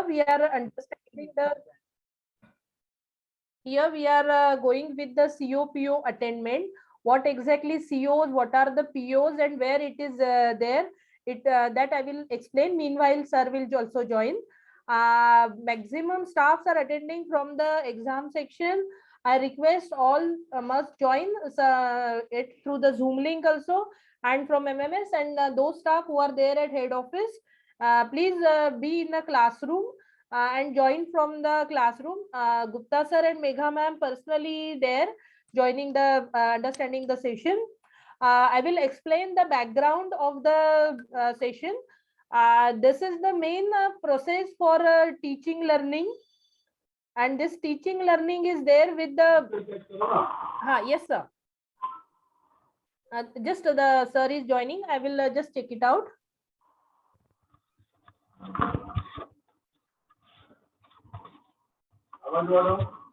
we are understanding the going with the COPO attainment. What exactly COs, what are the POs, and where it is there. That I will explain. Meanwhile, sir will also join. Maximum staffs are attending from the exam section. I request all must join it through the Zoom link also, and from MMS, and those staff who are there at head office, please be in the classroom and join from the classroom. Gupta sir and Megha ma'am personally there joining the understanding the session. I will explain the background of the session. This is the main process for teaching learning, and this teaching learning is there with the yes sir. Just the sir is joining. I will just check it out.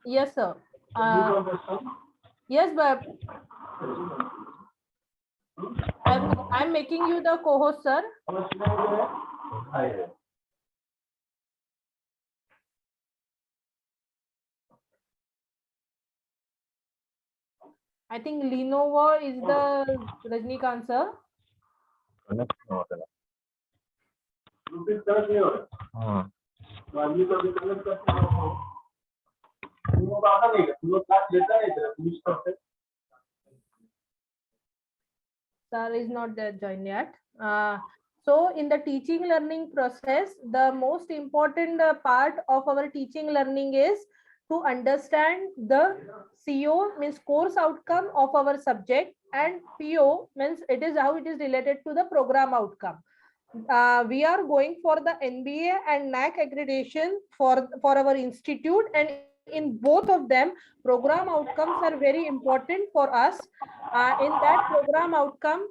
Yes sir. Yes, but I'm making you the co-host, sir. I think Lenovo is the Rajnikant sir. Sir is not there joined yet. So in the teaching learning process, the most important part of our teaching learning is to understand the CO means course outcome of our subject, and PO means it is how it is related to the program outcome. We are going for the NBA and NAC accreditation for our institute, and in both of them program outcomes are very important for us. In that program outcome,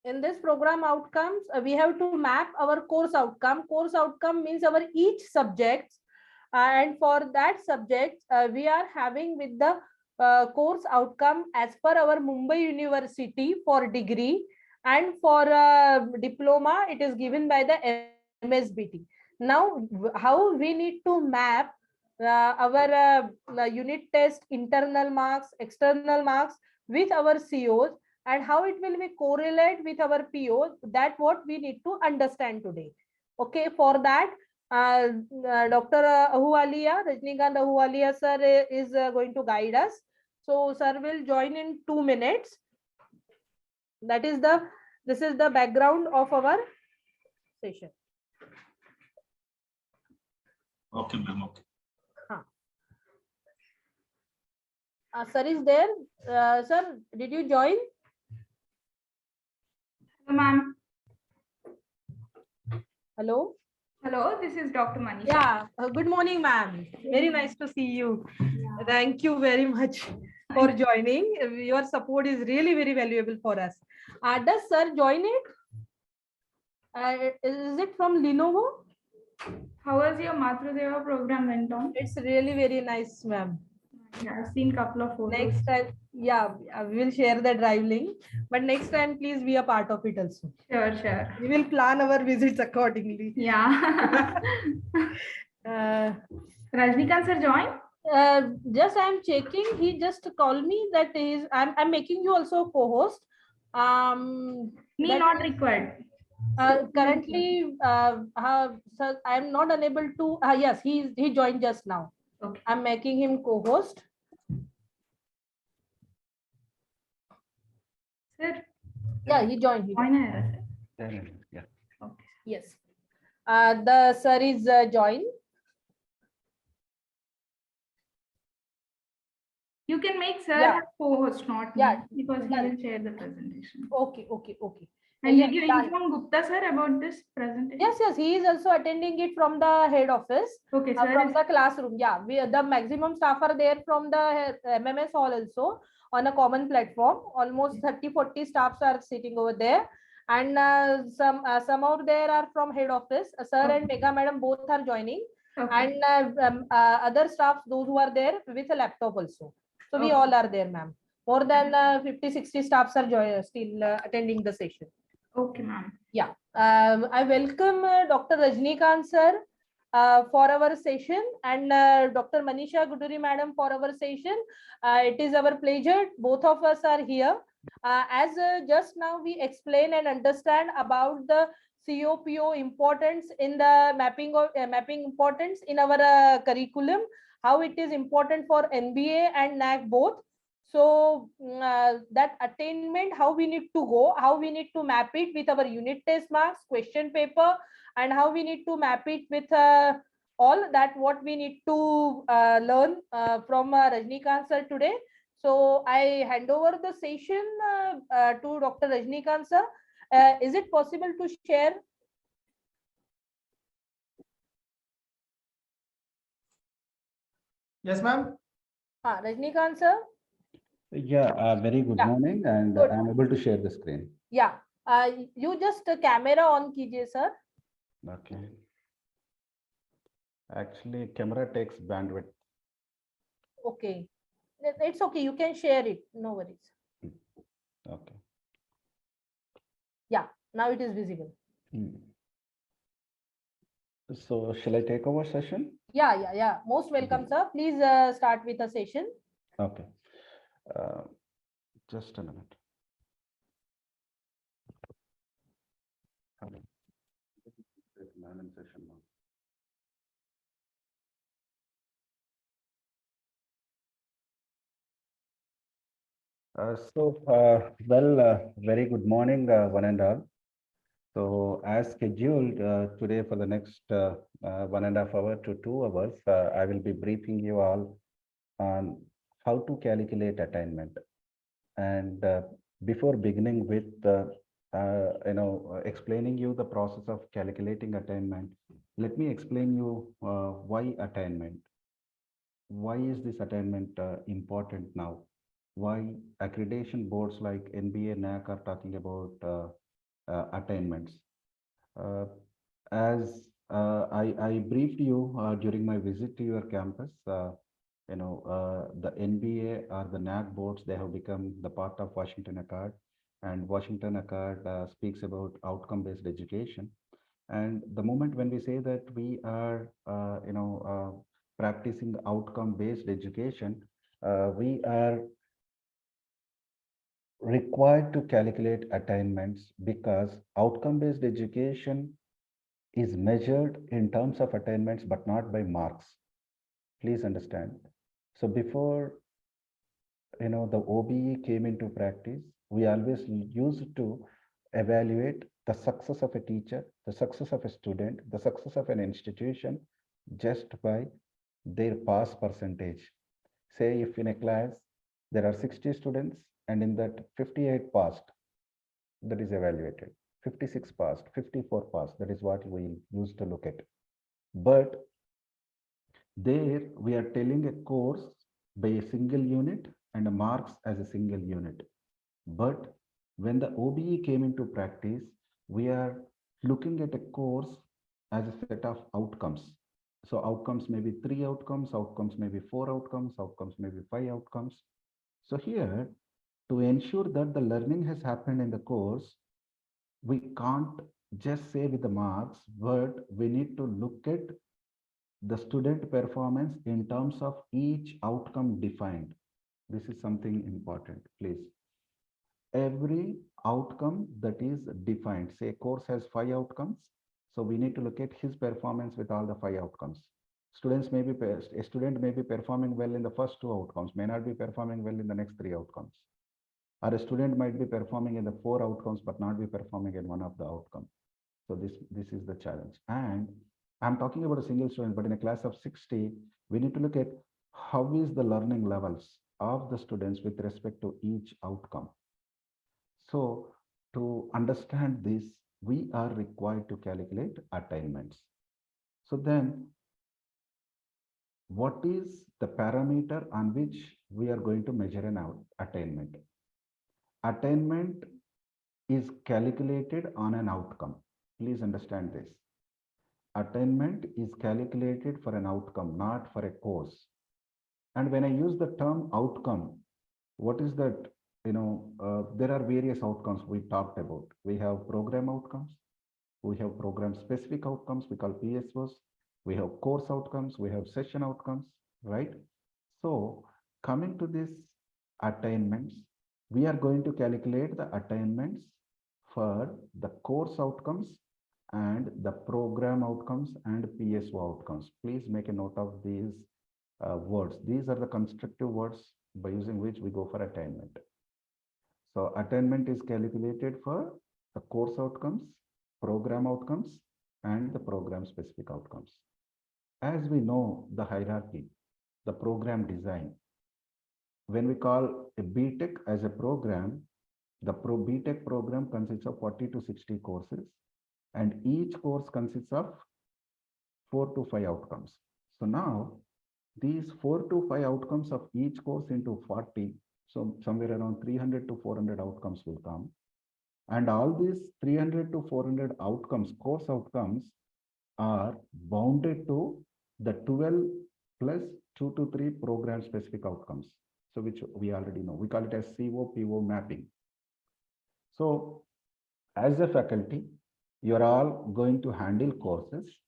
in this program outcomes, we have to map our course outcome. Course outcome means our each subjects, and for that subject we are having with the course outcome as per our Mumbai University for degree, and for diploma it is given by the MSBT. Now how we need to map our unit test internal marks, external marks with our COs, and how it will be correlate with our PO, that what we need to understand today. Okay, for that Dr. Ahuwalia, Rajnikant Ahuwalia sir is going to guide us. So sir will join in 2 minutes. This is the background of our session. Okay, ma'am. Okay. Sir is there. Sir, did you join? Hello, ma'am. Hello. Hello, this is Dr. Manisha. Yeah. Good morning, ma'am. Very nice to see you. Yeah. Thank you very much for joining. Your support is really very valuable for us. Does sir join it? Is it from Lenovo? How was your Matrudeva program went on? It's really very nice, ma'am. Yeah, I've seen a couple of photos. Next time, yeah, we will share the drive link. But next time, please be a part of it also. Sure, sure. We will plan our visits accordingly. Yeah. Rajnikant sir join? Just I am checking. He just called me that I'm making you also co-host. Me not required. Currently, sir, I am not unable to. Yes, he joined just now. Okay. I'm making him co-host. Sir? Yeah, he joined. Yeah. Okay. Yes. The sir is joined. You can make sir co-host, not me, because he will share the presentation. Okay. And did you inform Gupta sir about this presentation? Yes, he is also attending it from the head office. Okay, sir. From the classroom. Yeah, the maximum staff are there from the MMS hall also on a common platform. Almost 30-40 staffs are sitting over there, and some out there are from head office. Sir and Megha madam both are joining, and other staffs, those who are there with a laptop also. So we all are there, ma'am. More than 50-60 staffs are still attending the session. Okay, ma'am. Yeah, I welcome Dr. Rajnikant sir for our session, and Dr. Manisha Guduri madam for our session. It is our pleasure. Both of us are here. As just now we explain and understand about the COPO importance in the mapping of mapping importance in our curriculum, how it is important for NBA and NAC both. So that attainment, how we need to go, how we need to map it with our unit test marks, question paper, and how we need to map it with all that what we need to learn from Rajnikant sir today. So I hand over the session to Dr. Rajnikant sir. Is it possible to share? Yes, ma'am. Rajnikant sir? Yeah, very good morning, and Good. I'm able to share the screen. Yeah, you just camera on कीजिए sir. Okay. Actually, camera takes bandwidth. Okay, it's okay. You can share it. No worries. Okay. Yeah, now it is visible. So, shall I take over session? Yeah. Most welcome, sir. Please start with a session. Okay. Just a minute. Okay. I'm in session now. Very good morning, one and all. So, as scheduled today for the next 1.5 hours to 2 hours, I will be briefing you all on how to calculate attainment. And before beginning with explaining you the process of calculating attainment, let me explain you why attainment. Why is this attainment important now? Why accreditation boards like NBA, NAC are talking about attainments? Uh, as I briefed you during my visit to your campus, the NBA or the NAC boards, they have become the part of Washington Accord, and Washington Accord speaks about outcome-based education. And the moment when we say that we are, practicing outcome-based education, we are required to calculate attainments because outcome-based education is measured in terms of attainments, but not by marks. Please understand. So before the OBE came into practice, we always used to evaluate the success of a teacher, the success of a student, the success of an institution just by their pass percentage. Say if in a class there are 60 students and in that 58 passed, that is evaluated. 56 passed, 54 passed, that is what we used to look at. But there we are telling a course by a single unit and a marks as a single unit. But when the OBE came into practice, we are looking at a course as a set of outcomes. So outcomes may be 3 outcomes, outcomes may be 4 outcomes, outcomes may be 5 outcomes. So here, to ensure that the learning has happened in the course, we can't just say with the marks, but we need to look at the student performance in terms of each outcome defined. This is something important, please. Every outcome that is defined, say a course has 5 outcomes, so we need to look at his performance with all the 5 outcomes. A student may be performing well in the first 2 outcomes, may not be performing well in the next 3 outcomes. Or a student might be performing in the 4 outcomes, but not be performing in one of the outcomes. So this is the challenge. And I'm talking about a single student, but in a class of 60, we need to look at how is the learning levels of the students with respect to each outcome. So to understand this, we are required to calculate attainments. So then, what is the parameter on which we are going to measure an attainment? Attainment is calculated on an outcome. Please understand this. Attainment is calculated for an outcome, not for a course. And when I use the term outcome, what is that there are various outcomes we talked about. We have program outcomes, we have program specific outcomes, we call PSOs, we have course outcomes, we have session outcomes, right? So coming to this attainments, we are going to calculate the attainments for the course outcomes and the program outcomes and PSO outcomes. Please make a note of these words. These are the constructive words by using which we go for attainment. So attainment is calculated for the course outcomes, program outcomes, and the program specific outcomes. As we know the hierarchy, the program design, when we call a BTech as a program, the BTech program consists of 40 to 60 courses, and each course consists of 4 to 5 outcomes. So now these 4 to 5 outcomes of each course into 40, so somewhere around 300 to 400 outcomes will come. And all these 300 to 400 outcomes, course outcomes, are bounded to the 12 plus 2 to 3 program specific outcomes. So which we already know. We call it as CO-PO mapping. So as a faculty, you're all going to handle courses,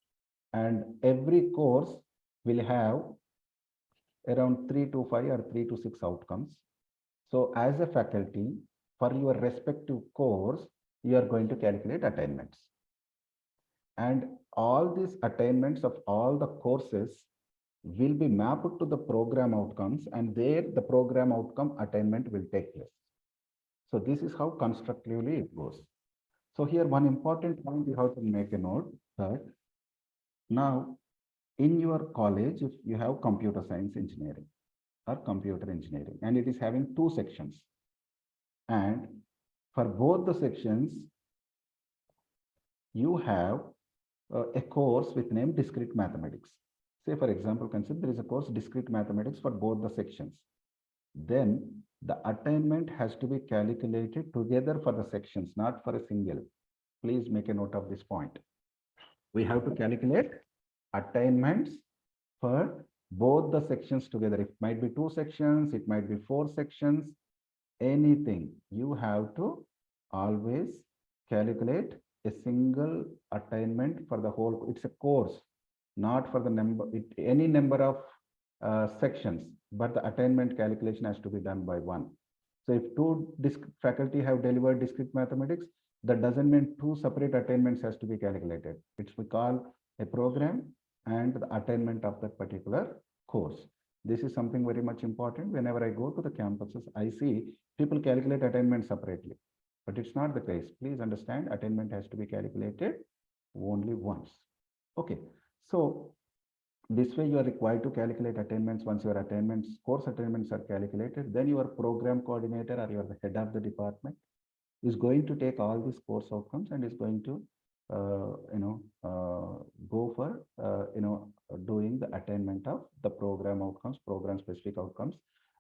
and every course will have around 3 to 5 or 3 to 6 outcomes. So as a faculty, for your respective course, you are going to calculate attainments. And all these attainments of all the courses will be mapped to the program outcomes, and there the program outcome attainment will take place. So this is how constructively it goes. So here one important point you have to make a note that now in your college, if you have computer science engineering or computer engineering, and it is having 2 sections, and for both the sections, you have a course with name discrete mathematics. Say for example, consider there is a course discrete mathematics for both the sections. Then the attainment has to be calculated together for the sections, not for a single. Please make a note of this point. We have to calculate attainments for both the sections together. It might be 2 sections, it might be 4 sections, anything. You have to always calculate a single attainment for the whole. It's a course, not for the number, any number of sections, but the attainment calculation has to be done by one. So if 2 faculty have delivered discrete mathematics, that doesn't mean 2 separate attainments has to be calculated. It's we call a program and the attainment of that particular course. This is something very much important. Whenever I go to the campuses, I see people calculate attainment separately, but it's not the case. Please understand, attainment has to be calculated only once. Okay, so this way you are required to calculate attainments. Once your attainments, course attainments are calculated, then your program coordinator or your head of the department is going to take all these course outcomes and is going to go for doing the attainment of the program outcomes, program specific outcomes.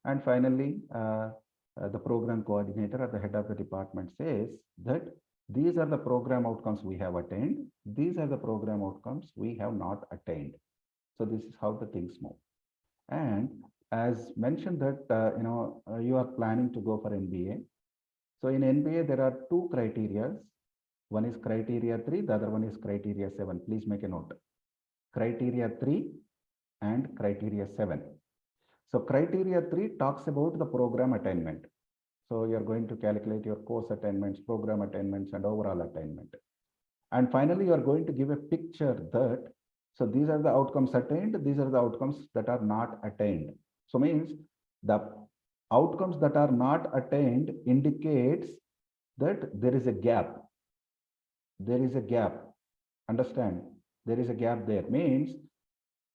And finally, the program coordinator or the head of the department says that these are the program outcomes we have attained, these are the program outcomes we have not attained. So this is how the things move. And as mentioned that you are planning to go for MBA. So in MBA there are 2 criteria. One is criteria 3, the other one is criteria 7. Please make a note. Criteria 3 and criteria 7. So criteria 3 talks about the program attainment. So you are going to calculate your course attainments, program attainments, and overall attainment. And finally, you are going to give a picture that, so these are the outcomes attained, these are the outcomes that are not attained. So means the outcomes that are not attained indicates that there is a gap. There is a gap. Understand? There is a gap there. Means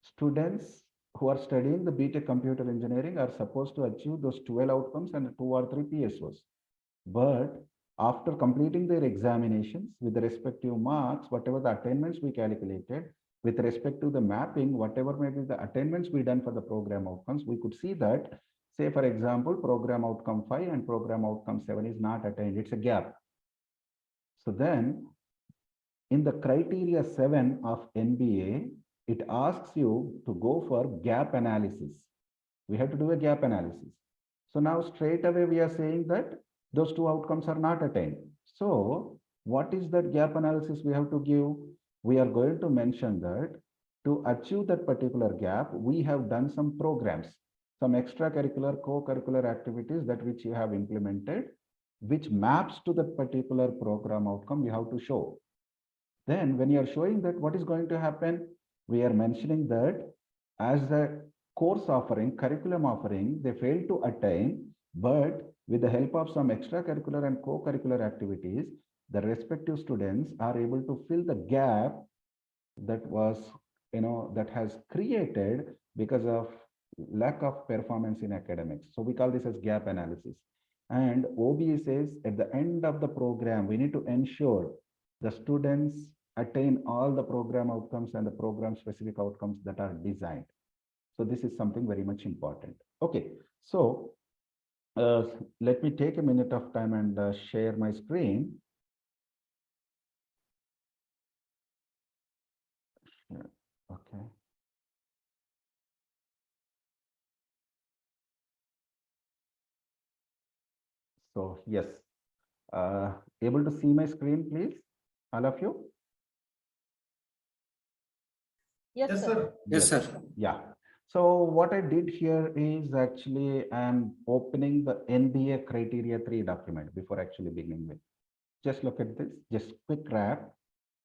students who are studying the BTech computer engineering are supposed to achieve those 12 outcomes and 2 or 3 PSOs. But after completing their examinations with the respective marks, whatever the attainments we calculated, with respect to the mapping, whatever may be the attainments we done for the program outcomes, we could see that, say for example, program outcome 5 and program outcome 7 is not attained. It's a gap. So then in the criteria 7 of NBA, it asks you to go for gap analysis. We have to do a gap analysis. So now straight away we are saying that those two outcomes are not attained. So what is that gap analysis we have to give? We are going to mention that to achieve that particular gap, we have done some programs, some extracurricular, co-curricular activities that which you have implemented, which maps to that particular program outcome you have to show. Then when you are showing that, what is going to happen? We are mentioning that as a course offering, curriculum offering, they fail to attain, but with the help of some extracurricular and co-curricular activities, the respective students are able to fill the gap that was, that has created because of lack of performance in academics. So we call this as gap analysis. And OBE says at the end of the program, we need to ensure the students attain all the program outcomes and the program specific outcomes that are designed. So this is something very much important. Okay, so let me take a minute of time and share my screen. Okay. So yes, able to see my screen, please, all of you? Yes, sir. Yes, sir. Yeah. So what I did here is actually I'm opening the NBA criteria 3 document before actually beginning with. Just look at this, just quick wrap,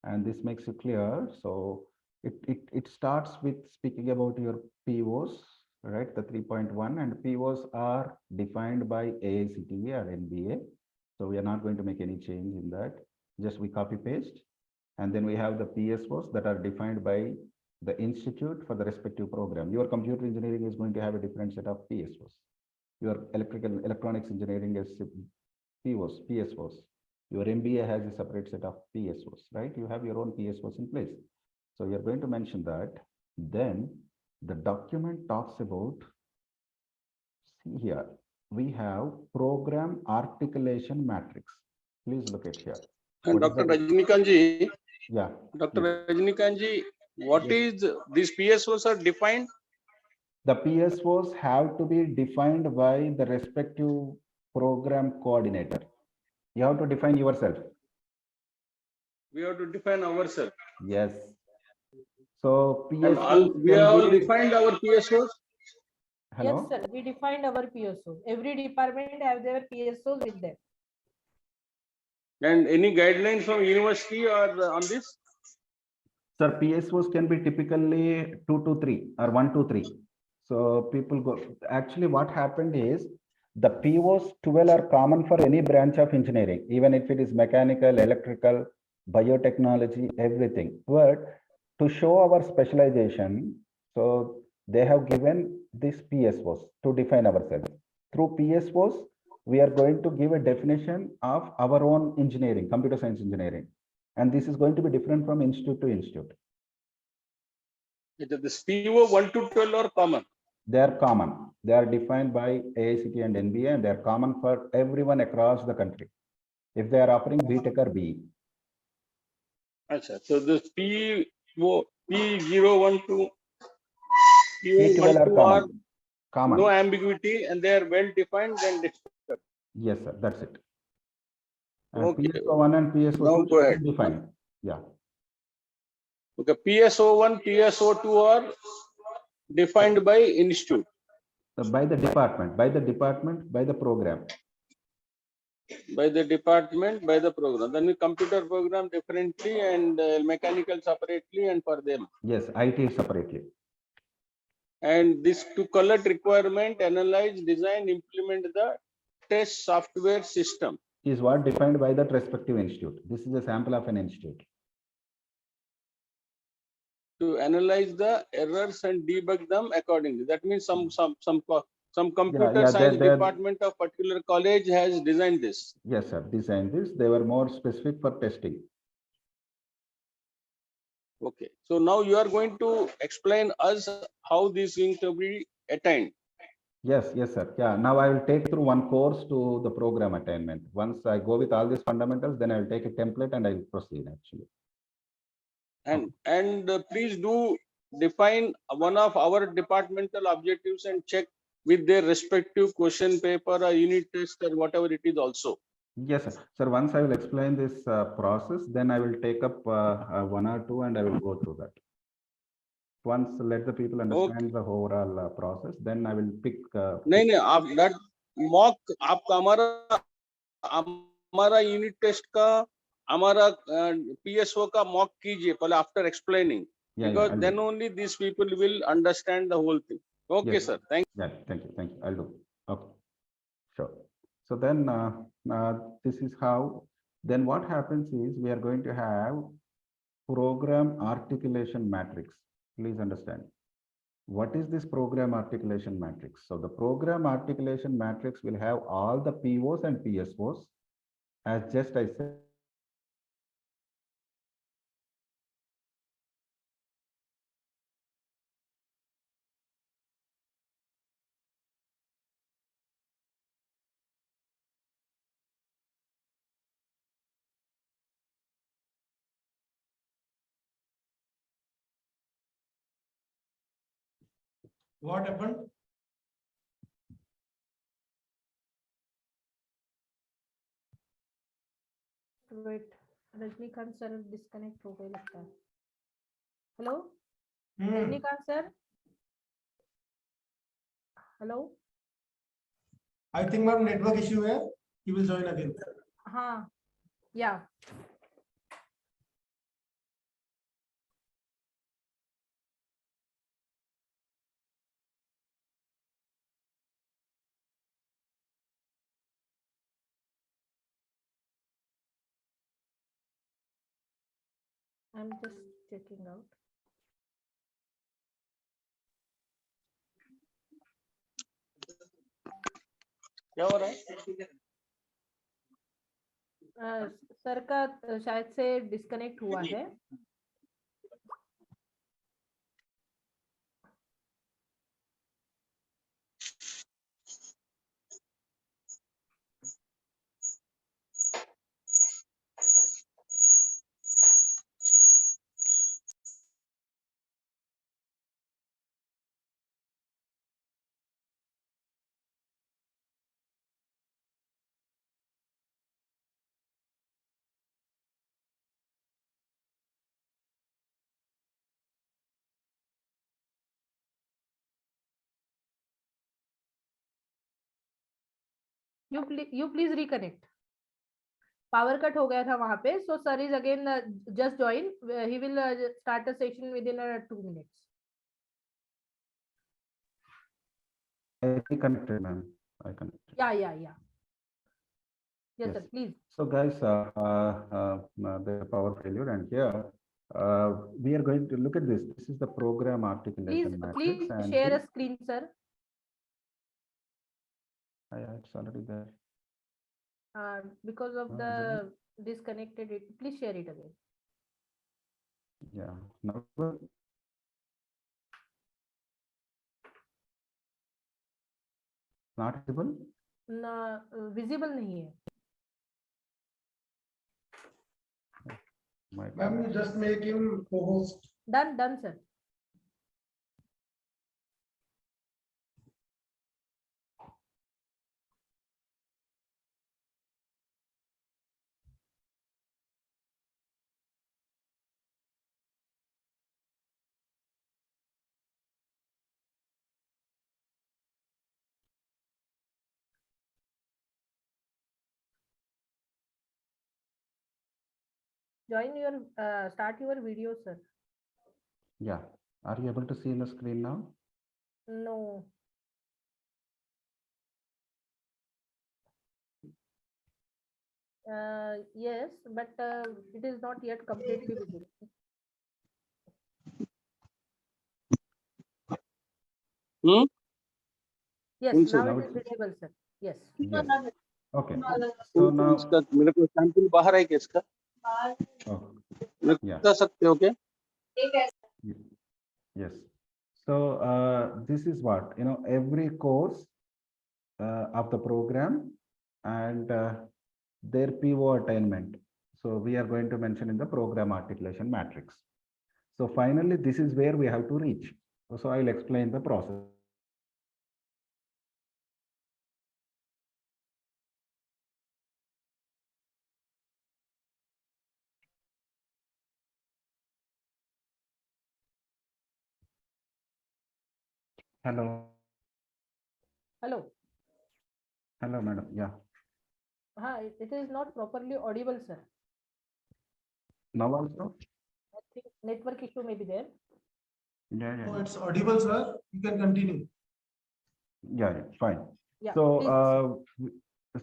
and this makes it clear. So it starts with speaking about your POs, right? The 3.1, and POs are defined by AICTE or NBA. So we are not going to make any change in that. Just we copy paste. And then we have the PSOs that are defined by the institute for the respective program. Your computer engineering is going to have a different set of PSOs. Your electronics engineering is PSOs. Your MBA has a separate set of PSOs, right? You have your own PSOs in place. So you're going to mention that. Then the document talks about, see here, we have program articulation matrix. Please look at here. And Dr. Rajinikanji, yeah. Dr. Rajinikanji, what is these PSOs are defined? The PSOs have to be defined by the respective program coordinator. You have to define yourself. We have to define ourselves. Yes. So PSOs, we have all defined our PSOs. Hello? Yes, sir. We defined our PSOs. Every department have their PSOs with them. And any guidelines from university or on this? Sir, PSOs can be typically 2 to 3 or 1 to 3. So people go, actually what happened is the POs 12 are common for any branch of engineering, even if it is mechanical, electrical, biotechnology, everything. But to show our specialization, so they have given these PSOs to define ourselves. Through PSOs, we are going to give a definition of our own engineering, computer science engineering. And this is going to be different from institute to institute. This PO 1 to 12 are common. They are common. They are defined by AICTE and NBA, and they are common for everyone across the country. If they are offering BTech or BE. Achha. So this P012, P12 are common. No ambiguity, and they are well defined and described. Yes, sir. That's it. And Okay. PSO1 and PSO2 Now go ahead. defined. Yeah. Okay. PSO1, PSO2 are defined by institute. By the department, by the program. By the department, by the program. Then we computer program differently and mechanical separately and for them. Yes, IT separately. And this to collect requirement, analyze, design, implement the test software system. Is what defined by that respective institute. This is a sample of an institute. To analyze the errors and debug them accordingly. That means some computer science department of particular college has designed this. Yes, sir. Designed this. They were more specific for testing. Okay. So now you are going to explain us how this is going to be attained. Yes, sir. Yeah. Now I will take through one course to the program attainment. Once I go with all these fundamentals, then I will take a template and I will proceed actually. And please do define one of our departmental objectives and check with their respective question paper or unit test or whatever it is also. Yes, sir. Sir, once I will explain this process, then I will take up one or two and I will go through that. Once let the people understand the overall process, then I will pick. नहीं आप that mock आपका हमारा unit test का हमारा PSO का mock कीजिए पहले after explaining, because then only these people will understand the whole thing. Okay, yes, sir. Thank you. Yeah, thank you. Thank you. I'll do. Okay, sure. So then this is how. Then what happens is we are going to have program articulation matrix. Please understand. What is this program articulation matrix? So the program articulation matrix will have all the POs and PSOs, as just I said. What happened? Wait, Rajinikanth sir disconnect हो गए लगता है. Hello Rajinikanth sir, hello. I think ma'am network issue है. He will join again. हाँ, yeah. I'm just checking out. क्या हो रहा है? सर का शायद से डिस्कनेक्ट हुआ है. You please reconnect. Power cut हो गया था वहां पे, so sir is again just join. He will start a session within 2 minutes. I connected, ma'am. I connected. Yeah. Yes, Yes. sir, please. So guys, the power failure, and here we are going to look at this. This is the program articulation matrix. Please and share this, a screen, sir. It's already there. Because of the disconnected, please share it again. Yeah. Now, not visible. ना visible नहीं है. Ma'am, you just make him co-host. Done, sir. Join your start your video, sir. Yeah. Are you able to see the screen now? No. Yes, but it is not yet completely visible. Yes, now it is visible, sir. Yes. Yes. Okay. So now, इसका मेरे को sample बाहर है क्या इसका? yeah. बता सकते हो क्या? Yes. So this is what, every course of the program and their PO attainment. So we are going to mention in the program articulation matrix. So finally, this is where we have to reach. So I'll explain the process. Hello. Hello. Hello, madam. Yeah. It is not properly audible, sir. Now also? I think network issue may be there. Yeah, Oh, yeah. it's audible, sir. You can continue. Yeah, fine. Yeah, So,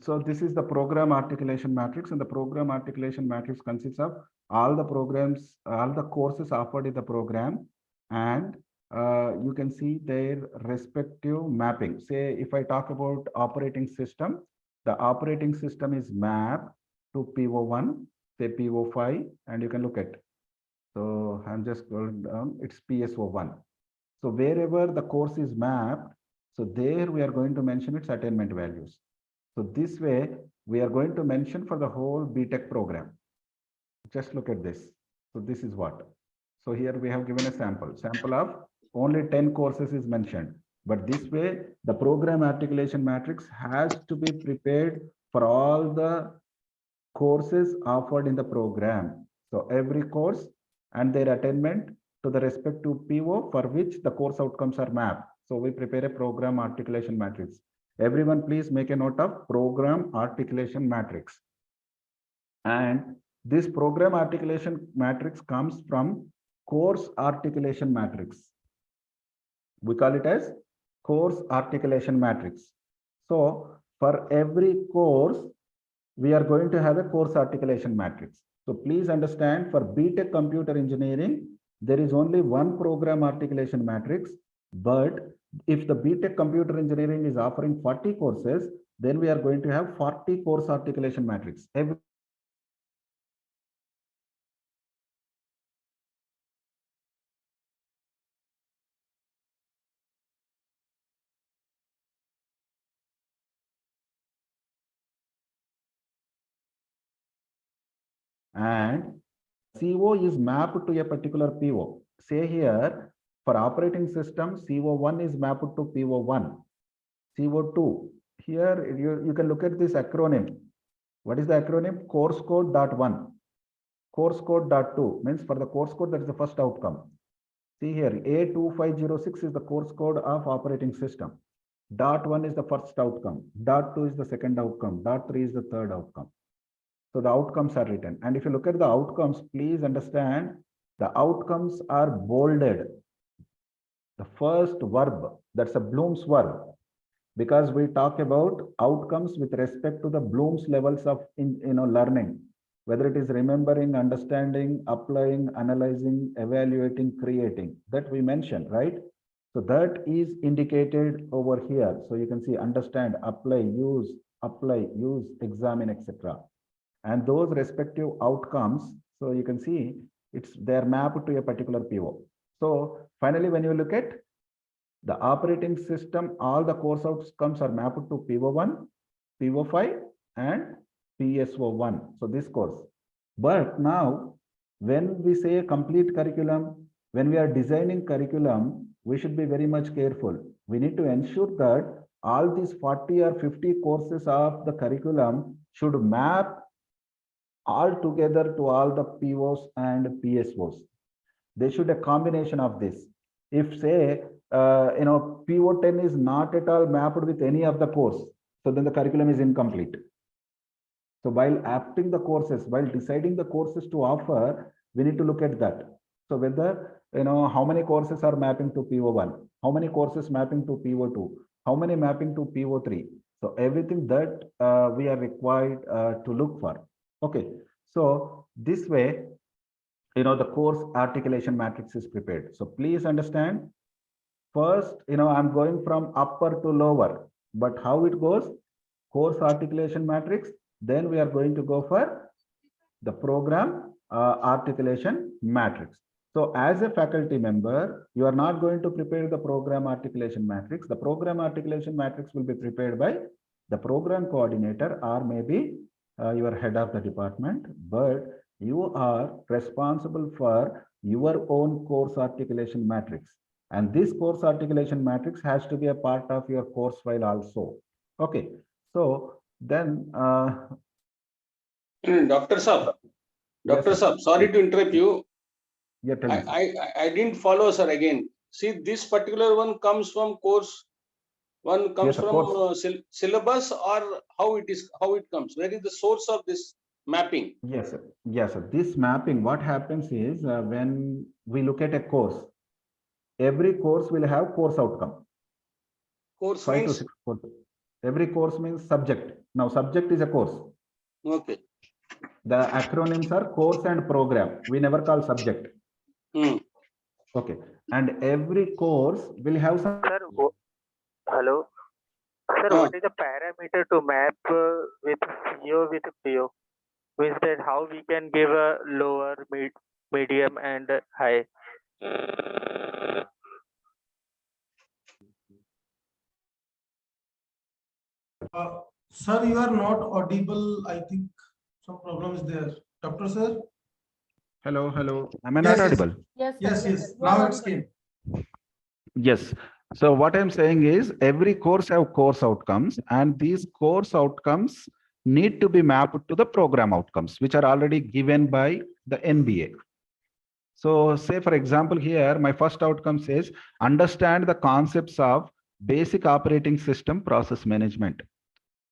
so this is the program articulation matrix, and the program articulation matrix consists of all the programs, all the courses offered in the program, and you can see their respective mapping. Say, if I talk about operating system, the operating system is mapped to PO1, say PO5, and you can look at. So I'm just going down, it's PSO1. So wherever the course is mapped, so there we are going to mention its attainment values. So this way, we are going to mention for the whole BTech program. Just look at this. So this is what. So here we have given a sample of only 10 courses is mentioned. But this way, the program articulation matrix has to be prepared for all the courses offered in the program. So every course and their attainment to the respective PO for which the course outcomes are mapped. So we prepare a program articulation matrix. Everyone please make a note of program articulation matrix. And this program articulation matrix comes from course articulation matrix. We call it as course articulation matrix. So for every course, we are going to have a course articulation matrix. So please understand, for BTech computer engineering, there is only one program articulation matrix. But if the BTech computer engineering is offering 40 courses, then we are going to have 40 course articulation matrix. And CO is mapped to a particular PO. Say here, for operating system, CO1 is mapped to PO1. CO2. Here, you can look at this acronym. What is the acronym? Course code .1. Course code .2 means for the course code, that is the first outcome. See here, A2506 is the course code of operating system. .1 is the first outcome. .2 is the second outcome. .3 is the third outcome. So the outcomes are written. And if you look at the outcomes, please understand the outcomes are bolded. The first verb, that's a Bloom's verb, because we talk about outcomes with respect to the Bloom's levels of learning, whether it is remembering, understanding, applying, analyzing, evaluating, creating, that we mentioned, right? So that is indicated over here. So you can see understand, apply, use, examine, etc. And those respective outcomes, so you can see they're mapped to a particular PO. So finally, when you look at the operating system, all the course outcomes are mapped to PO1, PO5, and PSO1. So this course. But now, when we say complete curriculum, when we are designing curriculum, we should be very much careful. We need to ensure that all these 40 or 50 courses of the curriculum should map all together to all the POs and PSOs. They should a combination of this. If say, PO10 is not at all mapped with any of the course, so then the curriculum is incomplete. So while apting the courses, while deciding the courses to offer, we need to look at that. So whether, how many courses are mapping to PO1, how many courses mapping to PO2, how many mapping to PO3. So everything that we are required to look for. Okay, so this way, the course articulation matrix is prepared. So please understand, first, I'm going from upper to lower, but how it goes, course articulation matrix, then we are going to go for the program articulation matrix. So as a faculty member, you are not going to prepare the program articulation matrix. The program articulation matrix will be prepared by the program coordinator or maybe your head of the department, but you are responsible for your own course articulation matrix. And this course articulation matrix has to be a part of your course file also. Okay, so then Dr. Saab, Yes, Dr. sir. Saab, sorry to interrupt you. Yeah, tell me, sir. I didn't follow, sir, again. see this particular one comes from course, one comes Yes, of from course. syllabus, or how it comes? Where is the source of this mapping? Yes, sir. Yes, sir. This mapping, what happens is when we look at a course, every course will have course outcome. Course 5 to means 6 courses. Every course means subject. Now, subject is a course. okay. The acronyms are course and program. We never call subject. Hmm. Okay. And every course will have some. Sir, hello. Sir, what is the parameter to map with CO with PO? Means that how we can give a lower, medium, and high. Sir, you are not audible. I think some problem is there. Doctor, sir? Hello, hello. Am I Yes, not yes. audible? Yes, sir, Yes, sir. yes. You are Now it's audible. came. Yes. So what I'm saying is every course have course outcomes, and these course outcomes need to be mapped to the program outcomes, which are already given by the NBA. So say, for example, here, my first outcome says, understand the concepts of basic operating system process management.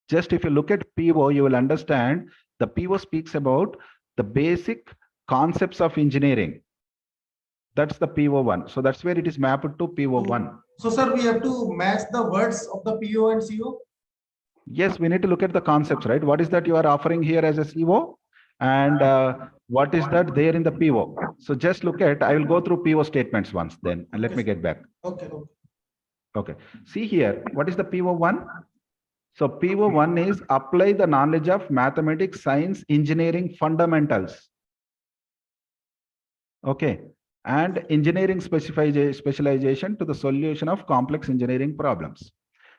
Just if you look at PO, you will understand the PO speaks about the basic concepts of engineering. That's the PO1. So that's where it is mapped to PO1. So, sir, we have to match the words of the PO and CO? Yes, we need to look at the concepts, right? What is that you are offering here as a CO? And what is that there in the PO? So just look at, I will go through PO statements once then, and let me get back. Okay, okay. Okay. See here, what is the PO1? So PO1 is apply the knowledge of mathematics, science, engineering fundamentals. Okay. And engineering specialization to the solution of complex engineering problems.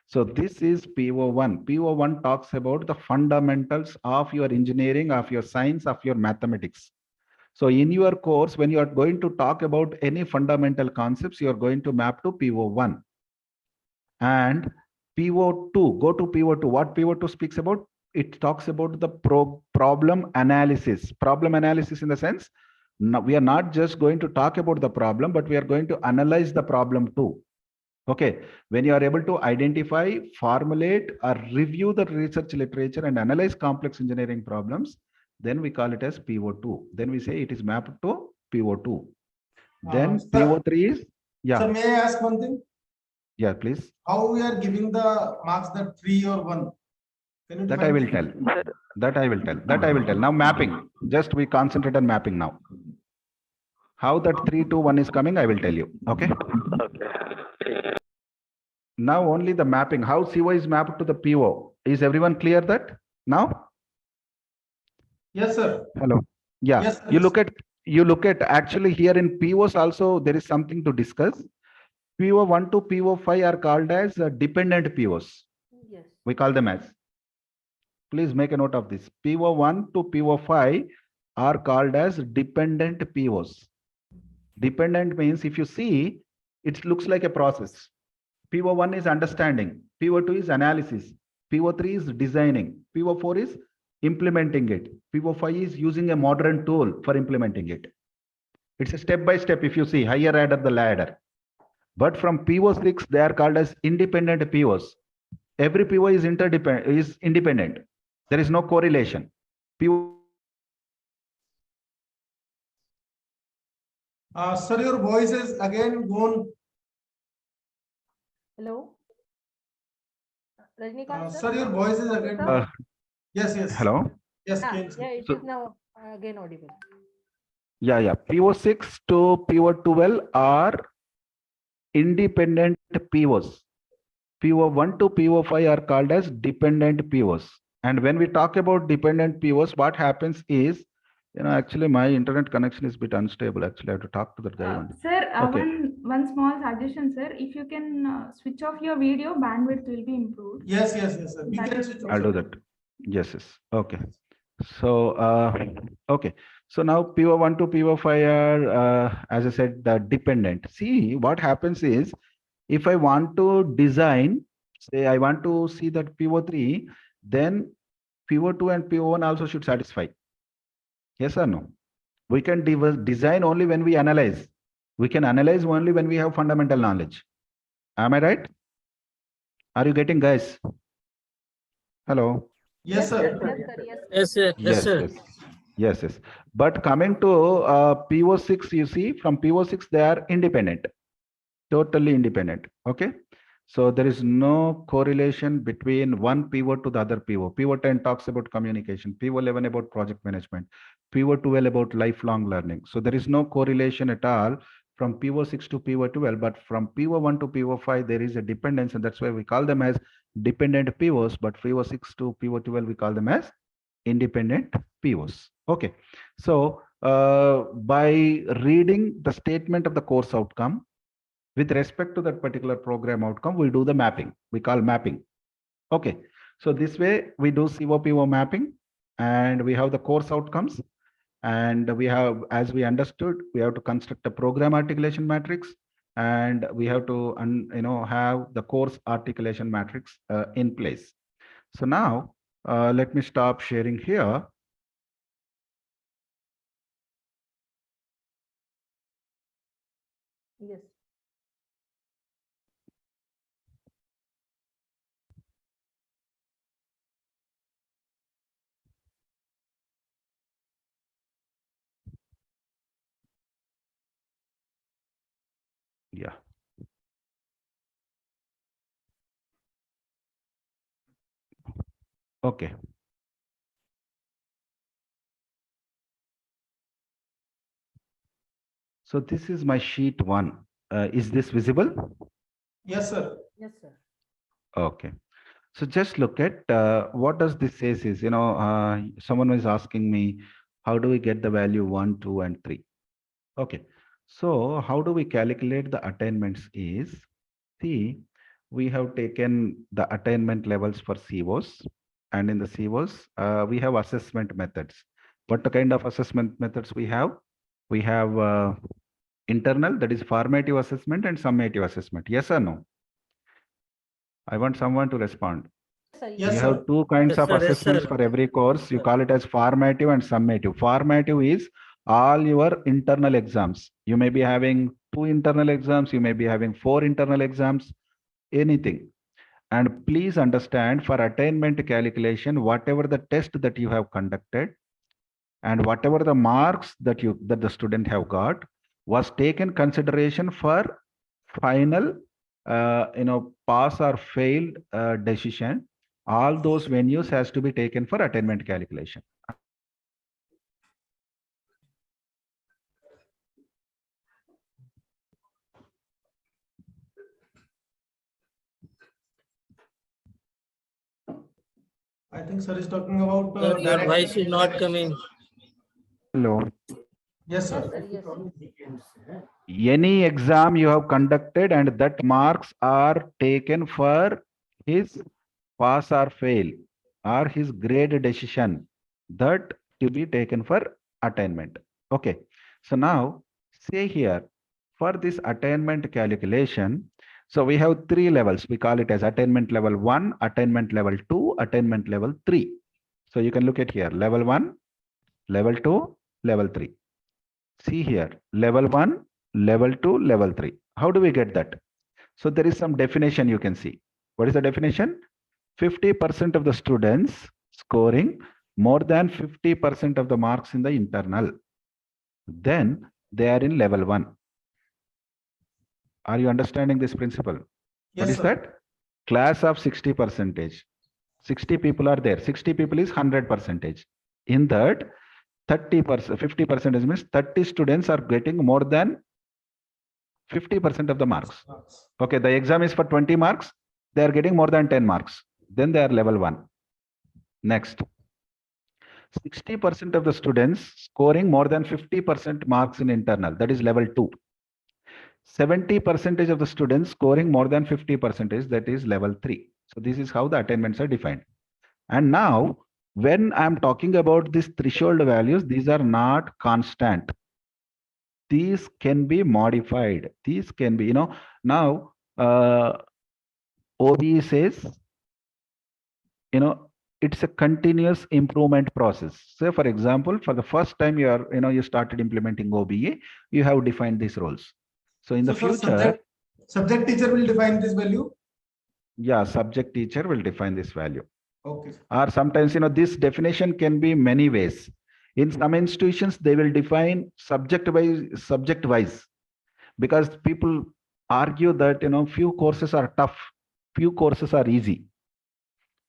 So this is PO1. PO1 talks about the fundamentals of your engineering, of your science, of your mathematics. So in your course, when you are going to talk about any fundamental concepts, you are going to map to PO1. And PO2, go to PO2. What PO2 speaks about? It talks about the problem analysis. Problem analysis in the sense, we are not just going to talk about the problem, but we are going to analyze the problem too. Okay, when you are able to identify, formulate, or review the research literature and analyze complex engineering problems, then we call it as PO2. Then we say it is mapped to PO2. Then Sir, PO3 is, yeah. Sir, may I ask one thing? Yeah, please. How we are giving the marks that 3 or 1? Can you That I will tell. That I will tell. That I will tell. Now mapping. Just we concentrate on mapping now. How that 3, 2, 1 is coming, I will tell you. Okay. Okay. Now only the mapping. How CO is mapped to the PO. Is everyone clear that now? Yes, sir. Hello. Yeah. Yes, You look at actually here in POs also there is something to discuss. PO1 to PO5 are called as dependent POs. Yes. We call them as. Please make a note of this. PO1 to PO5 are called as dependent POs. Dependent means if you see, it looks like a process. PO1 is understanding. PO2 is analysis. PO3 is designing. PO4 is implementing it. PO5 is using a modern tool for implementing it. It's a step by step. If you see higher ladder, the ladder. But from PO6, they are called as independent POs. Every PO is independent. There is no correlation. Sir, your voice is again gone. Hello. Rajnikant, Sir, your voice is again. Yes, yes. Hello. Yes, yeah, Ken, sir. it is now again audible. Yeah. PO6 to PO12 are independent POs. PO1 to PO5 are called as dependent POs. And when we talk about dependent POs, what happens is, actually my internet connection is a bit unstable. Actually, I have to talk to that guy only. Sir, Okay. one small suggestion, sir. If you can switch off your video, bandwidth will be improved. Yes, sir. We can switch I'll do that. Yes. Okay. So, okay. So now PO1 to PO5 are, as I said, dependent. See, what happens is, if I want to design, say I want to see that PO3, then PO2 and PO1 also should satisfy. Yes or no? We can design only when we analyze. We can analyze only when we have fundamental knowledge. Am I right? Are you getting, guys? Hello. Yes, sir. Yes, sir. Yes, sir. Yes. But coming to PO6, you see, from PO6, they are independent, totally independent. Okay. So there is no correlation between one pivot to the other pivot. Pivot 10 talks about communication, pivot 11 about project management, pivot 12 about lifelong learning. So there is no correlation at all from pivot 6 to pivot 12, but from pivot 1 to pivot 5, there is a dependence, and that's why we call them as dependent pivots. But pivot 6 to pivot 12, we call them as independent pivots. Okay. So by reading the statement of the course outcome, with respect to that particular program outcome, we'll do the mapping. We call mapping. Okay. So this way we do COPO mapping, and we have the course outcomes, and we have, as we understood, we have to construct a program articulation matrix, and we have to have the course articulation matrix in place. So now let me stop sharing here. Yes. Yeah. Okay. So this is my sheet 1. Is this visible? Yes, sir. Yes, sir. Okay. So just look at what does this says is, someone was asking me, how do we get the value 1, 2, and 3? Okay. So how do we calculate the attainments is, see, we have taken the attainment levels for COs, and in the COs, we have assessment methods. What kind of assessment methods we have? We have internal, that is formative assessment, and summative assessment. Yes or no? I want someone to respond. Yes, You sir. have two kinds Yes, of sir. Yes, assessments sir. for every course. You call it as formative and summative. Formative is all your internal exams. You may be having 2 internal exams. You may be having 4 internal exams, anything. And please understand, for attainment calculation, whatever the test that you have conducted and whatever the marks that the student have got was taken consideration for final pass or failed decision. All those venues has to be taken for attainment calculation. I think sir is talking about Sir, your direct- voice is not coming. Hello. Yes, sir. Any exam you have conducted and that marks are taken for his pass or fail or his grade decision, that to be taken for attainment. Okay. So now say here, for this attainment calculation, so we have 3 levels. We call it as attainment level 1, attainment level 2, attainment level 3. So you can look at here, level 1, level 2, level 3. See here, level 1, level 2, level 3. How do we get that? So there is some definition you can see. What is the definition? 50% of the students scoring more than 50% of the marks in the internal, then they are in level 1. Are you understanding this principle? Yes, What is sir. that? Class of 60%. 60 people are there. 60 people is 100%. In that, 30%, 50% means 30 students are getting more than 50% of the marks. Okay, the exam is for 20 marks. They are getting more than 10 marks. Then they are level 1. Next, 60% of the students scoring more than 50% marks in internal. That is level 2. 70% of the students scoring more than 50%. That is level 3. So this is how the attainments are defined. And now, when I'm talking about these threshold values, these are not constant. These can be modified. These can be, now OBE says, it's a continuous improvement process. So for example, for the first time you started implementing OBE, you have defined these roles. So in the So, sir, future, subject teacher will define this value. yeah, subject teacher will define this value. Okay. Or sometimes, this definition can be many ways. In some institutions, they will define subject wise, because people argue that, few courses are tough, few courses are easy.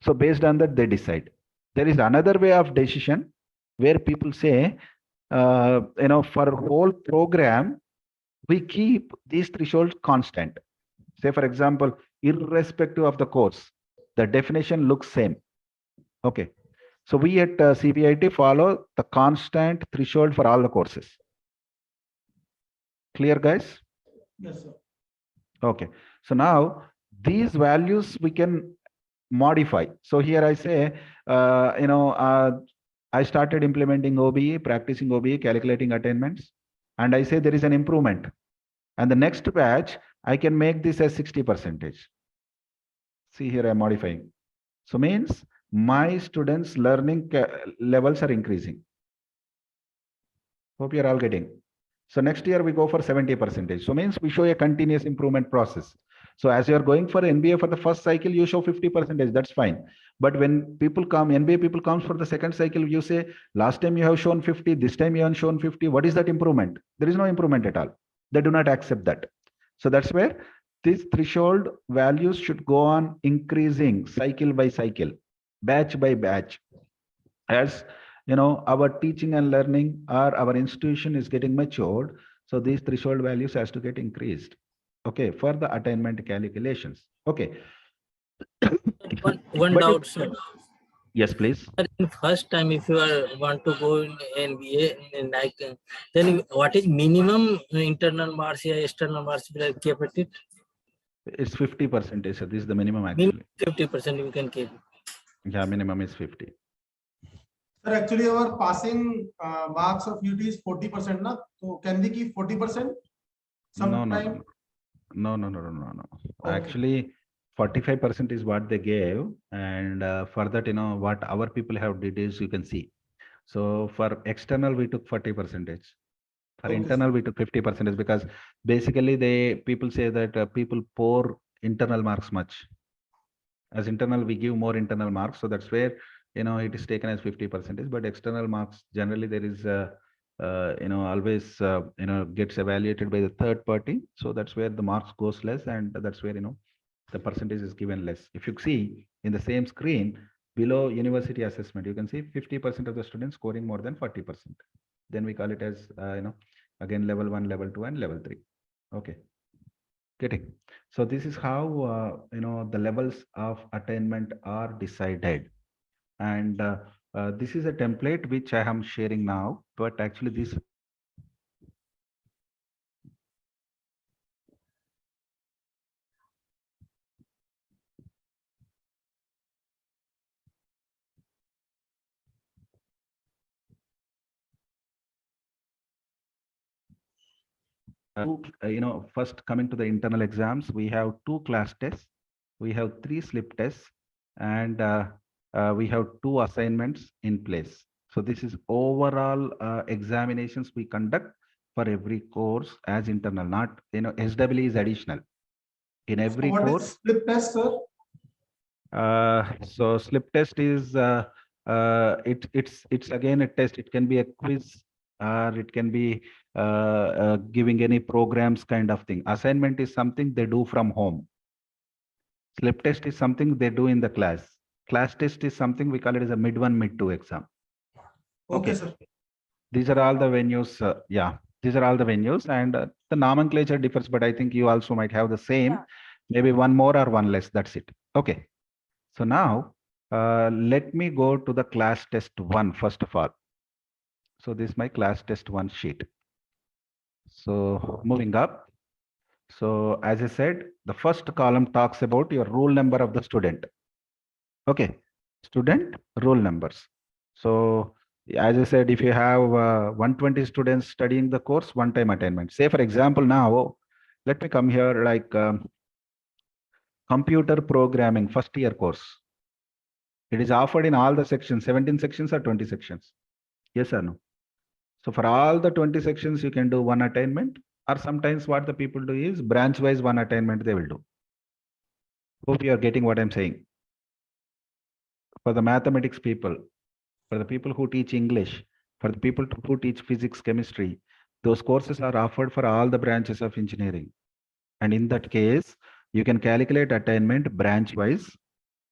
So based on that, they decide. There is another way of decision where people say, for whole program, we keep these thresholds constant. Say, for example, irrespective of the course, the definition looks same. Okay. So we at CBIT follow the constant threshold for all the courses. Clear, guys? Yes, sir. Okay. So now these values we can modify. So here I say, I started implementing OBE, practicing OBE, calculating attainments, and I say there is an improvement. And the next batch, I can make this as 60%. See here, I'm modifying. So means my students' learning levels are increasing. Hope you're all getting. So next year we go for 70%. So means we show a continuous improvement process. So as you're going for NBA for the first cycle, you show 50%. That's fine. But when people come, NBA people comes for the second cycle, you say, last time you have shown 50, this time you have shown 50. What is that improvement? There is no improvement at all. They do not accept that. So that's where these threshold values should go on increasing cycle by cycle, batch by batch. As our teaching and learning or our institution is getting matured, so these threshold values has to get increased. Okay, for the attainment calculations. Okay. One doubt, sir. Yes, please. In first time, if you want to go in NBA, then what is minimum internal marks or external marks will I keep it? It's 50%. So this is the minimum actually. 50% you can keep. Yeah, minimum is 50. Sir, actually our passing marks of UT is 40%, na? So can we keep 40%? Sometime? No. Okay. Actually, 45% is what they gave, and for that, what our people have did is you can see. So for external, we took 40%. For Okay, internal, sir. we took 50%, because basically people say that people pour internal marks much. As internal, we give more internal marks, so that's where it is taken as 50%. But external marks generally there is always gets evaluated by the third party, so that's where the marks goes less, and that's where the percentage is given less. If you see in the same screen below university assessment, you can see 50% of the students scoring more than 40%. Then we call it as again level 1, level 2, and level 3. Okay, getting. So this is how the levels of attainment are decided, and this is a template which I am sharing now, but actually this first coming to the internal exams, we have 2 class tests, we have 3 slip tests, and we have 2 assignments in place. So this is overall examinations we conduct for every course as internal, not SWE is additional in every So what course. is slip test, sir? So slip test is it's again a test. It can be a quiz, or it can be giving any programs kind of thing. Assignment is something they do from home. Slip test is something they do in the class. Class test is something we call it as a mid 1, mid 2 exam. Okay, sir. These are all the venues. Yeah, these are all the venues, and the nomenclature differs, but I think you also might have the same. Yeah. Maybe one more or one less. That's it. Okay. So now let me go to the class test 1 first of all. So this is my class test 1 sheet. So moving up. So as I said, the first column talks about your roll number of the student. Okay, student roll numbers. So as I said, if you have 120 students studying the course, one-time attainment. Say for example, now let me come here like computer programming first year course. It is offered in all the sections, 17 sections or 20 sections. Yes or no? So for all the 20 sections, you can do 1 attainment. Or sometimes what the people do is branch wise one attainment they will do. Hope you are getting what I'm saying. For the mathematics people, for the people who teach English, for the people who teach physics, chemistry, those courses are offered for all the branches of engineering. And in that case, you can calculate attainment branch wise,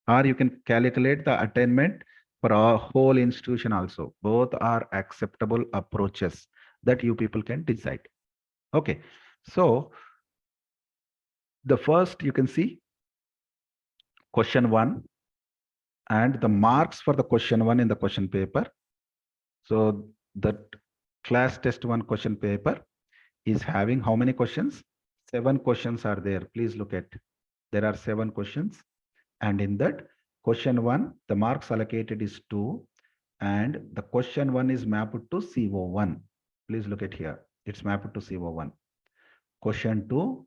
or you can calculate the attainment for a whole institution also. Both are acceptable approaches that you people can decide. Okay, so the first you can see question 1 and the marks for the question 1 in the question paper. So that class test 1 question paper is having how many questions? 7 questions are there. Please look at, there are 7 questions, and in that question 1 the marks allocated is 2, and the question 1 is mapped to CO1. Please look at here, it's mapped to CO1. Question 2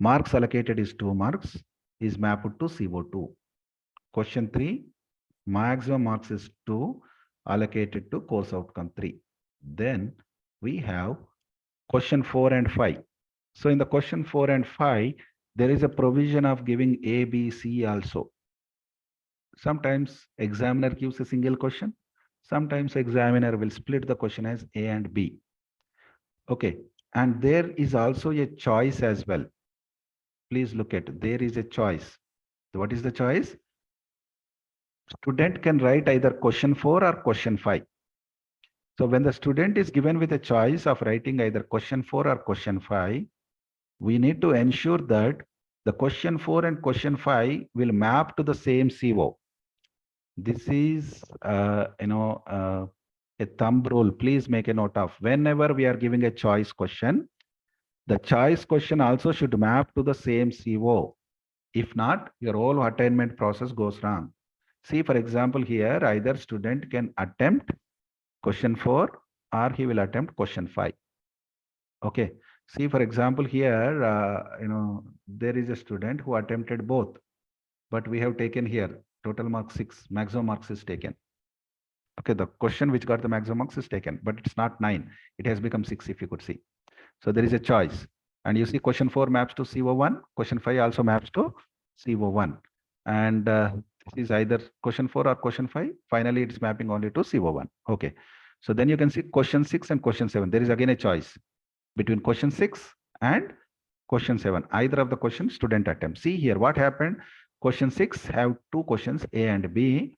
marks allocated is 2 marks, is mapped to CO2. Question 3 maximum marks is 2, allocated to course outcome 3. Then we have question 4 and 5. So in the question 4 and 5, there is a provision of giving A, B, C also. Sometimes examiner gives a single question. Sometimes examiner will split the question as A and B. Okay. And there is also a choice as well. Please look at, there is a choice. What is the choice? Student can write either question 4 or question 5. So when the student is given with a choice of writing either question 4 or question 5, we need to ensure that the question 4 and question 5 will map to the same CO. This is, a thumb rule. Please make a note of. Whenever we are giving a choice question, the choice question also should map to the same CO. If not, your whole attainment process goes wrong. See, for example, here either student can attempt question 4 or he will attempt question 5. Okay. See, for example, here, there is a student who attempted both, but we have taken here total mark 6, maximum marks is taken. Okay, the question which got the maximum marks is taken, but it's not 9. It has become 6 if you could see. So there is a choice. And you see question 4 maps to CO1, question 5 also maps to CO1. And this is either question 4 or question 5. Finally, it's mapping only to CO1. Okay. So then you can see question 6 and question 7. There is again a choice between question 6 and question 7. Either of the questions student attempt. See here what happened. Question 6 have 2 questions, A and B.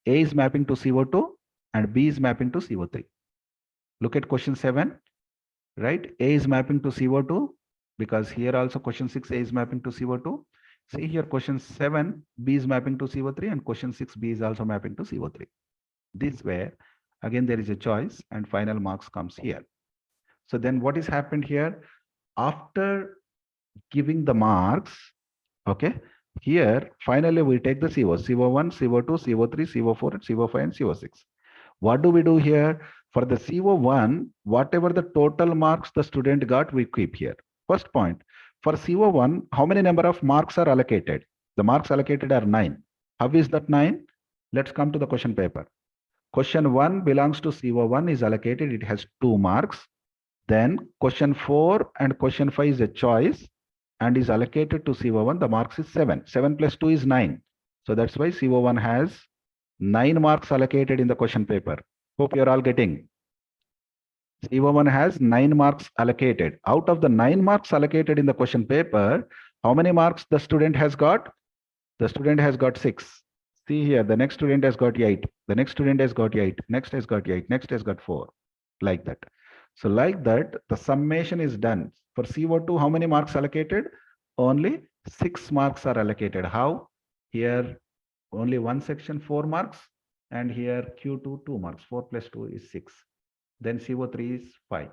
A is mapping to CO2 and B is mapping to CO3. Look at question 7, right? A is mapping to CO2 because here also question 6 A is mapping to CO2. See here question 7 B is mapping to CO3 and question 6 B is also mapping to CO3. This way again there is a choice and final marks comes here. So then what is happened here? After giving the marks, okay, here finally we take the CO, CO1, CO2, CO3, CO4, and CO5 and CO6. What do we do here? For the CO1, whatever the total marks the student got, we keep here. First point, for CO1, how many number of marks are allocated? The marks allocated are 9. How is that 9? Let's come to the question paper. Question 1 belongs to CO1, is allocated, it has 2 marks. Then question 4 and question 5 is a choice and is allocated to CO1. The marks is 7. 7 plus 2 is 9. So that's why CO1 has 9 marks allocated in the question paper. Hope you're all getting. CO1 has 9 marks allocated. Out of the 9 marks allocated in the question paper, how many marks the student has got? The student has got 6. See here, the next student has got 8. The next student has got 8. Next has got 8. Next has got 4. Like that. So like that, the summation is done. For CO2, how many marks allocated? Only 6 marks are allocated. How? Here, only one section 4 marks, and here Q2 2 marks. 4 plus 2 is 6. Then CO3 is 5.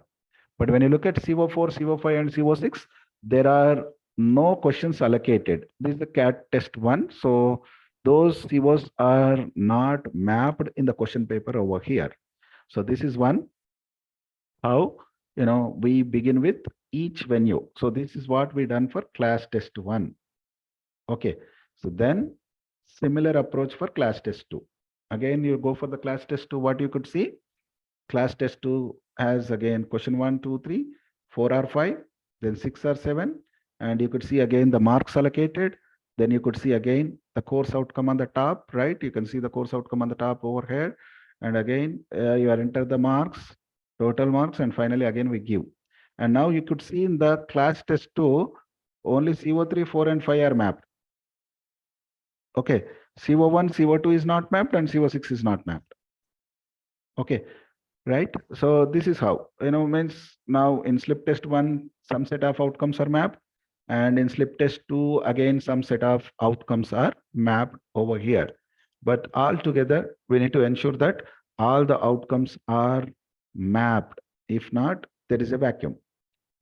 But when you look at CO4, CO5, and CO6, there are no questions allocated. This is the CAT test 1. So those COs are not mapped in the question paper over here. So this is one. How we begin with each venue. So this is what we done for class test 1. Okay, so then similar approach for class test 2. Again, you go for the class test 2. What you could see, class test 2 has again question 1, 2, 3, 4 or 5. then 6 or 7, and you could see again the marks allocated. Then you could see again the course outcome on the top, right? You can see the course outcome on the top over here. And again, you are enter the marks, total marks, and finally again we give. And now you could see in the class test 2, only CO3, 4, and 5 are mapped. Okay, CO1, CO2 is not mapped, and CO6 is not mapped. Okay, right? So this is how, means now in slip test 1, some set of outcomes are mapped. And in slip test 2, again, some set of outcomes are mapped over here. But all together, we need to ensure that all the outcomes are mapped. If not, there is a vacuum.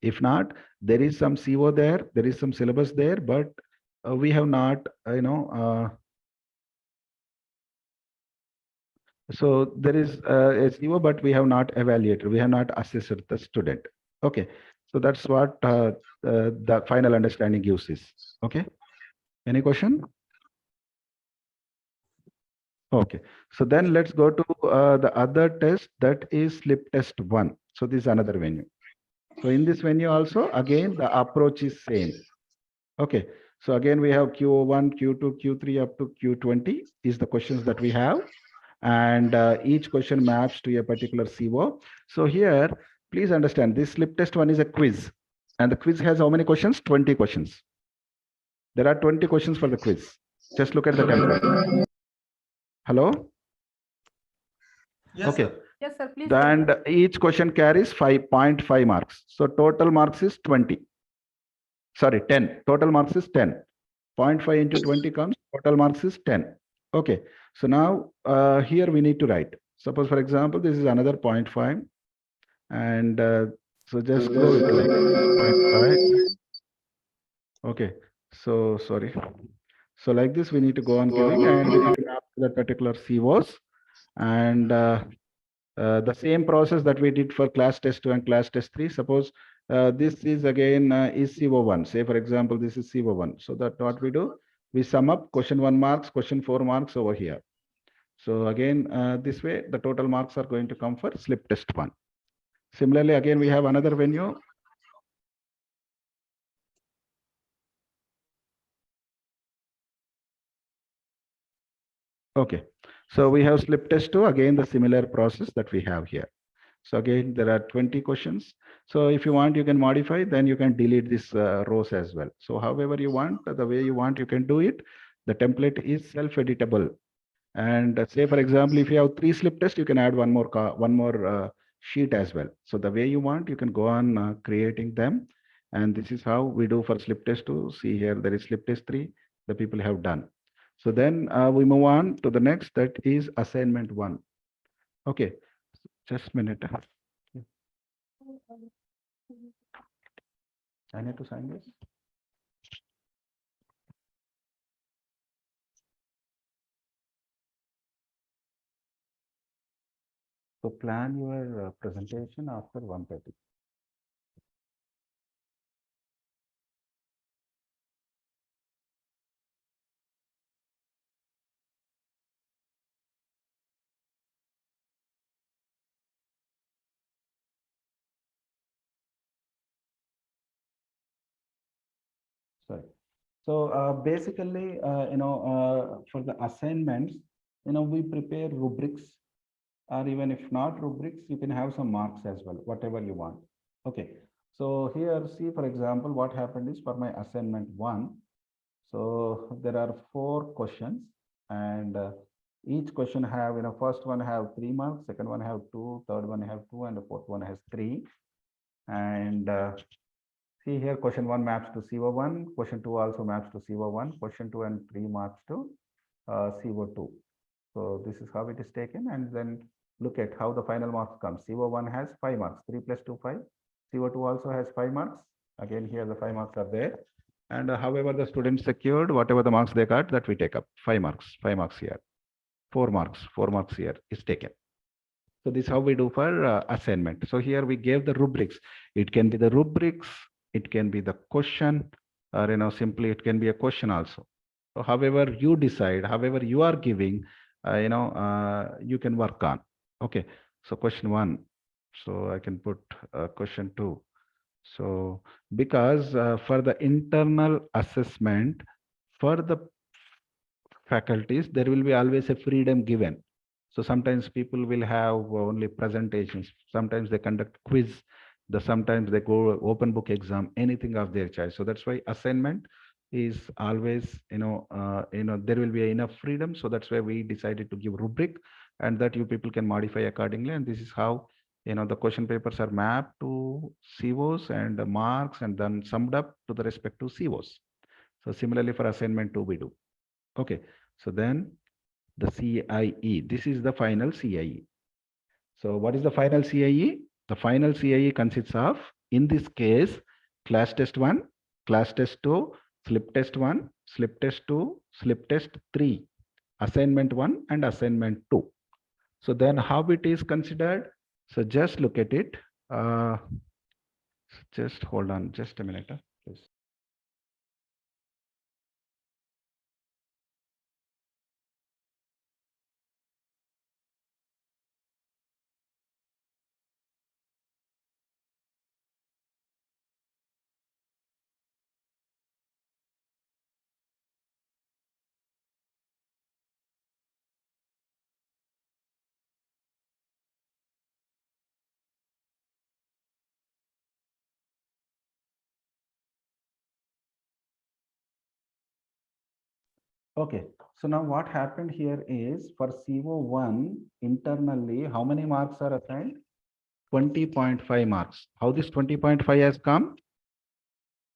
If not, there is some CO there, there is some syllabus there, but we have not, so there is a CO, but we have not evaluated, we have not assessed the student. Okay, so that's what the final understanding gives is. Okay, any question? Okay, so then let's go to the other test, that is slip test 1. So this is another venue. So in this venue also, again, the approach is same. Okay, so again, we have Q1, Q2, Q3 up to Q20 is the questions that we have. And each question maps to a particular CO. So here, please understand, this slip test 1 is a quiz. And the quiz has how many questions? 20 questions. There are 20 questions for the quiz. Just look at the template. Hello? Yes, okay. sir. Yes, sir. Please. And each question carries 5.5 marks. So total marks is 20. Sorry, 10. Total marks is 10. 0.5 into 20 comes, total marks is 10. Okay. So now here we need to write. Suppose, for example, this is another 0.5. And so just go with like 0.5. Okay. So sorry. So like this, we need to go on giving, and we need to map that particular COs. And the same process that we did for class test 2 and class test 3. Suppose this is again is CO1. Say, for example, this is CO1. So that what we do, we sum up question 1 marks, question 4 marks over here. So again, this way, the total marks are going to come for slip test 1. Similarly, again, we have another venue. Okay, so we have slip test 2, again, the similar process that we have here. So again, there are 20 questions. So if you want, you can modify, then you can delete this rows as well. So however you want, the way you want, you can do it. The template is self-editable. And say, for example, if you have 3 slip tests, you can add one more sheet as well. So the way you want, you can go on creating them. And this is how we do for slip test 2. See here, there is slip test 3, the people have done. So then we move on to the next, that is assignment 1. Okay, just a minute. I need to sign this. So plan your presentation after 1:30. Sorry. So basically, for the assignments, we prepare rubrics, or even if not rubrics, you can have some marks as well, whatever you want. Okay. So here, see, for example, what happened is for my assignment 1. So there are 4 questions, and each question have, first one have 3 marks, second one have 2, third one have 2, and the fourth one has 3. And see here, question 1 maps to CO1, question 2 also maps to CO1, question 2 and 3 maps to CO2. So this is how it is taken, and then look at how the final marks come. CO1 has 5 marks, 3 plus 2, 5. CO2 also has 5 marks. Again, here the 5 marks are there. And however the students secured, whatever the marks they got, that we take up. 5 marks here. 4 marks here is taken. So this is how we do for assignment. So here we gave the rubrics. It can be the rubrics, it can be the question, or simply it can be a question also. So however you decide, however you are giving, you can work on. Okay, so question 1. So I can put question 2. So because for the internal assessment, for the faculties, there will be always a freedom given. So sometimes people will have only presentations. Sometimes they conduct quiz. Sometimes they go open book exam, anything of their choice. So that's why assignment is always, there will be enough freedom. So that's why we decided to give rubric, and that you people can modify accordingly. And this is how, the question papers are mapped to COs and the marks, and then summed up to the respective COs. So similarly for assignment 2 we do. Okay. So then the CIE, this is the final CIE. So what is the final CIE? The final CIE consists of, in this case, class test 1, class test 2, slip test 1, slip test 2, slip test 3, assignment 1 and assignment 2. So then how it is considered? So just look at it. Just hold on just a minute, please. Okay, so now what happened here is, for CO1 internally, how many marks are assigned? 20.5 marks. How this 20.5 has come?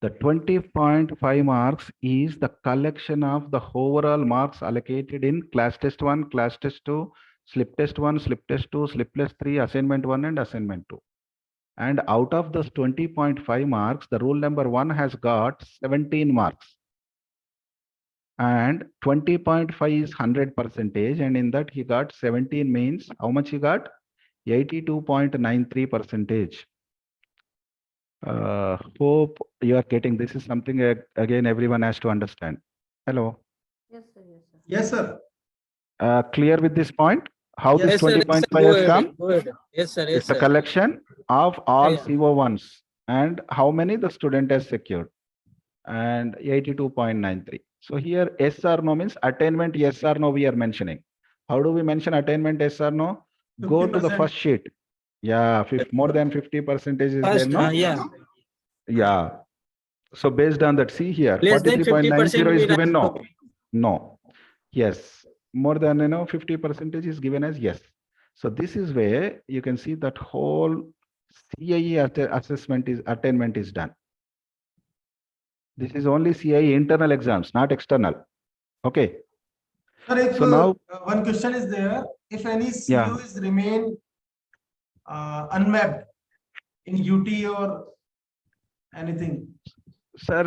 The 20.5 marks is the collection of the overall marks allocated in class test 1, class test 2, slip test 1, slip test 2, slip test 3, assignment 1 and assignment 2. And out of those 20.5 marks, the rule number 1 has got 17 marks. And 20.5 is 100%, and in that he got 17, means how much he got? 82.93%. Hope you are getting this. Is something again everyone has to understand. Hello. Yes, sir. Yes, sir. Clear with this point? How this Yes, sir. 20.5 has come? Go ahead. Yes, sir. Yes, It's a sir. collection of all Yeah. CO1s and how many the student has secured, and 82.93. So here yes or no means attainment yes or no we are mentioning. How do we mention attainment yes or no? Go to the 50%. first sheet. Yeah, more than 50% is there, First, no? yeah. Yeah. So based on that, see here, Less than 43.90 is we given no. like- No. Yes. More than 50% is given as yes. So this is where you can see that whole CIE assessment is attainment is done. This is only CIE internal exams, not external. Okay. Sir, if So now, one question is there, if any CO Yeah. is remain unmapped in UT or anything. sir,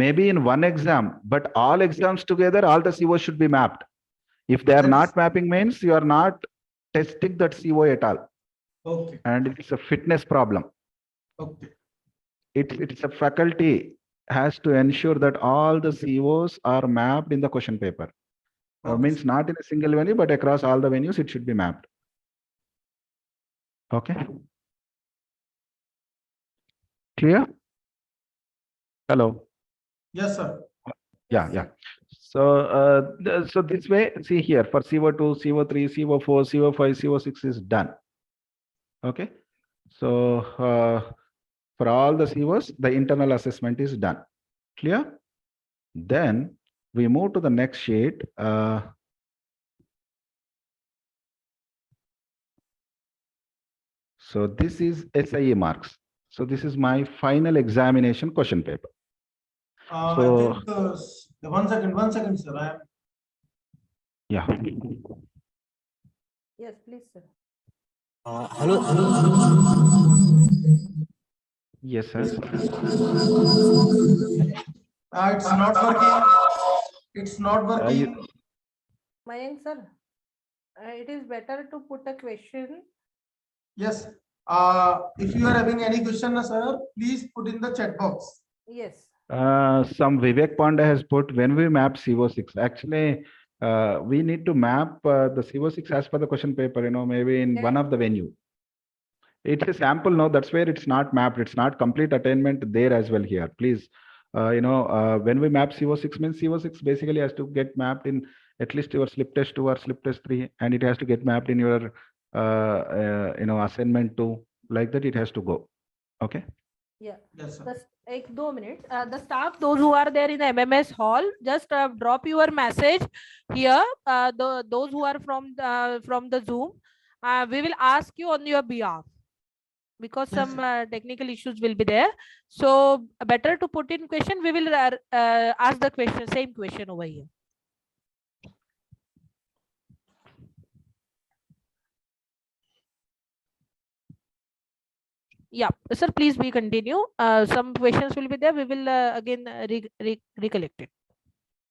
maybe in one exam, but all exams together, all the CO should be mapped. If they are That's- not mapping, means you are not testing that CO at all. Okay, And it's a fitness problem. okay. It's a faculty has to ensure that all the COs are mapped in the question paper. Okay. Means not in a single venue, but across all the venues, it should be mapped. Okay. Clear? Hello. Yes, sir. Yeah. So this way, see here, for CO2, CO3, CO4, CO5, CO6 is done. Okay. So for all the COs, the internal assessment is done. Clear? Then we move to the next sheet. So this is SIE marks. So this is my final examination question paper. I So- think 1 second, sir. I am Yeah. Yes, please, sir. Hello. Yes, sir. it's not working. It's not working. Mayank, sir, it is better to put a question. Yes. If you are having any question, sir, please put in the chat box. Yes. Some Vivek Panda has put, when we map CO6, actually, we need to map the CO6 as per the question paper, maybe in one of the venue. It's a sample now. That's where it's not mapped. It's not complete attainment there as well here. Please, when we map CO6 means CO6 basically has to get mapped in at least your slip test 2 or slip test 3, and it has to get mapped in your assignment 2. Like that, it has to go. Okay. Yeah. Yes, sir. Just take 2 minutes. The staff, those who are there in the MMS hall, just drop your message here. Those who are from the Zoom, we will ask you on your behalf, because Yes, some technical issues will be there. So better to put in question. We will ask the question, same question over here. Yeah, sir, please we continue. Some questions will be there. We will again recollect it.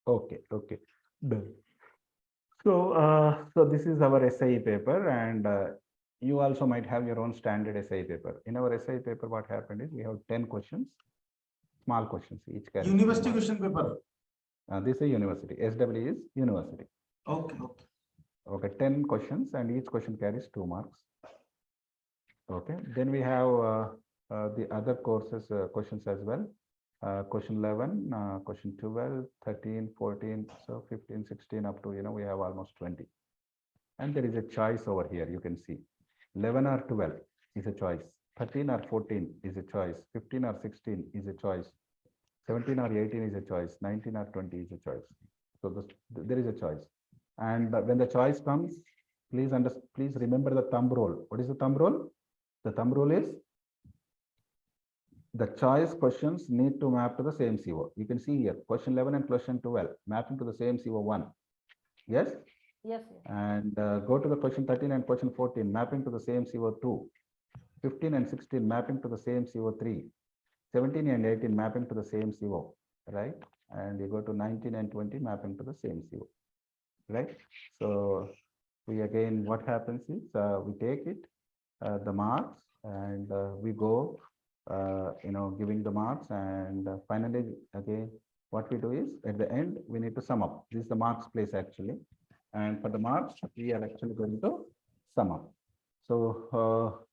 Okay. Okay. Done. So this is our SIE paper, and you also might have your own standard SIE paper. In our SIE paper, what happened is we have 10 questions, small questions each. University question paper. This is university. SW is university. Okay. Okay. Okay, 10 questions, and each question carries 2 marks. Okay, then we have the other courses questions as well. Question 11, question 12, 13, 14, so 15, 16 up to, we have almost 20. And there is a choice over here, you can see. 11 or 12 is a choice. 13 or 14 is a choice. 15 or 16 is a choice. 17 or 18 is a choice. 19 or 20 is a choice. So there is a choice. And when the choice comes, please remember the thumb rule. What is the thumb rule? The thumb rule is the choice questions need to map to the same CO. You can see here, question 11 and question 12, mapping to the same CO1. Yes? Yes. And go to the question 13 and question 14, mapping to the same CO2. 15 and 16, mapping to the same CO3. 17 and 18, mapping to the same CO, right? And you go to 19 and 20, mapping to the same CO, right? So we again, what happens is we take it, the marks, and we go, giving the marks, and finally, again, what we do is at the end, we need to sum up. This is the marks place actually. And for the marks, we are actually going to sum up. So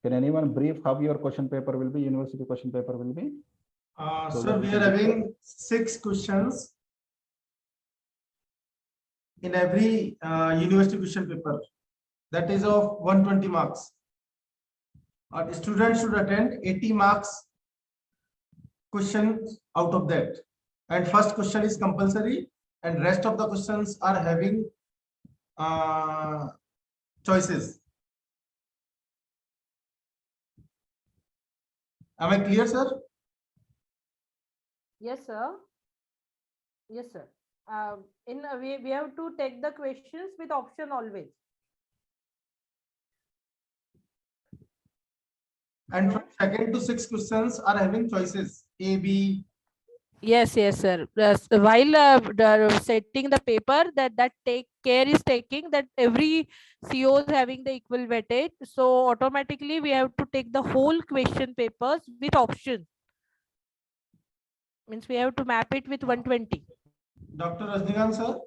can anyone brief how your question paper will be, university question paper will be? Sir, we are having 6 questions in every university question paper. That is of 120 marks. The student should attend 80 marks questions out of that. And first question is compulsory, and rest of the questions are having choices. Am I clear, sir? Yes, sir. Yes, sir. We have to take the questions with option always. And from 2nd to 6th questions are having choices A, B. Yes, sir. While setting the paper, that take care is taking that every CO is having the equal weightage. So automatically we have to take the whole question papers with option. Means we have to map it with 120. Dr. Rajnikant, sir?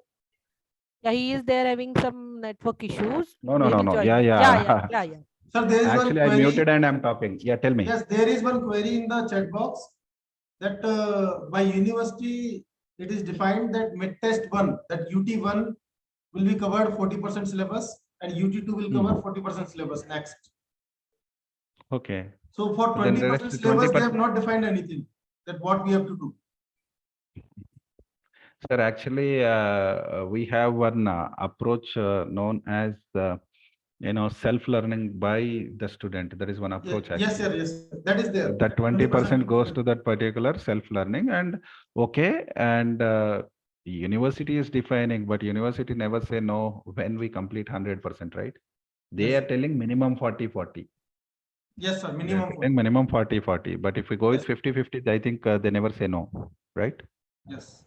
Yeah, he is there having some network issues. No. Yeah. Sir, there is actually, one I query. muted and I'm talking. Yeah, tell me. Yes, there is one query in the chat box that by university, it is defined that mid-test 1, that UT1 will be covered 40% syllabus and UT2 will cover 40% syllabus next. Okay. So for 20% syllabus, they have not defined anything that what we have to do. Sir, actually, we have one approach known as self-learning by the student. There is one approach. Yes, sir. Yes, that is there. That 20% goes to that particular self-learning, and okay, and university is defining, but university never say no when we complete 100%, right? They are telling minimum 40-40. Yes, sir. Minimum 40. Minimum 40-40. But if we go with 50-50, I think they never say no, right? Yes.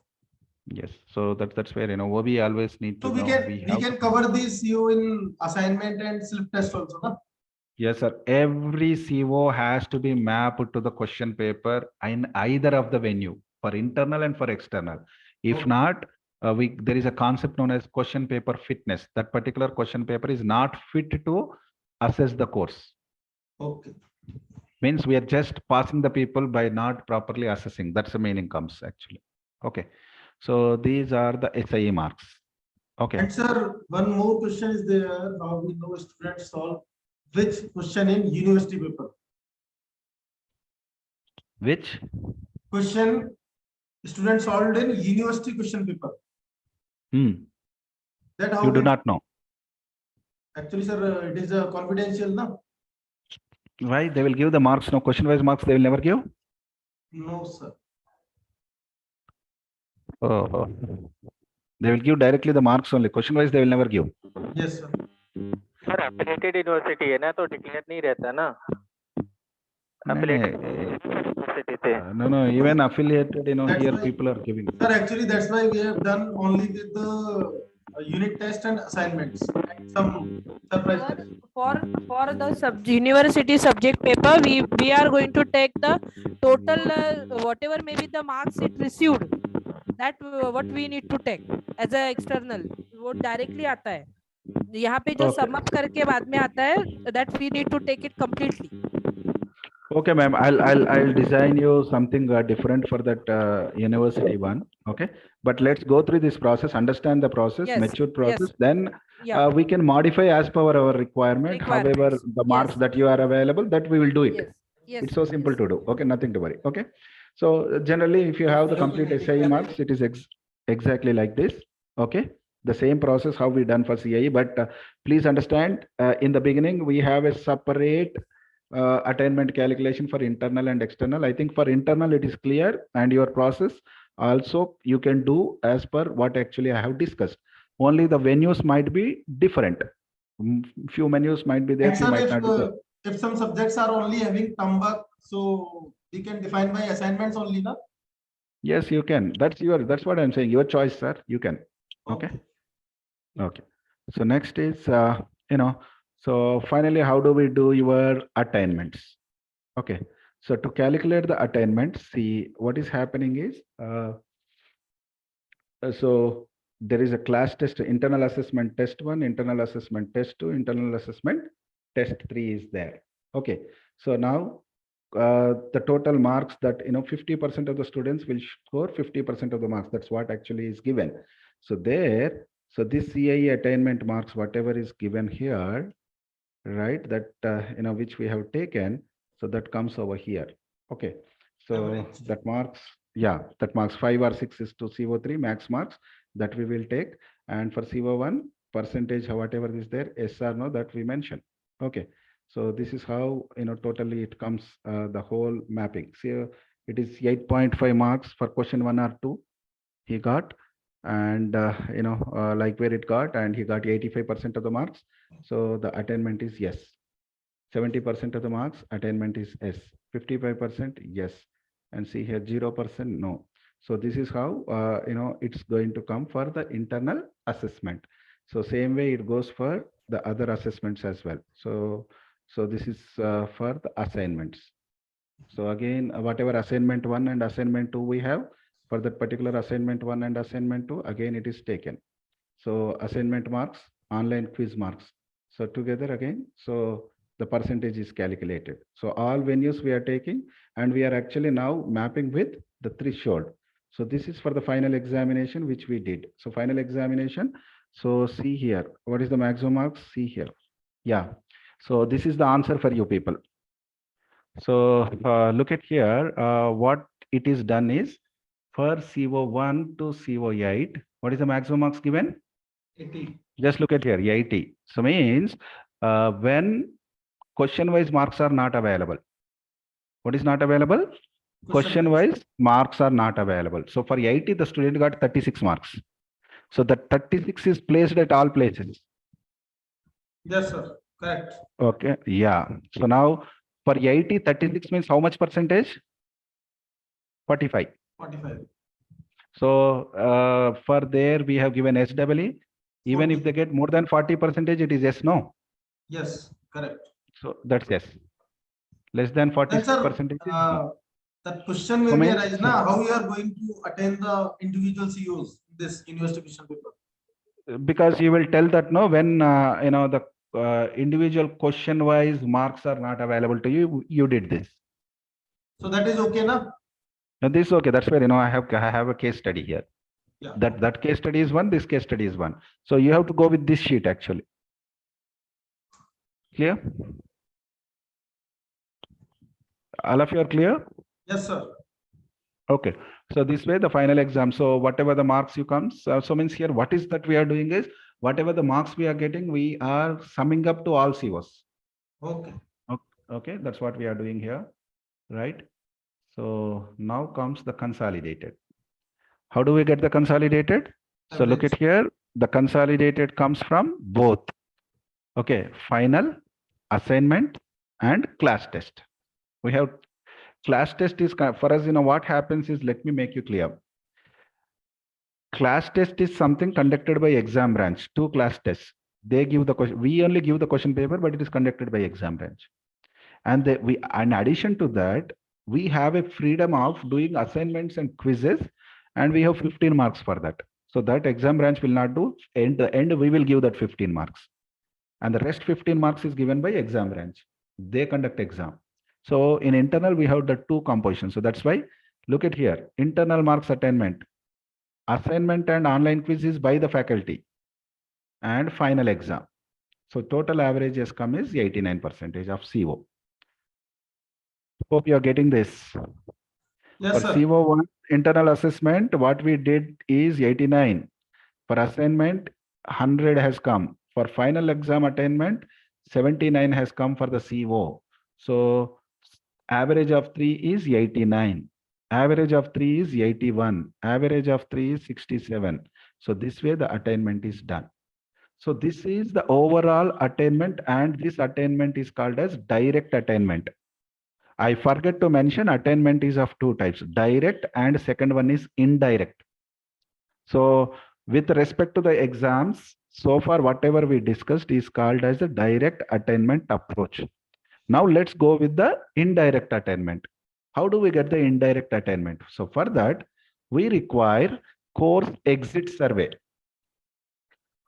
Yes. So that's where we always need to so know. We can cover this CO in assignment and slip test also, no? Yes, sir. Every CO has to be mapped to the question paper in either of the venue, for internal and for external. If not, there is a concept known as question paper fitness. That particular question paper is not fit to assess the course. Okay. Means we are just passing the people by not properly assessing. That's the meaning comes actually. Okay. So these are the SIE marks. Okay. And sir, one more question is there. How we know students solve which question in university paper? Which? Question students solved in university question paper. That how You do we, not know. actually, sir, it is confidential, no? Why? They will give the marks, no question wise marks, they will never give. No, sir. Oh. They will give directly the marks only. Question wise, they will never give. Yes, sir. Sir affiliated university है ना तो declare नहीं रहता ना affiliated university से No, even affiliated, That's here why- people are giving. Sir, actually, that's why we have done only with the unit test and assignments and some surprise test. For the university subject paper, we are going to take the total whatever may be the marks it received, that what we need to take as a external, वो directly आता है. यहाँ पे जो Okay. sum up करके बाद में आता है, that we need to take it completely. Okay, ma'am. I'll design you something different for that university one. Okay, but let's go through this process, understand the process, Yes, mature process. yes. Then Yeah. we can modify as per our requirement. However, Requirements. the marks Yes. that you are available, that we will do it. Yes. Yes. It's so simple to do. Okay, nothing to worry. Okay, so generally, if you have the complete SIE marks, it is exactly like this. Okay, the same process how we done for CIE, but please understand, in the beginning we have a separate attainment calculation for internal and external. I think for internal it is clear, and your process also you can do as per what actually I have discussed. Only the venues might be different. Few menus might be there, And few sir, might not be there. if some subjects are only having TUMBUC, so we can define by assignments only, na? Yes, you can. That's what I'm saying. Your choice, sir. You can. Okay. Okay. So next is so finally, how do we do your attainments? Okay. So to calculate the attainment, see what is happening is so there is a class test, internal assessment test 1, internal assessment test 2, internal assessment test 3 is there. Okay. So now the total marks that 50% of the students will score 50% of the marks. That's what actually is given. So there, so this CIE attainment marks, whatever is given here, right, that which we have taken, so that comes over here. Okay, so that marks, that marks 5 or 6 is to CO3 max marks that we will take, and for CO1 percentage, whatever is there, yes or no, that we mention. Okay, so this is how totally it comes, the whole mapping. So it is 8.5 marks for question 1 or 2 he got, and like where it got, and he got 85% of the marks, so the attainment is yes. 70% of the marks, attainment is yes. 55% yes, and see here 0% no. So this is how it's going to come for the internal assessment. So same way it goes for the other assessments as well. So this is for the assignments. So again, whatever assignment 1 and assignment 2 we have, for that particular assignment 1 and assignment 2, again it is taken. So assignment marks, online quiz marks. So together again, so the percentage is calculated. So all venues we are taking, and we are actually now mapping with the threshold. So this is for the final examination, which we did. So final examination. So see here, what is the maximum marks? See here. Yeah. So this is the answer for you people. So look at here, what it is done is for CO1 to CO8, what is the maximum marks given? 80. Just look at here, 80. So means when question wise marks are not available. What is not available? Question wise marks are not available. So for 80, the student got 36 marks. So the 36 is placed at all places. Yes, sir. Correct. Okay. Yeah. So now for 80, 36 means how much percentage? 45. 45. So for there we have given SEE. Even 40. if they get more than 40%, it is yes, no. Yes, correct. So that's yes. Less than 40%. That question will be arise now. How you are going to attain the individual COs this university question paper? Because you will tell that no, when the individual question wise marks are not available to you, you did this. So that is okay, na? Now this is okay. That's where, I have a case study here. Yeah. That case study is one, this case study is one. So you have to go with this sheet actually. Clear? All of you are clear? Yes, sir. Okay. So this way the final exam. So whatever the marks you comes, so means here what is that we are doing is whatever the marks we are getting, we are summing up to all COs. Okay. Okay, that's what we are doing here, right? So now comes the consolidated. How do we get the consolidated? So look at here, the consolidated comes from both. Okay, final, assignment, and class test. We have class test is for us, what happens is, let me make you clear. Class test is something conducted by exam branch, 2 class tests. They give the question, we only give the question paper, but it is conducted by exam branch. And in addition to that, we have a freedom of doing assignments and quizzes, and we have 15 marks for that. So that exam branch will not do. In the end, we will give that 15 marks. And the rest 15 marks is given by exam branch. They conduct exam. So in internal, we have the 2 compositions. So that's why, look at here, internal marks attainment. Assignment and online quiz is by the faculty. And final exam. So total average has come is 89% of CO. Hope you are getting this. Yes, For sir. CO1 internal assessment, what we did is 89. For assignment, 100 has come. For final exam attainment, 79 has come for the CO. So average of 3 is 89. Average of 3 is 81. Average of 3 is 67. So this way the attainment is done. So this is the overall attainment, and this attainment is called as direct attainment. I forget to mention attainment is of 2 types, direct and second one is indirect. So with respect to the exams, so far whatever we discussed is called as the direct attainment approach. Now let's go with the indirect attainment. How do we get the indirect attainment? So for that, we require course exit survey.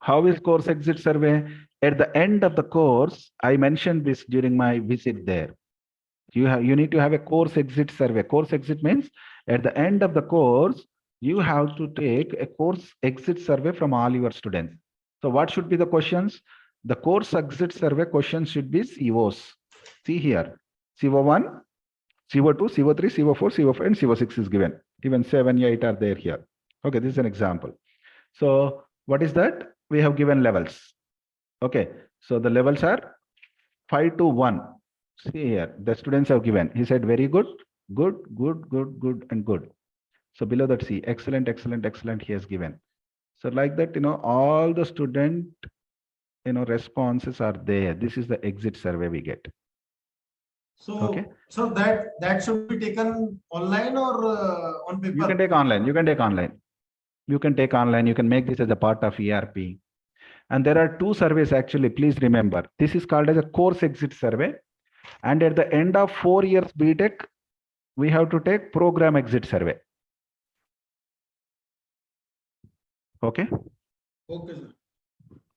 How is course exit survey? At the end of the course, I mentioned this during my visit there. You need to have a course exit survey. Course exit means at the end of the course, you have to take a course exit survey from all your students. So what should be the questions? The course exit survey questions should be COs. See here, CO1, CO2, CO3, CO4, CO5, and CO6 is given. Even 7, 8 are there here. Okay, this is an example. So what is that? We have given levels. Okay, so the levels are 5 to 1. See here, the students have given. He said very good, good, good, good, good, and good. So below that, see, excellent, excellent, excellent, he has given. So like that, all the student, responses are there. This is the exit survey we get. So, okay. So that should be taken online or on paper? You can take online. You can take online. You can take online. You can make this as a part of ERP. And there are 2 surveys actually. Please remember, this is called as a course exit survey. And at the end of 4 years BTech, we have to take program exit survey. Okay. Okay, sir.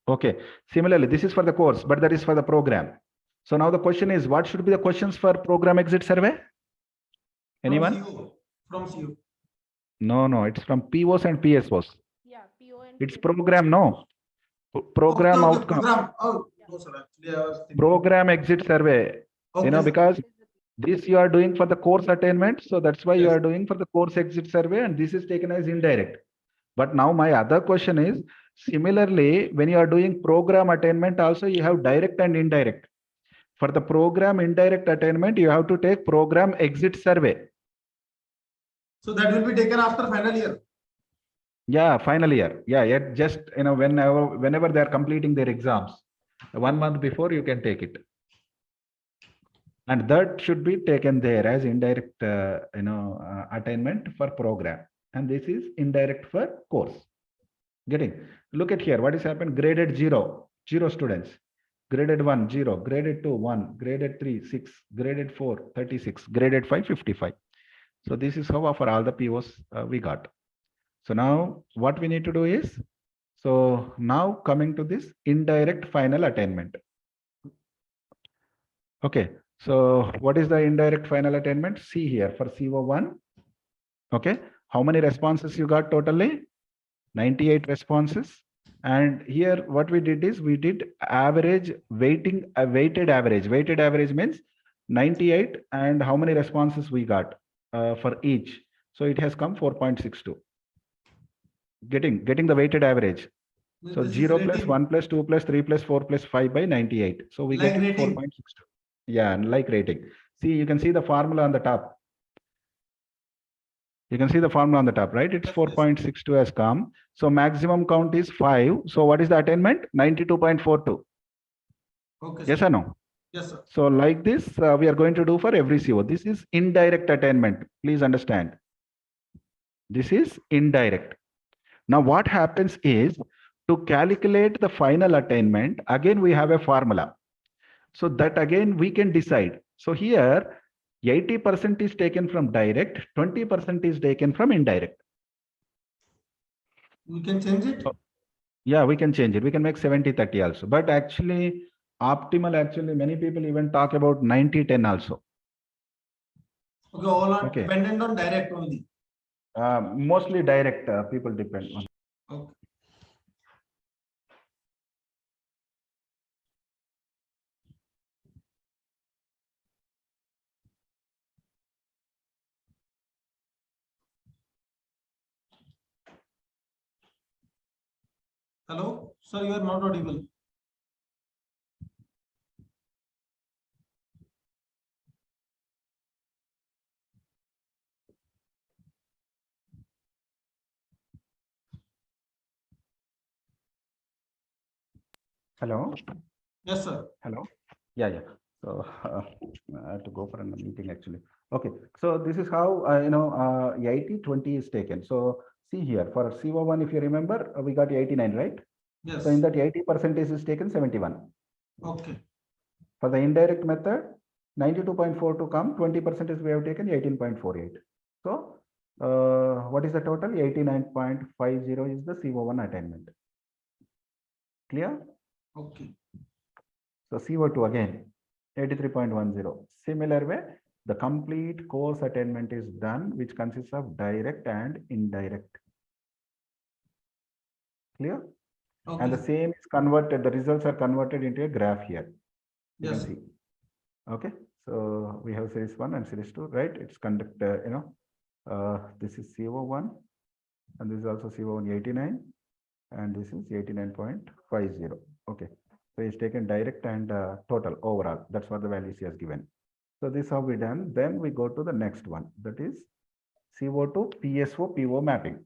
Okay. Similarly, this is for the course, but that is for the program. So now the question is, what should be the questions for program exit survey? Anyone? From CO. No, it's from POs and PSOs. Yeah, PO and It's program, no. Program Okay, outcome. program. Oh, no, sir. Actually, I was thinking. Program exit survey. Okay, sir. Because this you are doing for the course attainment. So that's why you Yes. are doing for the course exit survey, and this is taken as indirect. But now my other question is, similarly, when you are doing program attainment, also you have direct and indirect. For the program indirect attainment, you have to take program exit survey. So that will be taken after final year. Yeah, final year. Yeah, yet just whenever they are completing their exams, 1 month before you can take it. And that should be taken there as indirect attainment for program. And this is indirect for course. Getting? Look at here. What is happened? Graded 0 students. Graded 1, 0. Graded 2, 1. Graded 3, 6. Graded 4, 36. Graded 5, 55. So this is how for all the POs we got. So now what we need to do is, so now coming to this indirect final attainment. Okay. So what is the indirect final attainment? See here for CO1. Okay. How many responses you got totally? 98 responses. And here what we did is we did average weighting, a weighted average. Weighted average means 98 and how many responses we got for each. So it has come 4.62. Getting the weighted average. So This is 0 plus rating. 1 plus 2 plus 3 plus 4 plus 5 by 98. So we Like get rating. 4.62. Yeah, and like rating. See, you can see the formula on the top. You can see the formula on the top, right? It's 4.62 has come. So maximum count is 5. So what is the attainment? 92.42. Okay. Yes Sir. or no? Yes, sir. So like this, we are going to do for every CO. This is indirect attainment. Please understand. This is indirect. Now what happens is to calculate the final attainment, again, we have a formula. So that again, we can decide. So here, 80% is taken from direct, 20% is taken from indirect. We can change it. Yeah, we can change it. We can make 70-30 also. But actually, optimal, actually, many people even talk about 90-10 also. Okay, all are Okay. dependent on direct only. Mostly direct, people depend on. Okay. Hello, sir, you are not audible. Hello. Yes, sir. Hello. Yeah. So I have to go for a meeting actually. Okay. So this is how 80-20 is taken. So see here for CO1, if you remember, we got 89, right? Yes. So in that 80% is taken 71. Okay. For the indirect method, 92.4 to come, 20% is we have taken 18.48. So what is the total? 89.50 is the CO1 attainment. Clear? Okay. So CO2 again, 83.10. Similar way, the complete course attainment is done, which consists of direct and indirect. Clear? Okay. And the same is converted, the results are converted into a graph here. You Yes. can see. Okay. So we have series 1 and series 2, right? It's conduct, this is CO1 and this is also CO1 89 and this is 89.50. Okay. So it's taken direct and total overall. That's what the values he has given. So this how we done. Then we go to the next one. That is CO2 PSO PO mapping.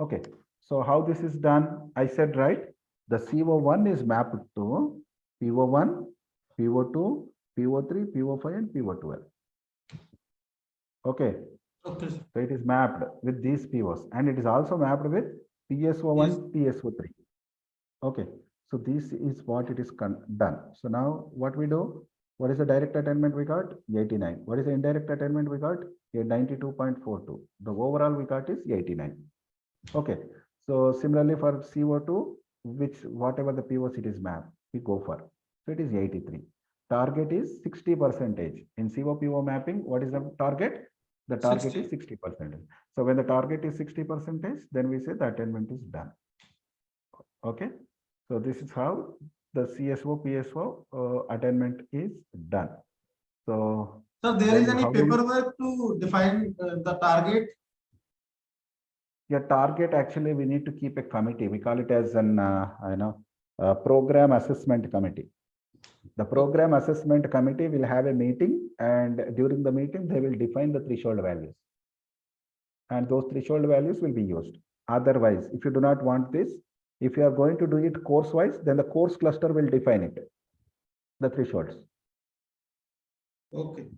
Okay. So how this is done? I said, right? The CO1 is mapped to PO1, PO2, PO3, PO5, and PO12. Okay. Okay. So it is mapped with these POs and it is also mapped with PSO1, PSO3. Okay. So this is what it is done. So now what we do? What is the direct attainment we got? 89. What is the indirect attainment we got? 92.42. The overall we got is 89. Okay. So similarly for CO2, whatever the POs it is mapped, we go for. So it is 83. Target is 60%. In CO mapping, what is the target? The target 60. is 60%. So when the target is 60%, then we say the attainment is done. Okay. So this is how the CSO PSO attainment is done. So Sir, there is any paperwork to define the target? Your target, actually, we need to keep a committee. We call it as an program assessment committee. The program assessment committee will have a meeting, and during the meeting, they will define the threshold values. And those threshold values will be used. Otherwise, if you do not want this, if you are going to do it course-wise, then the course cluster will define it, the thresholds. Okay.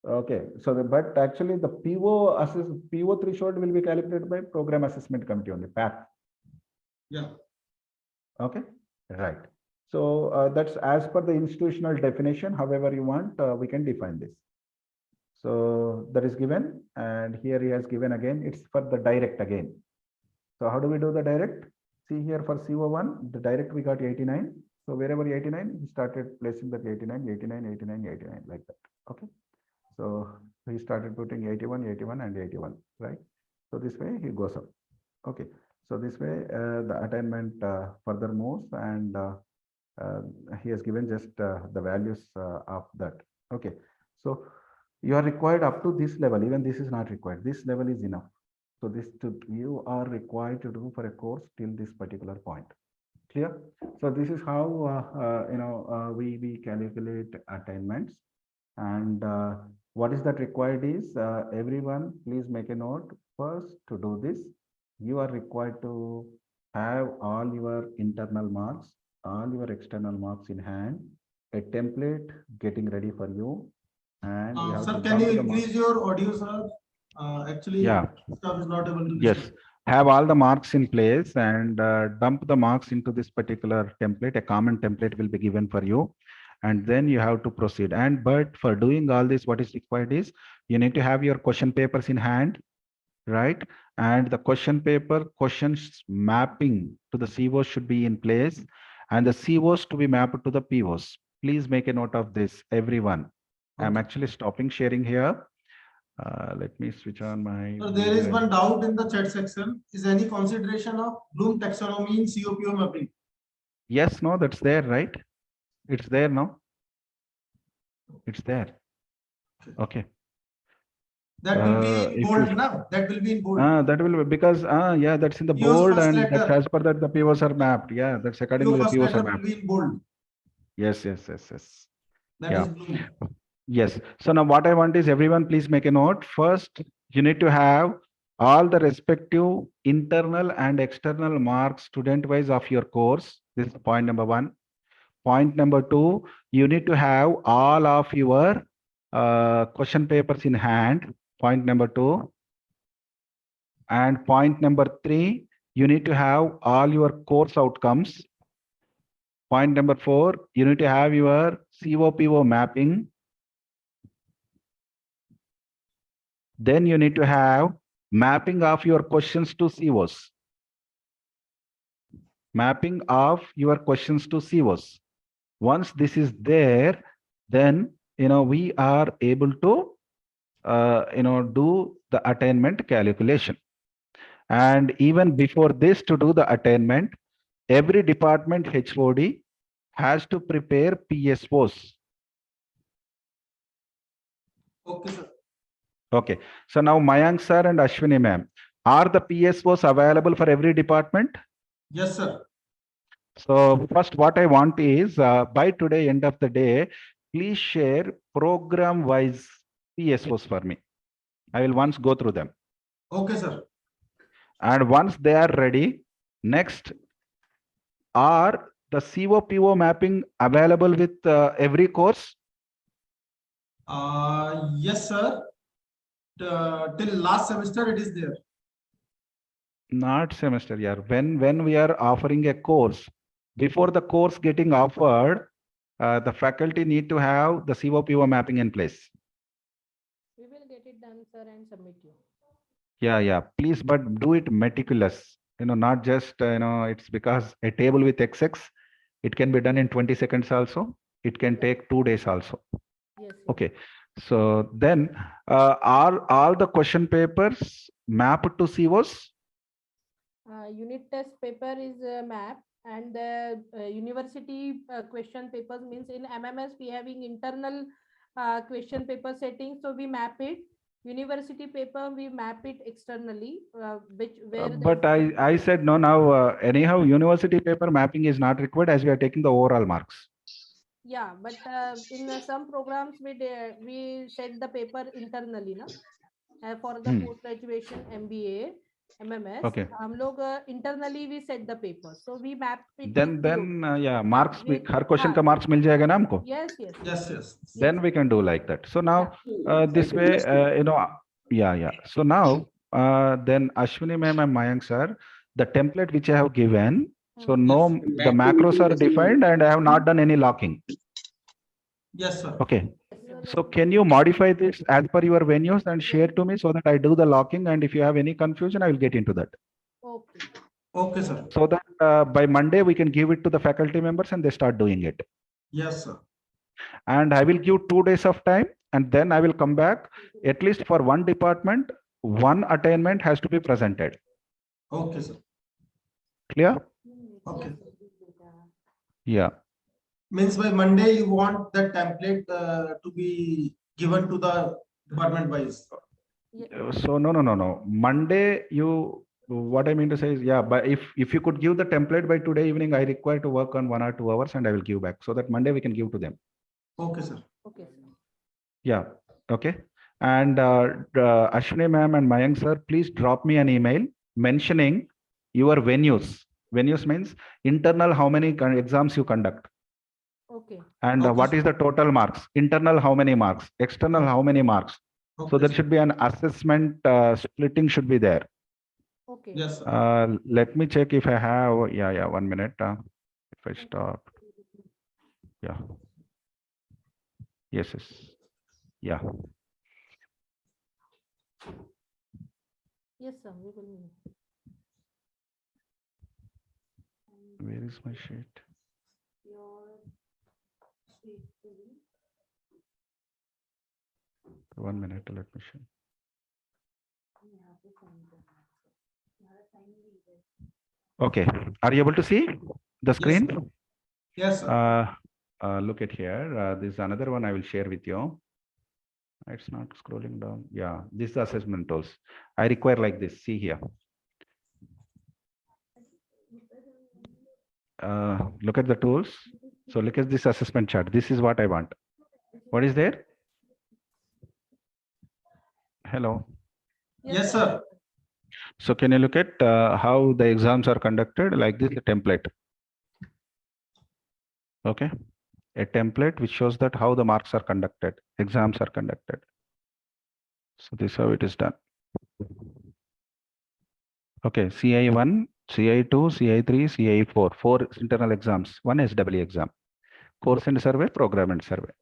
Okay. So, but actually the PO threshold will be calculated by program assessment committee only, PAC. Yeah. Okay. Right. So that's as per the institutional definition. However you want, we can define this. So that is given, and here he has given again. It's for the direct again. So how do we do the direct? See here for CO1, the direct we got 89. So wherever 89, he started placing that 89, 89, 89, 89 like that. Okay. So he started putting 81, 81 and 81, right? So this way he goes up. Okay. So this way the attainment further moves, and he has given just the values of that. Okay. So you are required up to this level. Even this is not required. This level is enough. So you are required to do for a course till this particular point. Clear? So this is how we calculate attainments. And what is that required is everyone please make a note. First, to do this, you are required to have all your internal marks, all your external marks in hand, a template getting ready for you, and you have Sir, to can dump you the marks. increase your audio, sir? Actually, Yeah. staff is not able to Yes, listen. have all the marks in place and dump the marks into this particular template. A common template will be given for you, and then you have to proceed. And but for doing all this, what is required is you need to have your question papers in hand, right? And the question paper questions mapping to the COs should be in place, and the COs to be mapped to the POs. Please make a note of this, everyone. I'm Okay. actually stopping sharing here. Let me switch on my. So there is video. one doubt in the chat section. Is any consideration of Bloom taxonomy in COPO mapping? Yes, no, that's there, right? It's there now. It's there. Okay. That will be in If bold you- now. That will be in bold. that will be because yeah, that's in the PO's bold, first and letter. that's as per that the POs are mapped. Yeah, that's accordingly Your the first POs are letter will mapped. be in bold. Yes. That Yeah. is Bloom. Yes. So now what I want is everyone please make a note. First, you need to have all the respective internal and external marks student wise of your course. This is point number 1. Point number 2, you need to have all of your question papers in hand. Point number 2. And point number 3, you need to have all your course outcomes. Point number 4, you need to have your COPO mapping. Then you need to have mapping of your questions to COs. Mapping of your questions to COs. Once this is there, then we are able to do the attainment calculation. And even before this, to do the attainment, every department HOD has to prepare PSOs. Okay, sir. Okay. So now Mayank sir and Ashwini ma'am, are the PSOs available for every department? Yes, sir. So first what I want is by today, end of the day, please share program wise PSOs for me. I will once go through them. Okay, sir. And once they are ready, next, are the COPO mapping available with every course? Yes, sir. Till last semester it is there. Not semester, yeah. When we are offering a course, before the course getting offered, the faculty need to have the COPO mapping in place. We will get it done, sir, and submit you. Yeah. Please, but do it meticulous. Not just it's because a table with XX, it can be done in 20 seconds also. It can take 2 days also. Yes. Okay. So then, are all the question papers mapped to COs? Unit test paper is mapped, and the university question papers means in MMS we having internal question paper settings, so we map it. University paper we map it externally, But I said no. Now anyhow, university paper mapping is not required as we are taking the overall marks. Yeah, but in some programs we set the paper internally, na? For the post graduation MBA, MMS. Okay. हम लोग internally we set the paper, so we map it. Then yeah, marks her question का marks मिल जाएगा ना हमको? Yes. Then we can do like that. So now this way, yeah. So now then Ashwini ma'am and Mayank sir, the template which I have given, so no, the macros are defined and I have not done any locking. Yes, sir. Okay. So can you modify this as per your venues and share to me so that I do the locking, and if you have any confusion, I will get into that. Okay, sir. So that by Monday we can give it to the faculty members and they start doing it. Yes, sir. And I will give 2 days of time, and then I will come back. At least for one department, one attainment has to be presented. Okay, sir. Clear? Okay. Yeah. Means by Monday you want that template to be given to the department wise. So no. Monday what I mean to say is, yeah, but if you could give the template by today evening, I require to work on 1 or 2 hours and I will give back so that Monday we can give to them. Okay, sir. Okay, sir. Yeah. Okay. And Ashwini ma'am and Mayank sir, please drop me an email mentioning your venues. Venues means internal, how many exams you conduct. Okay. And Okay, what sir. is the total marks? Internal, how many marks? External, how many marks? Okay, So there sir. should be an assessment splitting should be there. Okay. Yes, sir. Let me check if I have. Yeah. 1 minute. If I stop. Yeah. Yes. Yeah. Yes, sir. We will. Where is my sheet? Your sheet will be 1 minute. Let me show. Okay. Are you able to see the screen? Yes, sir. Look at here. This is another one I will share with you. It's not scrolling down. Yeah, this is the assessment tools. I require like this. See here. Look at the tools. So look at this assessment chart. This is what I want. What is there? Hello. Yes, sir. So can you look at how the exams are conducted? Like this, a template. Okay. A template which shows that how the marks are conducted, exams are conducted. So this is how it is done. Okay, CI1, CI2, CI3, CI4, 4 internal exams, 1 SW exam, course and survey, program and survey.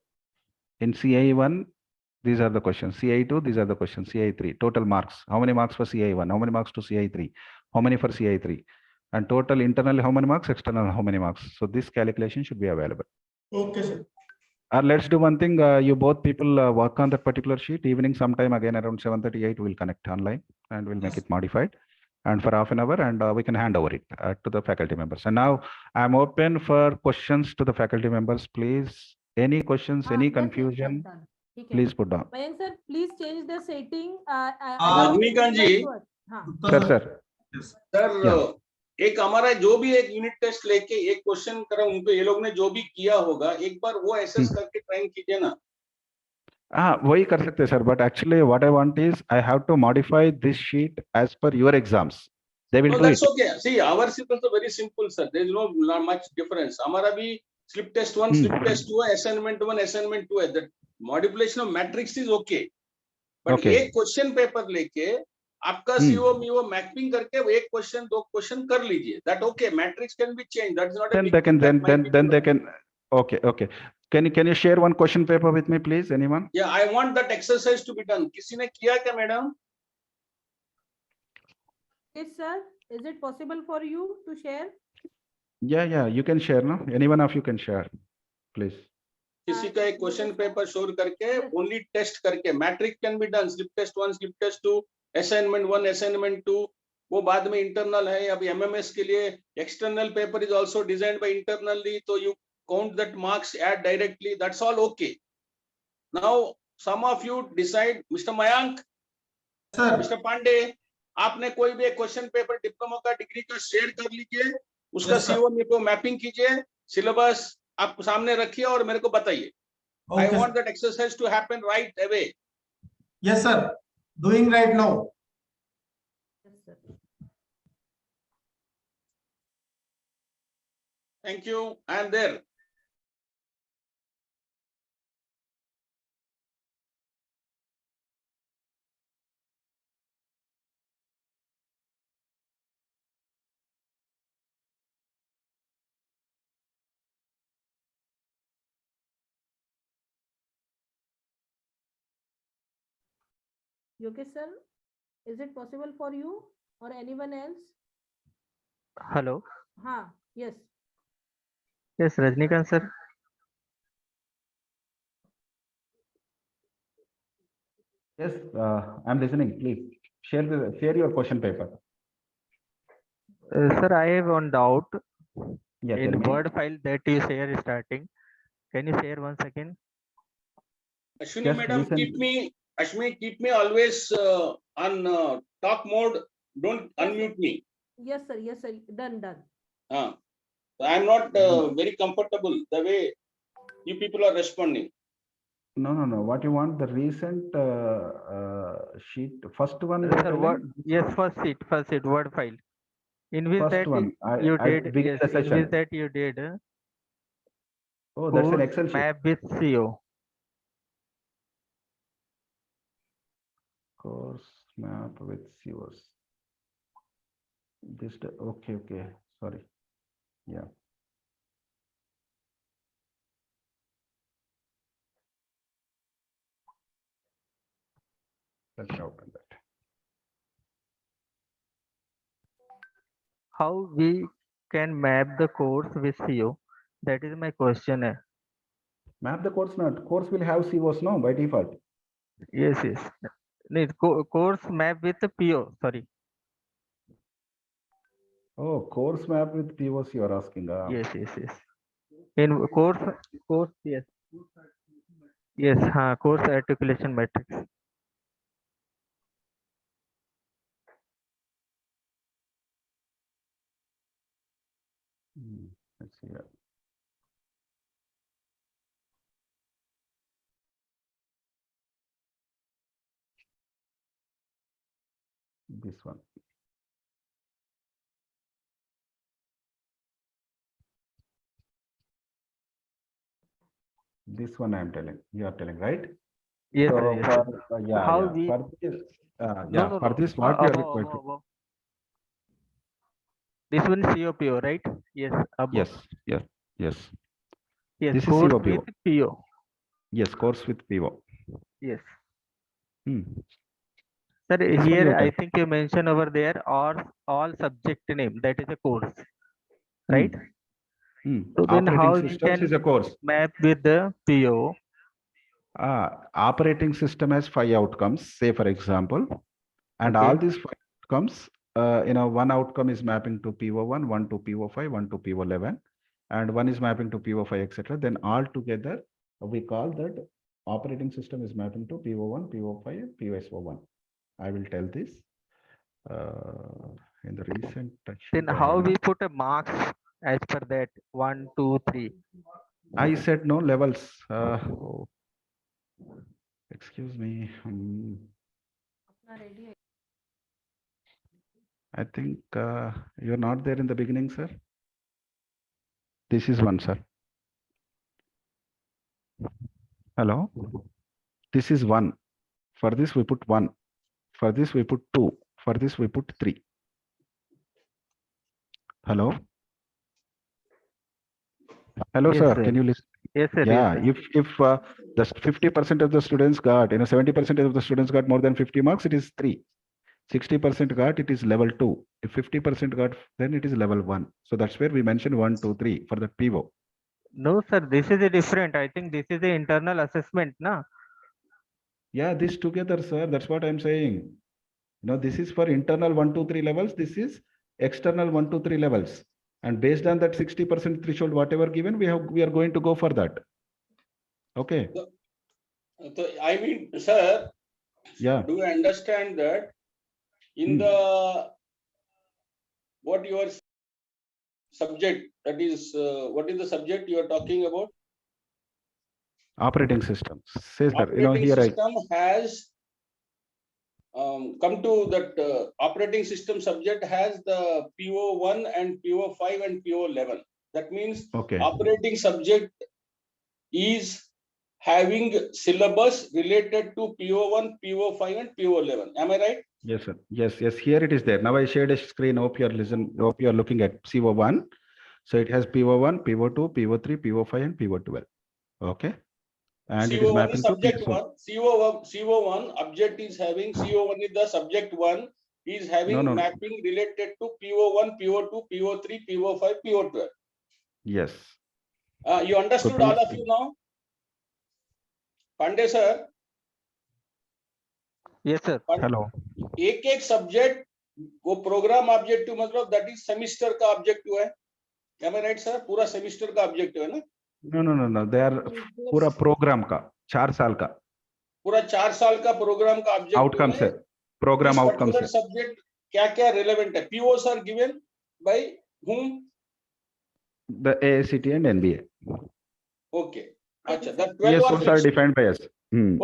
In CI1, these are the questions. CI2, these are the questions. CI3, total marks. How many marks for CI1? How many marks to CI3? How many for CI3? And total internal, how many marks? External, how many marks? So this calculation should be available. Okay, sir. Or let's do one thing. You both people work on that particular sheet. Evening sometime again around 7:38 we'll connect online and we'll make Yes. it modified. And for half an hour, and we can hand over it to the faculty members. And now I'm open for questions to the faculty members. Please, any questions, any confusion, please put down. Mayank sir, please change the setting. Rajinikanth ji, Sir, sir. Yes. Sir Yeah. एक हमारा जो भी एक unit test लेके एक question करा उनको, ये लोग ने जो भी किया होगा एक बार वो एसेस करके ट्राइन कीजिए ना. वही कर सकते हैं sir, but actually what I want is I have to modify this sheet as per your exams. They will No, do that's it. okay. See, ours is also very simple, sir. There is no not much difference. हमारा भी slip test 1, slip test 2 है, assignment 1, assignment 2 है. That modification of matrix is okay. But Okay. एक question paper लेके आपका CO मीओ mapping करके वो एक क्वेश्चन 2 क्वेश्चन कर लीजिए. That okay. Matrix can be changed. That's not a Then big they can deal. That might then be they can. Okay. Can you share one question paper with me, please? Anyone? Yeah, I want that exercise to be done. किसी ने किया क्या madam? Yes, sir. Is it possible for you to share? Yeah. You can share, no? Anyone of you can share, please. किसी का एक question paper शोर करके only test करके metric can be done. Slip test 1, slip test 2, assignment 1, assignment 2 वो बाद में internal है. अभी एमएमएस के लिए external paper is also designed by internally, तो you count that marks add directly. That's all okay. Now some of you decide. Mister Mayank, sir. Mister Pandey, आपने कोई भी एक क्वेश्चन पेपर डिप्लोमा का डिग्री का शेयर कर लीजिए, उसका Yes, sir. सीओ मेरे को मैपिंग कीजिए, सिलेबस आप सामने रखिए और मेरे को बताइए. I Okay, want sir. that exercise to happen right away. Yes, sir. Doing right now. Yes, sir. Thank you. I am there. Yogesh sir, is it possible for you or anyone else? Hello. Yes. Yes, Rajnikant sir. Yes, I'm listening. Please share your question paper. Sir, I have one doubt Yeah, tell in me. Word file that you share starting. Can you share once again? Ashwini Just madam, recent- Ashwini, keep me always on talk mode. Don't Yes, unmute me. Yes, sir. Yes, sir. Done. I'm not very comfortable the way you people are responding. No. What you want? The recent sheet, first one you are Sir, telling? what? Yes, first sheet, Word file. In which First that one. you I did, begin yes, the in which session. that you did Oh, that's an course Excel sheet. map with CO. Course map with COs. This, okay. Sorry. Yeah. Let me open that. How we can map the course with CO? That is my question. Map the course not. Course will have COs, no, by default. Yes. Need course map with the PO. Sorry. Oh, course map with POs you are asking. Yes. In course, yes. Yes, course articulation matrix. Let's see here. This one. This one I am telling. You are telling, right? Yes, So sir, yes, sir. How yeah. we? For this, No. for this, what you are required to? Above. This one is COPO, right? Yes, above. Yes. Yes, This is course COPO. with PO. Yes, course with PO. Yes. Hmm. Sir, This one you here are I telling. think you mentioned over there or all subject name, that is a course, right? So then Operating how we systems is a can course. map with the PO? Operating system has 5 outcomes, say for example, and Okay. all these 5 outcomes, one outcome is mapping to PO1, one to PO5, one to PO11, and one is mapping to PO5, etc. Then all together, we call that operating system is mapping to PO1, PO5, POSO1. I will tell this in the recent. Then how we put a marks as per that 1, 2, 3? I said no levels. Excuse me. I think you're not there in the beginning, sir. This is one, sir. Hello. This is one. For this we put 1. For this we put 2. For this we put 3. Hello. Hello, Yes, sir. sir. Can you listen? Yes, sir. Yeah. Yes, sir. If the 50% of the students got, 70% of the students got more than 50 marks, it is 3. 60% got, it is level 2. If 50% got, then it is level 1. So that's where we mentioned 1, 2, 3 for the PO. No, sir. This is a different. I think this is the internal assessment, na? Yeah, this together, sir. That's what I'm saying. This is for internal 1, 2, 3 levels. This is external 1, 2, 3 levels. And based on that 60% threshold, whatever given, we are going to go for that. Okay. So, I mean, sir, Yeah. do you understand that in the what your subject, that is, what is the subject you are talking about? Operating systems. Says that, Operating here system has come to that operating system subject has the PO1 and PO5 and PO11. That means okay. operating subject is having syllabus related to PO1, PO5 and PO11. Am I right? Yes, sir. Yes. Here it is there. Now I shared a screen. Hope you are looking at CO1. So it has PO1, PO2, PO3, PO5, and PO12. Okay. And it is CO1 mapping is to subject PSO. 1. CO1 object is having CO1 is the subject 1, is having No. mapping related to PO1, PO2, PO3, PO5, PO12. Yes. You understood all of you now? Pandey sir? Yes, sir. Hello. एक subject वो programme objective मतलब that is semester का objective है, am I right sir? पूरा semester का objective है ना? No. They are पूरा प्रोग्राम का 4 साल का, पूरा 4 साल का प्रोग्राम का ऑब्जेक्टिव आउटकम्स है, प्रोग्राम आउटकम्स है। सब्जेक्ट क्या क्या रिलेवेंट है? POs are given by whom? The AICT and NBA. Okay. अच्छा, that 12 PSOs are defined by us.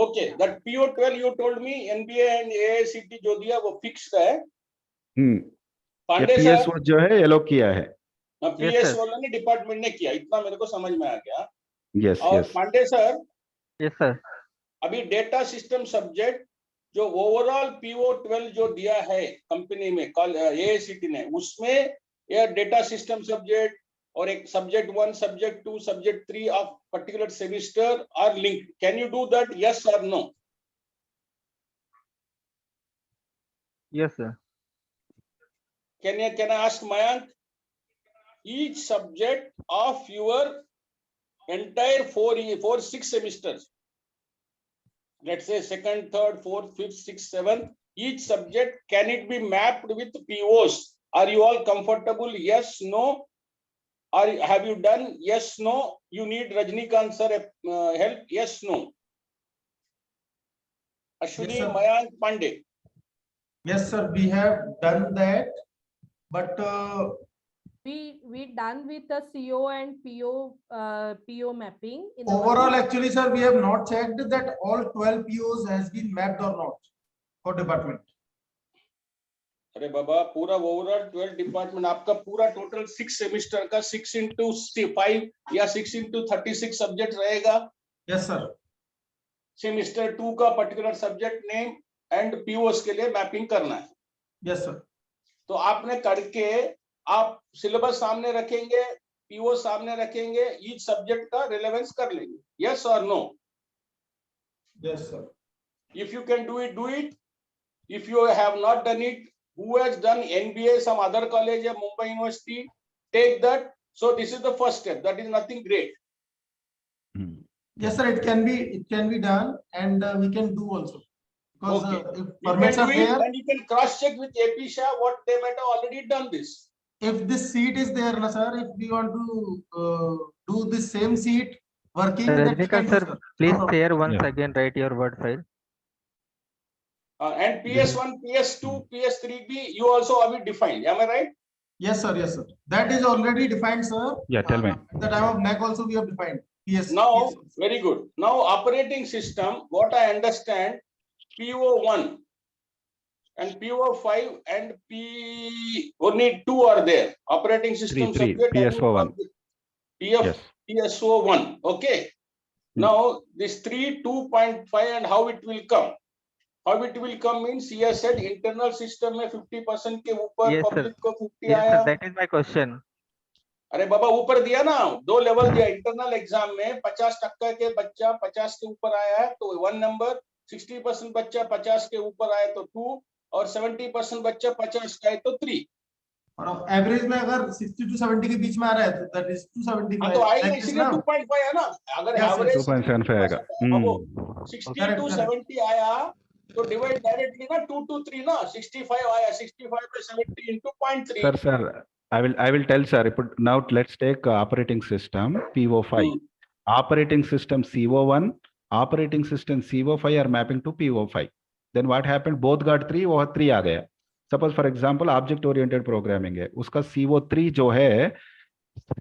Okay, that PO12 you told me NBA and AICT जो दिया वो fixed है। पांडे सर PSO जो है एलोक किया है। PS वालों ने डिपार्टमेंट ने किया, इतना मेरे को समझ में आ गया। Yes, और yes. Pandey sir, Yes, sir. अभी डेटा सिस्टम सब्जेक्ट जो ओवरऑल PO12 जो दिया है कंपनी में AICT ने, उसमें यह डेटा सिस्टम सब्जेक्ट और एक subject 1, subject 2, subject 3 of particular semester are linked. Can you do that? Yes और no? Yes, sir. Can I ask Mayank? Each subject of your entire 6 semesters, let's say 2nd, 3rd, 4th, 5th, 6th, 7th, each subject, can it be mapped with POs? Are you all comfortable? Yes, no? Or have you done? Yes, no? You need Rajnikant sir help? Yes, no? Ashwini, Yes, sir. Mayank, Pandey. Yes, sir, we have done that, but we done with the CO and PO mapping. In overall, actually, sir, we have not checked that all 12 POs has been mapped or not for department. अरे बाबा, पूरा overall 12 department आपका पूरा total 6 semester का 6 into 5 या 6 into 36 subject रहेगा। Yes, sir. Semester 2 का particular subject name and POS के लिए मैपिंग करना है। Yes, sir. तो आपने करके आप सिलेबस सामने रखेंगे, पीओ सामने रखेंगे, ईच सब्जेक्ट का रिलेवेंस कर लेंगे। यस और no? Yes, sir. If you can do it, do it. If you have not done it, who has done NBA, some other college or Mumbai University, take that. So this is the first step. That is nothing great. Yes, sir. It can be done, and we can do also. Because Okay. if You can permits do are it there, and you can cross check with AP Shah what they might have already done this. if this seat is there, na sir, if we want to do the same seat working, that we can Rajnikant do, sir, sir. please No problem. share once Yeah. again, write your word file. And PS1, PS2, PS3B, you also have it defined. Am I right? Yes, sir. Yes, sir. That is already defined, sir. Yeah, tell me. At the time of NAC also we have defined. Yes. Now, yes. very good. Now, operating system, what I understand, PO1 and PO5 and only 2 are there. Operating system Three. subject. PSO1. Yes. PSO1. Okay. Now, this 3, 2.5 and how it will come. How it will come means he has said internal system में 50% के ऊपर, Yes, sir. public को 50 Yes, आया। sir, that is my question. अरे बाबा, ऊपर दिया ना, 2 level दिया। इंटरनल एग्जाम में 50% के बच्चा 50 के ऊपर आया है तो 1 नंबर, 60% बच्चा 50 के ऊपर आया तो 2 और 70% बच्चा 50 का है तो 3। और एवरेज में अगर 60 to 70 के बीच में आ रहा है तो दैट इज 275। तो आएगा, इसीलिए 2.5 है ना। अगर एवरेज 2.75 आएगा। 60 to 70 आया तो डिवाइड डायरेक्टली ना 2 to 3 ना, 65 आया, 65 by 70 into 0.3. Sir, I will tell sir. Now let's take operating system PO5. Operating system CO1, operating system CO5 are mapping to PO5. Then what happened? Both got 3, वो 3 आ गया। Suppose for example object oriented programming है, उसका CO3 जो है,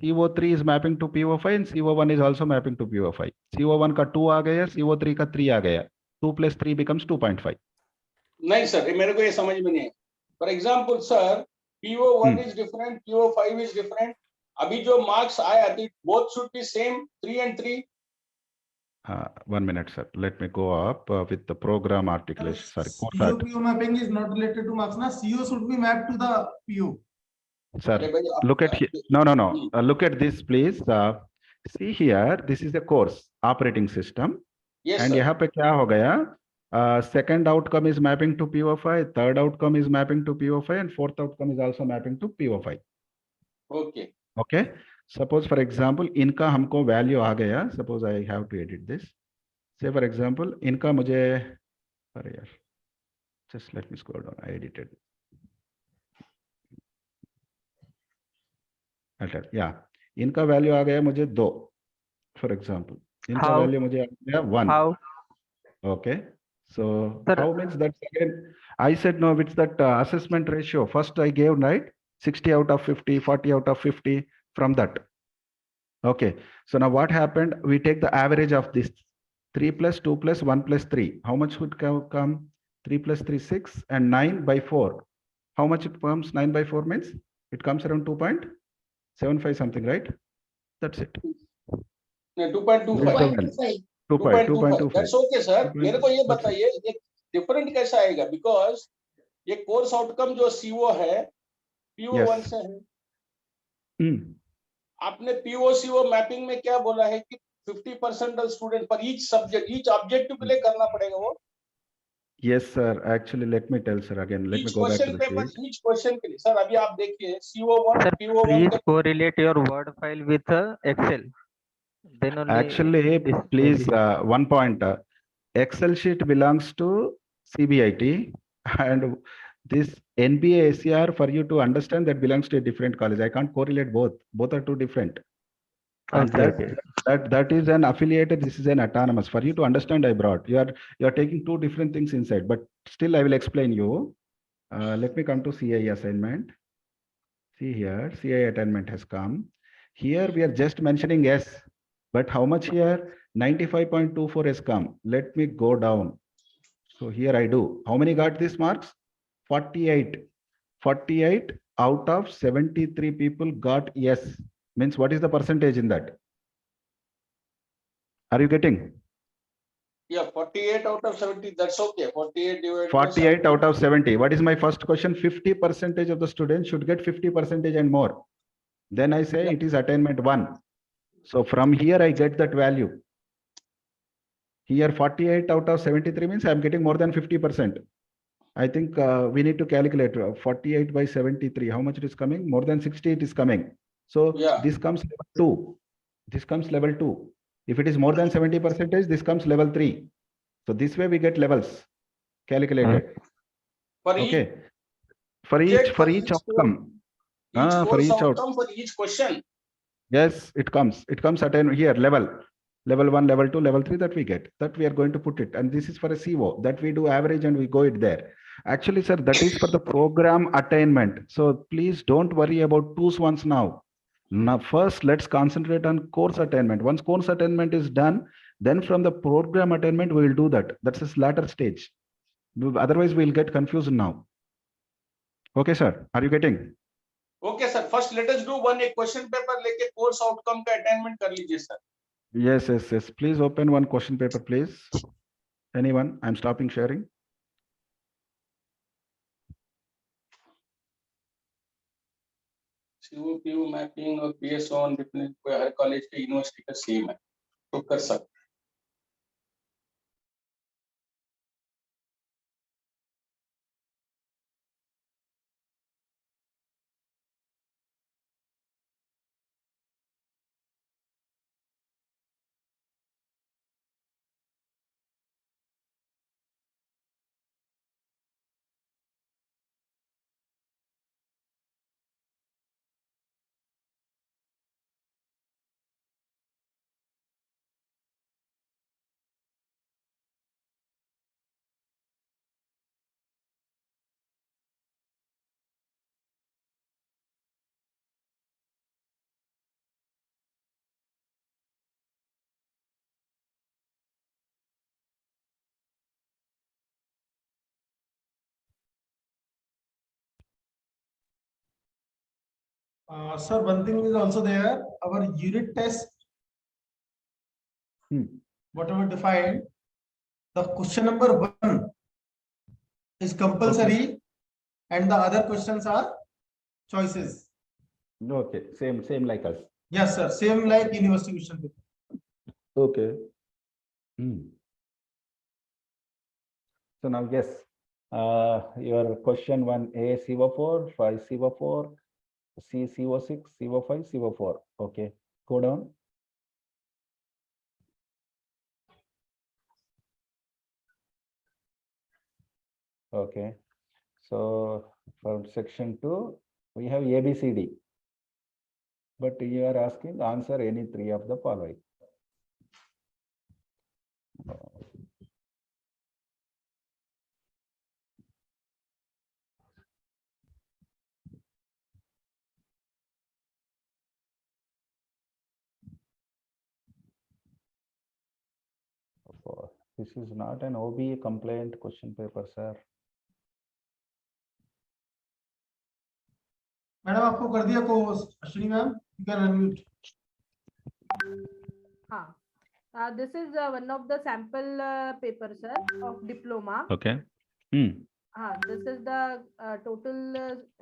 CO3 is mapping to PO5 and CO1 is also mapping to PO5. CO1 का 2 आ गया, CO3 का 3 आ गया। 2 plus 3 becomes 2.5. नहीं सर, मेरे को ये समझ में नहीं है। For example sir, PO1 is different, PO5 is different. अभी जो मार्क्स आया थी, both should be same, 3 and 3. 1 minute, sir. Let me go up with the program articulation. Sorry, PO mapping is not related to marks. Na CO should be mapped to the PO. Sir, look at here. No. Look at this, please. See here. This is the course operating system. Yes, and sir. यहाँ पे क्या हो गया? Second outcome is mapping to PO5, third outcome is mapping to PO5, and fourth outcome is also mapping to PO5. Okay. Okay. Suppose for example, इनका हमको value आ गया. Suppose I have to edit this. Say for example, इनका मुझे, अरे यार, just let me scroll down. I edited. Yeah. इनका value आ गया मुझे 2. For example, इनका How? value मुझे आ गया 1. How? Okay. So Sir, how means that again? I said no, it's that assessment ratio. First I gave, right? 60 out of 50, 40 out of 50 from that. Okay. So now what happened? We take the average of this 3 plus 2 plus 1 plus 3. How much would come? 3 plus 3, 6 and 9 by 4. How much it comes? 9 by 4 means it comes around 2.75 something, right? That's it. No, 2.25. 2.25. That's okay, sir. मेरे को ये बताइए, ये different कैसा आएगा? Because ये course outcome जो CO है, PO1 से है. आपने PO/CO मैपिंग में क्या बोला है कि 50% स्टूडेंट पर each subject, each objective के लिए करना पड़ेगा वो? Yes, sir. Actually, let me tell, sir, again. Let me Each go back to question the paper, sheet. each question के लिए. सर अभी आप देखिए CO1, sir, PO1 please correlate your Word file with Excel. Then only Actually, this please, will be- one point. Excel sheet belongs to CBIT, and this NBA SCR, for you to understand, that belongs to a different college. I can't correlate both. Both are two different. And Okay, that is an affiliated. This is an autonomous. For you to understand, I brought. You are taking two different things inside. But still, I will explain you. Let me come to CI assignment. See here, CI attainment has come. Here we are just mentioning S, but how much here? 95.24 has come. Let me go down. So here I do. How many got these marks? 48. 48 out of 73 people got yes. Means what is the percentage in that? Are you getting? Yeah, 48 out of 70. That's okay. 48 divided 48 out of 70. What is my first question? 50% of the students should get 50% and more. Then I say it is attainment 1. So from here I get that value. Here 48 out of 73 means I'm getting more than 50%. I think we need to calculate 48 by 73. How much it is coming? More than 60 it is coming. So this comes level 2. This comes level 2. If it is more than 70%, this comes level 3. So this way we get levels calculated. For Okay. For each outcome. For each outcome. For each question. Yes, it comes attain here level 1, level 2, level 3 that we get, that we are going to put it. And this is for a CO that we do average and we go it there. Actually, sir, that is for the program attainment. So please don't worry about twos ones now. Now, first, let's concentrate on course attainment. Once course attainment is done, then from the program attainment, we will do that. That's this latter stage. Otherwise, we'll get confused now. Okay, sir. Are you getting? Okay, sir. First, let us do one a question paper लेके course outcome का attainment कर लीजिए, sir. Yes. Please open one question paper, please. Anyone? I'm stopping sharing. CO, PO mapping और PSO on different her college के university का same है, तो कर सकते. Sir, one thing is also there. Our unit test, whatever defined, the question number 1 is compulsory, and the other questions are choices. Okay, same like us. Yes, sir. Same like university question paper. Okay. So now, yes, your question 1A CO4, 5 CO4, C CO6, CO5, CO4. Okay, go down. Okay, so from section 2, we have A, B, C, D. But you are asking answer any 3 of the following. This is not an OBE complaint question paper, sir. Madam आपको कर दिया को Ashwini ma'am, you can unmute. This is one of the sample papers, sir, of diploma. Okay. This is the total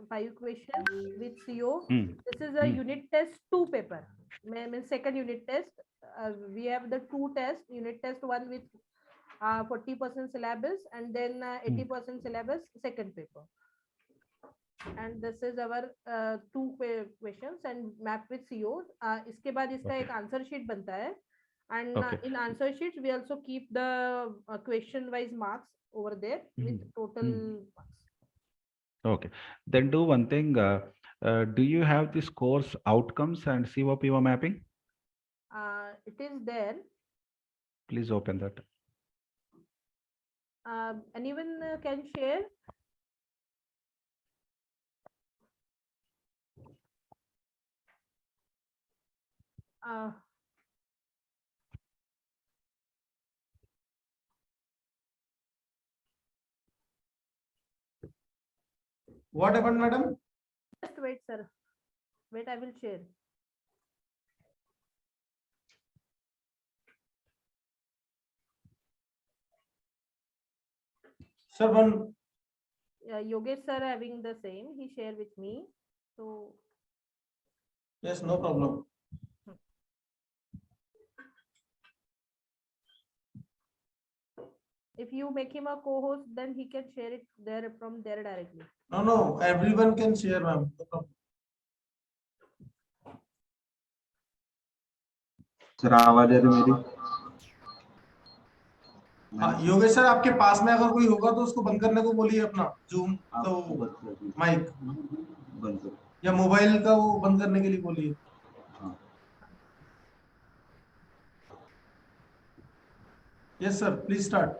5 questions with CO. This is a unit test 2 paper. Means second unit test. We have the 2 tests. Unit test 1 with 40% syllabus and then 80% syllabus second paper. And this is our 2 questions and map with COs. इसके बाद इसका एक answer sheet बनता है. And in answer sheets, we also keep the question-wise marks over there with total marks. Okay. Then do one thing. Do you have this course outcomes and COPO mapping? It is there. Please open that. Anyone can share? What happened, madam? Just wait, sir. Wait, I will share. Sir, one. Yogesh sir having the same. He shared with me. So. Yes, no problem. If you make him a co-host, then he can share it there from there directly. No, everyone can share, ma'am. No problem. Sir आवाज आ रही मेरी? Yogesh sir, आपके पास में अगर कोई होगा तो उसको बंद करने को बोलिए अपना जूम तो माइक बंद करो या मोबाइल का वो बंद करने के लिए बोलिए. Yes sir, please start.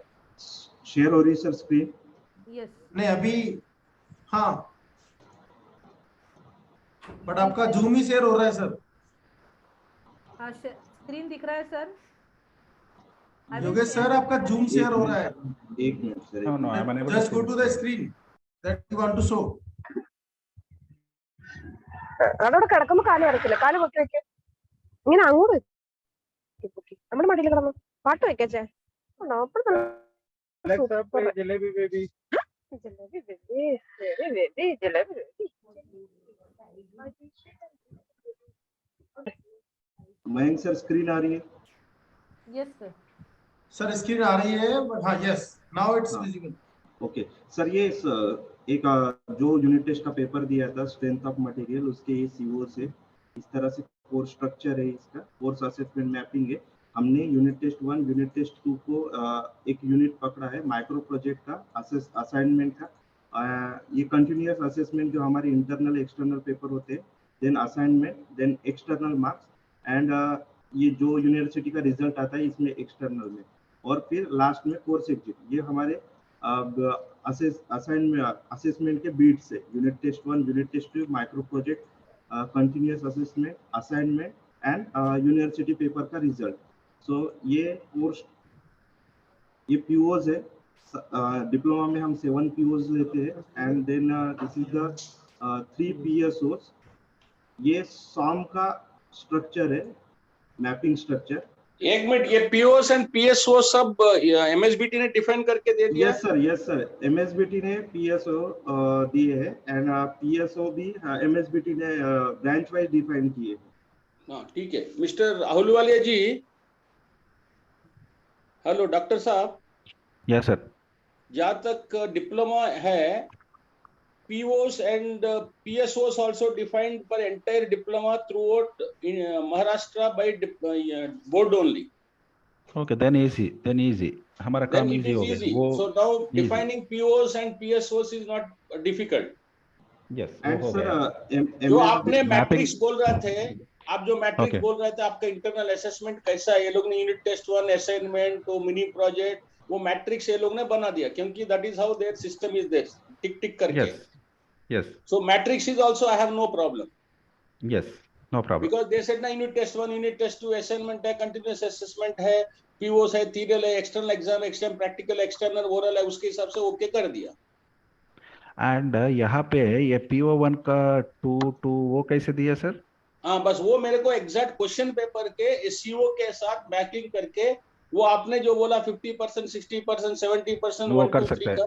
Share हो रही है सर स्क्रीन? यस. नहीं अभी, हाँ, बट आपका जूम ही शेयर हो रहा है सर. हाँ, स्क्रीन दिख रहा है सर. योगेश सर, आपका जूम शेयर हो रहा है. एक minute sir. No, I'm unable Just to go see to the the screen. screen that you want to show. അതോടെ കിടക്കുമ്പോ കാല് വരക്കില്ല, കാല് പൊക്കി വെക്ക, ഇങ്ങനെ അങ്ങോട്ട് നമ്മുടെ മടിയിൽ കിടന്നു പാട്ട് വെക്കച്ചേ. Jalebi baby. Mayank sir screen आ रही है? Yes sir. सर स्क्रीन आ रही है, बट हाँ, yes, now it's visible. Okay sir, ये एक जो यूनिट टेस्ट का पेपर दिया था स्ट्रेंथ ऑफ मटेरियल, उसके ये सीओ से इस तरह से कोर्स स्ट्रक्चर है, इसका कोर्स असेसमेंट मैपिंग है. हमने यूनिट टेस्ट 1 यूनिट टेस्ट 2 को एक यूनिट पकड़ा है माइक्रो प्रोजेक्ट का असाइनमेंट का. ये कंटिन्यूअस असेसमेंट जो हमारे इंटरनल एक्सटर्नल पेपर होते हैं, then assignment, then external marks and ये जो यूनिवर्सिटी का रिजल्ट आता है इसमें एक्सटर्नल में, और फिर लास्ट में कोर्स एग्जिट. ये हमारे असेसमेंट के बीट से unit test 1 unit test 2 micro project, continuous assessment, assignment and university paper का रिजल्ट. सो ये कोर्स, ये पीओज है. डिप्लोमा में हम 7 पीओज लेते हैं and then this is the 3 PSOs. ये सॉम का स्ट्रक्चर है, मैपिंग स्ट्रक्चर. एक मिनट, ये पीओस एंड पीएसओ सब एमएसबीटी ने डिफाइन करके दे दिया? यस सर, एमएसबीटी ने पीएसओ दिए हैं एंड पीएसओ भी एमएसबीटी ने ब्रांच वाइज डिफाइन किए. हाँ ठीक है. Mister Ahluwalia ji, hello doctor साहब. Yes sir. जहाँ तक डिप्लोमा है, POs and PSOs also defined for entire diploma throughout in Maharashtra by board only. Okay, then easy. हमारा Then काम it easy is हो गया easy. वो. So now easy. defining POs and PSOs is not difficult. Yes, वो And हो sir, गया. जो आपने Mapping- मैट्रिक्स बोल रहे थे, आप जो मैट्रिक्स Okay. बोल रहे थे, आपका इंटरनल असेसमेंट कैसा है, ये लोग ने यूनिट टेस्ट 1 असाइनमेंट तो मिनी प्रोजेक्ट वो मैट्रिक्स ये लोग ने बना दिया, क्योंकि that is how their system is there, tick tick करके. Yes, so matrix is also I have no problem, no problem. because they said na unit test 1 unit test 2 assignment है, continuous assessment है, POs है, theory है, external exam, external practical, external oral है, उसके हिसाब से okay कर दिया. And यहाँ पे ये PO1 का 2 वो कैसे दिया सर? हाँ, बस वो मेरे को एग्जैक्ट क्वेश्चन पेपर के SEO के साथ मैचिंग करके, वो आपने जो बोला 50%, 60%, 70%, वो 1 कर 2 सकता 3 है. का,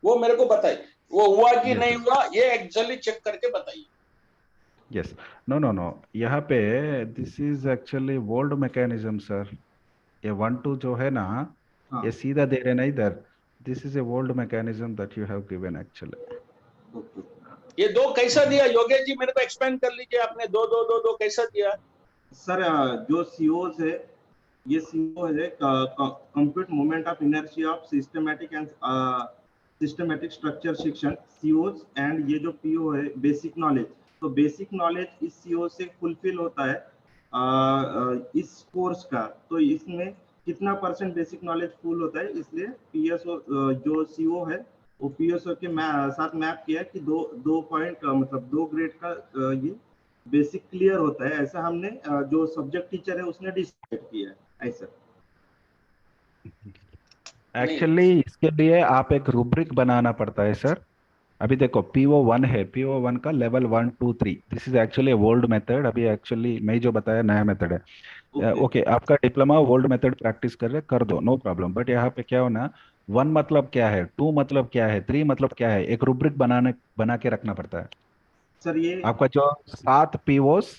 वो मेरे को बताइए, वो हुआ कि Yes, नहीं yes. हुआ, ये एक्चुअली चेक करके बताइए. Yes. No. यहाँ पे this is actually old mechanism sir. ये 1-2 जो है ना, हाँ. ये सीधा दे रहे ना इधर. This is a old mechanism that you have given actually. Okay. ये दो कैसा दिया योगेश जी, मेरे को एक्सप्लेन कर लीजिए, आपने दो कैसा दिया? सर जो COs है, ये CO है compute moment of inertia of systematic and systematic structure शिक्षण COs, एंड ये जो PO है बेसिक नॉलेज, तो बेसिक नॉलेज इस CO से फुलफिल होता है इस कोर्स का, तो इसमें कितना % बेसिक नॉलेज फुल होता है, इसलिए PSO जो CO है वो PSO के साथ मैप किया कि दो पॉइंट मतलब 2 ग्रेड का ये बेसिक क्लियर होता है, ऐसा हमने जो सब्जेक्ट टीचर है उसने डिसाइड किया है ऐसा. एक्चुअली इसके लिए आप एक रूब्रिक बनाना पड़ता है सर. अभी देखो PO1 है, PO1 का level 1 2 3, this is actually old method. अभी एक्चुअली मैं जो बताया नया मेथड है. ओके, आपका डिप्लोमा ओल्ड मेथड प्रैक्टिस कर रहे, कर दो, नो प्रॉब्लम. बट यहाँ पे क्या होना, 1 मतलब क्या है, 2 मतलब क्या है, 3 मतलब क्या है, एक रूब्रिक बना के रखना पड़ता है. सर ये आपका जो 7 POs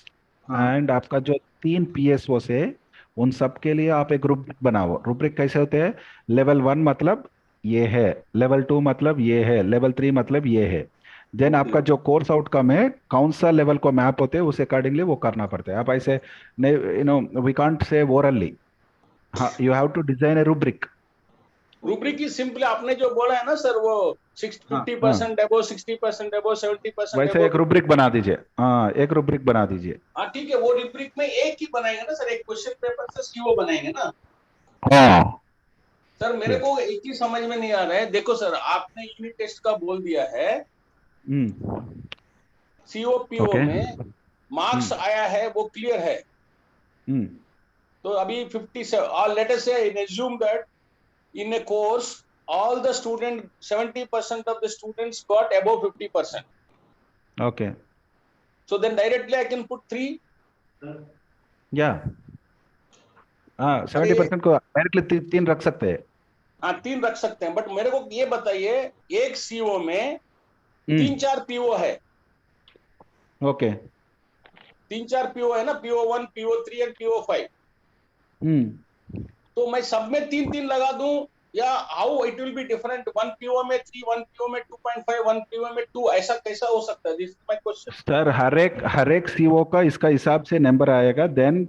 हाँ. एंड आपका जो 3 PSOs है, उन सब के लिए आप एक रूब्रिक बनाओ. रूब्रिक कैसे होते हैं, लेवल 1 मतलब ये है, लेवल 2 मतलब ये है, लेवल 3 मतलब ये है. देन आपका जो कोर्स आउटकम है, कौन सा लेवल को मैप होते हैं, उस अकॉर्डिंगली वो करना पड़ता है. आप ऐसे नहीं, वी कांट से ओरली. हाँ, you have to design a rubric. Rubric की सिंपल आपने जो बोला है ना सर, वो 50% अबो, 60% अबो, 70% वैसे अबो, एक रूब्रिक बना दीजिए. हाँ, एक रूब्रिक बना दीजिए. हाँ ठीक है, वो रूब्रिक में एक ही बनाएंगे ना सर, एक क्वेश्चन पेपर से CO बनाएंगे ना. हाँ सर मेरे को एक ही समझ में नहीं आ रहा है, देखो सर आपने यूनिट टेस्ट का बोल दिया है, CO PO ओके. में मार्क्स आया है, वो क्लियर है. तो अभी 57, और लेट अस से assume that in a course all the student 70% of the students got above 50%. Okay. So then directly I can put 3. Yeah. 70% को डायरेक्टली 3 रख सकते हैं. हाँ 3 रख सकते हैं, बट मेरे को ये बताइए, एक CO में 3-4 PO है. ओके. 3-4 PO है ना, PO1, PO3 एंड PO5. तो मैं सब में 3-3 लगा दूं, या how it will be different, 1 PO में 3, 1 PO में 2.5, 1 PO में 2, ऐसा कैसा हो सकता है? This is my question. Sir हर एक CO का इसका हिसाब से नंबर आएगा, देन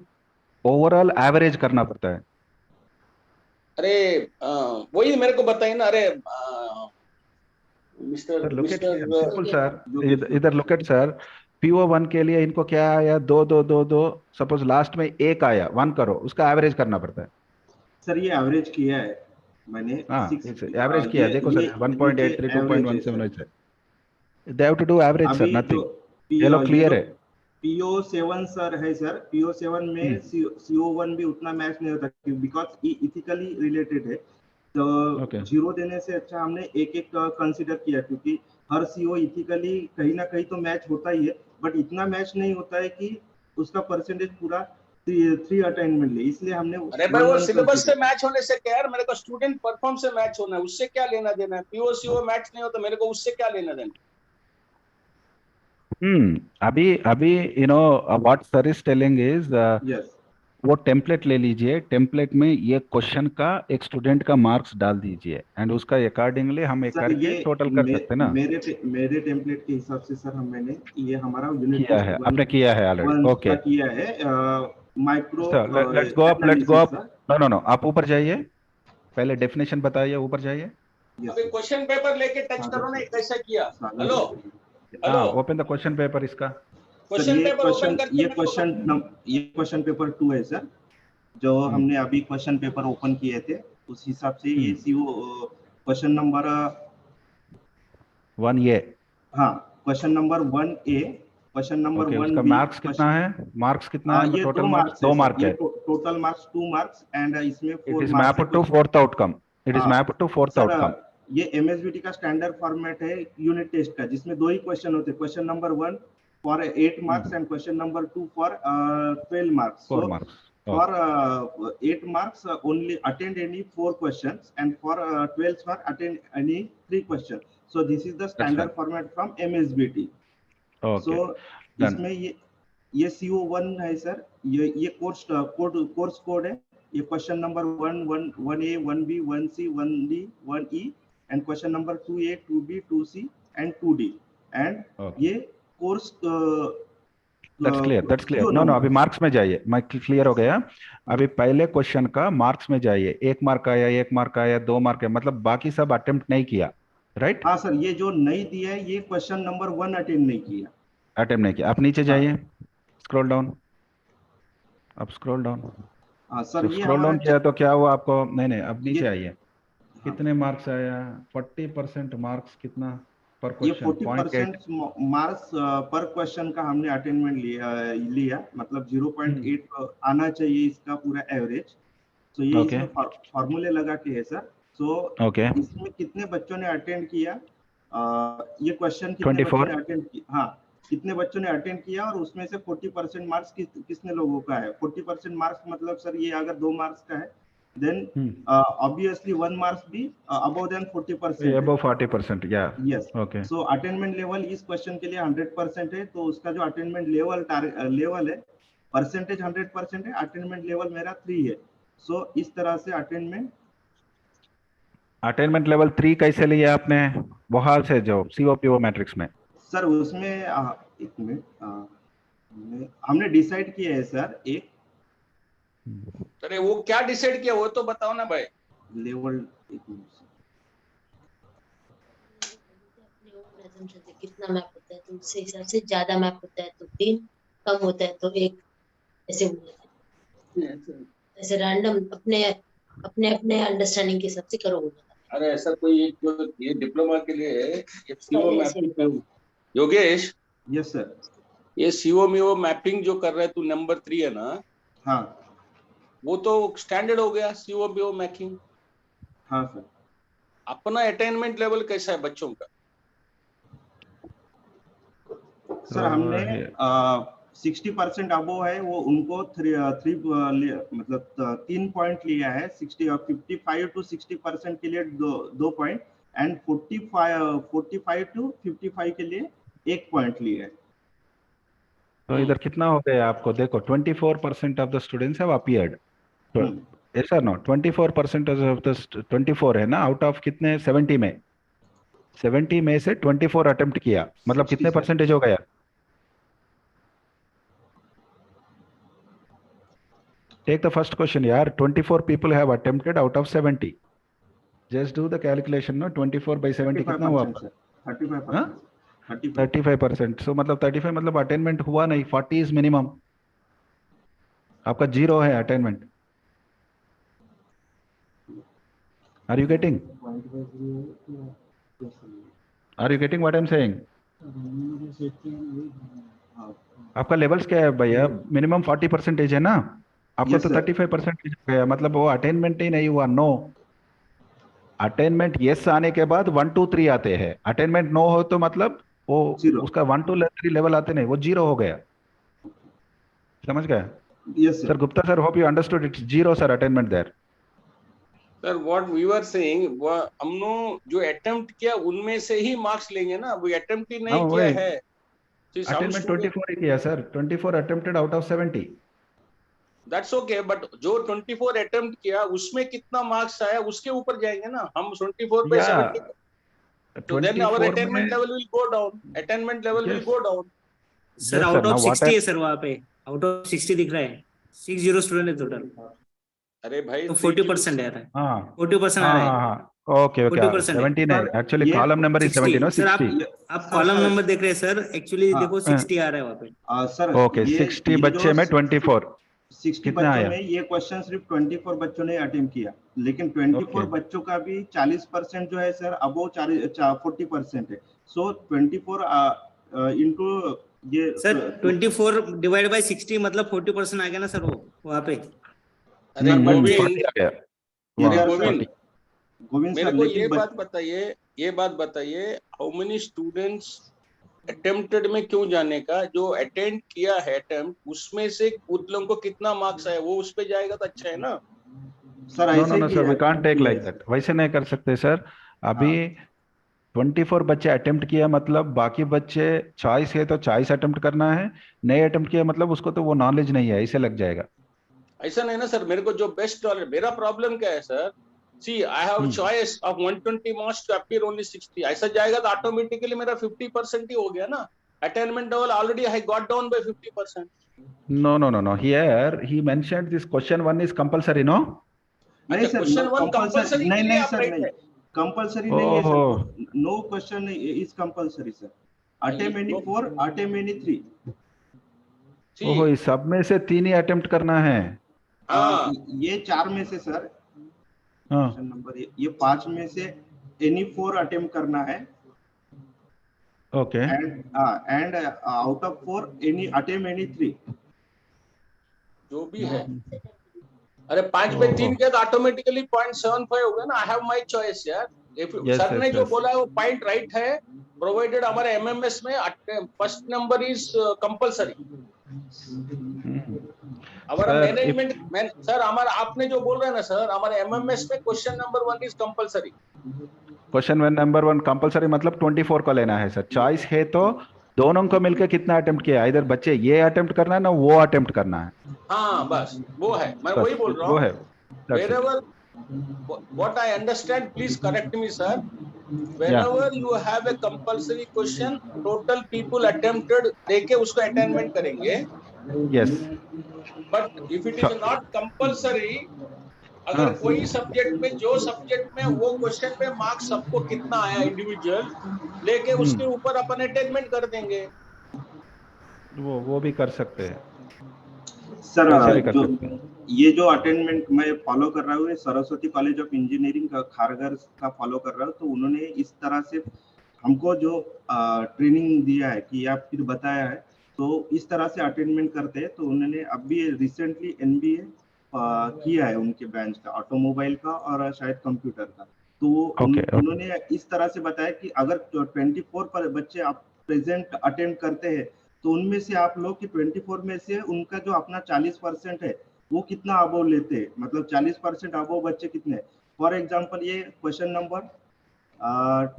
ओवरऑल एवरेज करना पड़ता है. अरे वही मेरे को बताइए ना. अरे मिस्टर सिंपल सर, इधर लुक एट सर. PO1 के लिए इनको क्या आया, 2, सपोज लास्ट में 1 आया, 1 करो, उसका एवरेज करना पड़ता है. सर ये एवरेज किया है मैंने. एवरेज किया है, देखो सर 1.83, 2.17 है. They have to do average sir, nothing. ये लोग क्लियर है. PO7 सर है सर, PO7 में CO1 भी उतना मैच नहीं होता, बिकॉज इथिकली रिलेटेड है, तो 0 देने से अच्छा हमने एक कंसीडर किया, क्योंकि हर CO इथिकली कहीं ना कहीं तो मैच होता ही है, बट इतना मैच नहीं होता है कि उसका परसेंटेज पूरा 3 अटेनमेंट ले, इसलिए हमने. अरे भाई वो सिलेबस से मैच होने से क्या यार, मेरे को स्टूडेंट परफॉर्म से मैच होना है, उससे क्या लेना देना है. PO CO मैच नहीं होता, मेरे को उससे क्या लेना देना. अभी what sir is telling is, yes, वो टेम्पलेट ले लीजिए, टेम्पलेट में ये क्वेश्चन का एक स्टूडेंट का मार्क्स डाल दीजिए एंड उसका अकॉर्डिंगली हम एक सर करके ये टोटल कर सकते हैं ना। मेरे टेम्पलेट के हिसाब से सर मैंने ये हमारा यूनिट किया टेस्ट है, 1 आपने किया है ऑलरेडी, ओके। का किया है, micro let's go up, let's go up. Analysis. No no no, आप ऊपर जाइए, पहले डेफिनेशन बताइए, ऊपर जाइए। अभी क्वेश्चन पेपर लेके टच करो ना, कैसा किया। हेलो हेलो, हाँ, ओपन द क्वेश्चन पेपर इसका। सर क्वेश्चन पेपर ओपन करके ये क्वेश्चन पेपर 2 है सर, जो हमने अभी क्वेश्चन पेपर ओपन किए थे उस हिसाब से ये सीओ क्वेश्चन नंबर 1 ये। हाँ, question number 1A, question number okay, 1B। उसका मार्क्स कितना है? मार्क्स कितना है? ये टोटल 2 मार्क्स मार्क्स है 2 सर, मार्क ये है। टोटल मार्क्स 2 मार्क्स एंड इसमें it 4 is marks map to fourth outcome, it is map to fourth sir outcome. ये एमएसबीटी का स्टैंडर्ड फॉर्मेट है यूनिट टेस्ट का, जिसमें 2 ही क्वेश्चन होते हैं, question number 1 for 8 marks and question number 2 for 12 marks. 4 marks. For 8 marks, only attend any 4 questions, and for 12 marks, attend any 3 questions. So this is the standard format from MSBT. Okay. So Done. इसमें ये CO1 है sir, ये course code है। ये question number 1A, 1B, 1C, 1D, 1E, and question number 2A, 2B, 2C, and 2D. And ये course that's clear. No no, अभी marks में जाइए, मैं क्लियर हो गया। अभी पहले क्वेश्चन का मार्क्स में जाइए, 1 मार्क आया, 1 मार्क आया, 2 मार्क है, मतलब बाकी सब अटेम्प्ट नहीं किया, राइट? हाँ सर, ये जो नहीं दिया है ये क्वेश्चन नंबर 1 अटेम्प्ट नहीं किया, अटेम्प्ट नहीं किया। आप नीचे जाइए, स्क्रॉल डाउन, अब स्क्रॉल डाउन। हाँ सर, ये स्क्रॉल डाउन किया तो क्या हुआ आपको? नहीं, अब नीचे आइए। कितने मार्क्स आया? 40% मार्क्स कितना पर ये क्वेश्चन? 40% मार्क्स पर क्वेश्चन का हमने अटेनमेंट लिया, मतलब 0.8 आना चाहिए इसका पूरा एवरेज। तो ये इसमें फॉर्मूले लगा के है सर। तो इसमें कितने बच्चों ने अटेंड किया, ये क्वेश्चन कितने बच्चों ने अटेंड किया, हाँ कितने बच्चों ने अटेंड किया, और उसमें से 40% मार्क्स कितने लोगों का है। 40% मार्क्स मतलब सर ये अगर 2 मार्क्स का है, then obviously 1 marks be above than 40%, above 40%, yeah, yes, okay. So attainment level इस क्वेश्चन के लिए 100% है, तो उसका जो अटेनमेंट लेवल है परसेंटेज 100% है, अटेनमेंट लेवल मेरा 3 है। सो इस तरह से अटेनमेंट लेवल 3 कैसे लिया आपने? वहां से जो सीओपीओ मैट्रिक्स में सर, उसमें एक मिनट हमने डिसाइड किया है सर। एक अरे वो क्या डिसाइड किया वो तो बताओ ना भाई। लेवल कितना मैप होता है तो उससे हिसाब से ज्यादा मैप होता है तो 3, कम होता है तो 1, ऐसे ऐसे रैंडम अपने अंडरस्टैंडिंग के हिसाब से करो। अरे ऐसा कोई ये डिप्लोमा के लिए ये CO mapping, Yogesh. Yes sir, ये सीओ में वो मैपिंग जो कर रहा है तू नंबर 3 है ना? हाँ, वो तो स्टैंडर्ड हो गया सीओ में वो मैपिंग। हाँ सर। अपना अटेनमेंट लेवल कैसा है बच्चों का? सर हमने 60% अबो है वो उनको 3 पॉइंट लिया है। 55 to 60% के लिए 2 पॉइंट, एंड 45 to 55 के लिए 1 पॉइंट लिया है। तो इधर कितना हो गया आपको? देखो 24% of the students have appeared, ऐसा नो 24% ऑफ द 24 है ना, आउट ऑफ कितने? 70 में से 24 अटेम्प्ट किया, मतलब कितने परसेंटेज हो गया? Take the first question, यार। 24 people have attempted out of 70. Just do the calculation, no? 24 by 70 कितना हुआ? 35%। So मतलब 35 मतलब अटेनमेंट हुआ नहीं। 40 is minimum। आपका 0 है attainment. Are you getting? Are you getting what I'm saying? आपका लेवल्स क्या है भैया? मिनिमम 40% है ना, आपको तो 35% गया, मतलब वो अटेनमेंट ही नहीं हुआ। नो, अटेनमेंट यस आने के बाद 1 2 3 आते हैं। अटेनमेंट नो हो तो मतलब वो उसका 1 2 3 लेवल आते नहीं, वो 0 हो गया। समझ गए? Yes sir Gupta sir, hope you understood. It's 0 sir attainment there. Sir what we were saying, हमने जो अटेम्प्ट किया उनमें से ही मार्क्स लेंगे ना, वो अटेम्प्ट ही नहीं किया है। अटेनमेंट 24 ही किया sir, 24 attempted out of 70। That's okay, but जो 24 अटेम्प्ट किया उसमें कितना मार्क्स आया उसके ऊपर जाएंगे ना हम, 24 पे 70, तो देन आवर 24 अटेनमेंट में level will go down, attainment level will yes go down. Sir yes sir out now of what 60 I है सर, वहाँ पे आउट ऑफ 60 दिख रहा है, 60 स्टूडेंट है टोटल, अरे भाई तो 3 40% आ रहा है, हाँ 40% आ हाँ रहा है, हाँ हाँ okay okay 40% है 79 actually ये column number is 70 no 60। Sir 60 आप सर कॉलम सर नंबर देख रहे हैं सर, एक्चुअली हाँ देखो 60 आ रहा है वहाँ पे। सर okay ये 60 जो बच्चे में 24 60 कितना बच्चों आया में ये क्वेश्चन सिर्फ 24 बच्चों ने अटेम्प्ट किया, लेकिन 24 okay बच्चों का भी 40% जो है सर अबो 40% है। सो 24 इंटू ये सर 24 डिवाइड बाय 60 मतलब 40% आ गया ना सर वो वहाँ पे। अरे गोविंद, 40 आ गया अरे हाँ, गोविंद, 40 गोविंद मेरे सर को लेकिन ये बात बताइए, हाउ मेनी स्टूडेंट्स अटेम्प्टेड में क्यों जाने का, जो अटेंड किया है अटेम्प्ट उसमें से उन लोगों को कितना मार्क्स आया वो उस पे जाएगा तो अच्छा है ना। सर नो ऐसे नो नो ही सर वी है कांट टेक लाइक दैट, वैसे नहीं कर सकते सर। अभी हाँ 24 बच्चे अटेम्प्ट किया मतलब बाकी बच्चे चॉइस है तो चॉइस अटेम्प्ट करना है, नहीं अटेम्प्ट किया मतलब उसको तो वो नॉलेज नहीं है, ऐसे लग जाएगा। ऐसा नहीं ना सर, मेरे को जो बेस्ट नॉलेज, मेरा प्रॉब्लम क्या है sir, see I have choice of 120 marks to appear only 60, ऐसा जाएगा तो ऑटोमेटिकली मेरा 50% ही हो गया ना, attainment level already I got down by 50%। No no no no, here he mentioned this question one is compulsory no। नहीं अच्छा, sir question 1 compulsory compulsory के नहीं लिए नहीं आप सर राइट नहीं है। कंपलसरी नहीं है ओहो sir, no question is compulsory sir, attempt any 4 attempt any 3 ओहो, इस सब में से 3 ही अटेम्प्ट करना है। हाँ ये 4 में से सर हाँ क्वेश्चन नंबर ये 5 में से एनी 4 अटेम्प्ट करना है okay and out of 4 any attempt any 3 जो भी है। अरे 5 पे 3 किया तो ऑटोमेटिकली 0.75 हो गया ना, आई हैव माय चॉइस यार। यस सर ने यस जो यस बोला है वो पॉइंट राइट है, प्रोवाइडेड हमारे एमएमएस में फर्स्ट नंबर इज कंपलसरी, हमारा सर इफ मैनेजमेंट सर हमारा, आपने जो बोल रहे हैं ना सर, हमारे एमएमएस में question number 1 is compulsory. Question one number 1 compulsory मतलब 24 का लेना है सर, चॉइस है तो दोनों को मिलकर कितना अटेम्प्ट किया, इधर बच्चे ये अटेम्प्ट करना है ना वो अटेम्प्ट करना है, हाँ बस वो है, मैं वही बस बोल रहा वो हूँ। है, that's it. Wherever what I understand, please correct me sir, Yeah. whenever you have a compulsory question, total people attempted देके उसको अटेनमेंट करेंगे, Yes. but if it is not compulsory, अगर हाँ कोई सब्जेक्ट में, जो सब्जेक्ट में वो क्वेश्चन पे मार्क्स सबको कितना आया इंडिविजुअल लेके उसके ऊपर अपन अटेनमेंट कर देंगे। वो भी कर सकते हैं सर वैसे भी कर जो सकते हैं। ये जो अटेंडमेंट मैं फॉलो कर रहा हूँ ये सरस्वती कॉलेज ऑफ इंजीनियरिंग का खारघर का फॉलो कर रहा हूँ, तो उन्होंने इस तरह से हमको जो ट्रेनिंग दिया है कि आप फिर बताया है तो इस तरह से अटेंडमेंट करते हैं। तो उन्होंने अभी रिसेंटली एनबीए किया है उनके ब्रांच का, ऑटोमोबाइल का और शायद कंप्यूटर का, तो उन्होंने इस तरह से बताया कि अगर 24 पर बच्चे आप प्रेजेंट अटेंड करते हैं तो उनमें से आप लोग की 24 में से उनका जो अपना 40% है वो कितना अबोव लेते हैं, मतलब 40% अबोव बच्चे कितने। फॉर एग्जांपल ये क्वेश्चन नंबर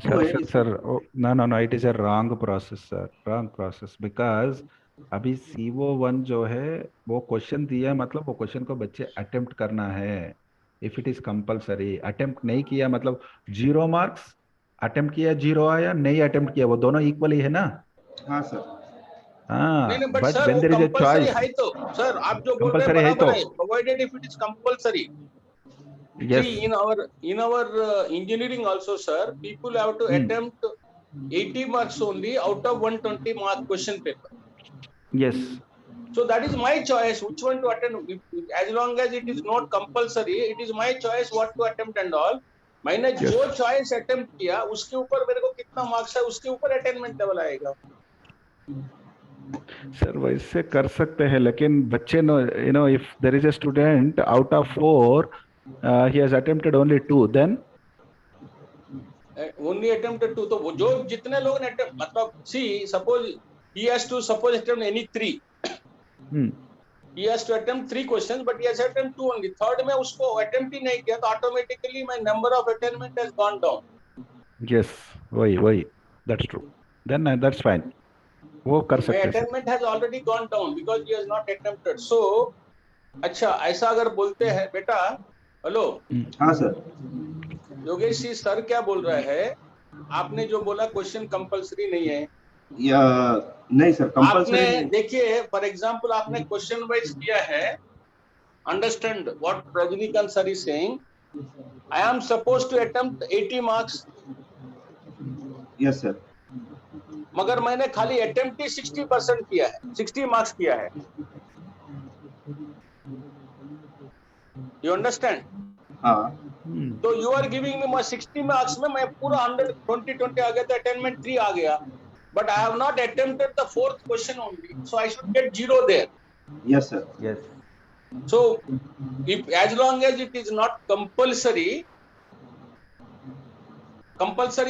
2 है sir no no no, it is a wrong process sir, wrong process because अभी CO1 जो है वो क्वेश्चन दिया है मतलब वो क्वेश्चन को बच्चे अटेम्प्ट करना है, if it is compulsory attempt नहीं किया मतलब 0 मार्क्स, अटेम्प्ट किया 0 आया, नहीं अटेम्प्ट किया वो दोनों इक्वली है ना। हाँ सर नहीं बट बट सर व्हेन वो there is a compulsory choice, है, तो सर आप जो बोल रहे हैं कंपलसरी है बराबर तो है, provided if it is compulsory. Yes See, in our engineering also, sir, people have to attempt 80 marks only out of 120 mark question paper. Yes So that is my choice which one to attempt. As long as it is not compulsory, it is my choice what to attempt and all. मैंने जो choice attempt किया उसके ऊपर मेरे को कितना marks है उसके ऊपर अटेनमेंट लेवल आएगा। सर वैसे कर सकते हैं लेकिन बच्चे no you know if there is a student out of 4 he has attempted only 2 then only attempted 2, तो वो जो जितने लोगों ने attempt, मतलब see suppose he has to suppose attempt any 3, he has to attempt 3 questions but he has attempt 2 only, third में उसको attempt ही नहीं किया तो automatically my number of attainment has gone down. yes वही that's true, then that's fine, वो कर My सकते हैं attainment has already gone down because he has not attempted. So अच्छा, ऐसा अगर बोलते हैं बेटा, हेलो हाँ सर। योगेश जी, सर क्या बोल रहा है, आपने जो बोला क्वेश्चन कंपलसरी नहीं है, या नहीं सर, कंपलसरी आपने नहीं। देखिए फॉर एग्जांपल आपने क्वेश्चन वाइज किया है, understand what Rajinikanth sir is saying, I am suppose to attempt 80 marks, yes sir. मगर मैंने खाली अटेम्प्ट ही 60% किया है, 60 मार्क्स किया है, यू अंडरस्टैंड? हाँ तो you are giving me 60 marks में मैं पूरा 120 आ गया, तो अटेनमेंट 3 आ गया, but I have not attempted the fourth question only, so I should get 0 there. Yes sir. Yes. So if as long as it is not compulsory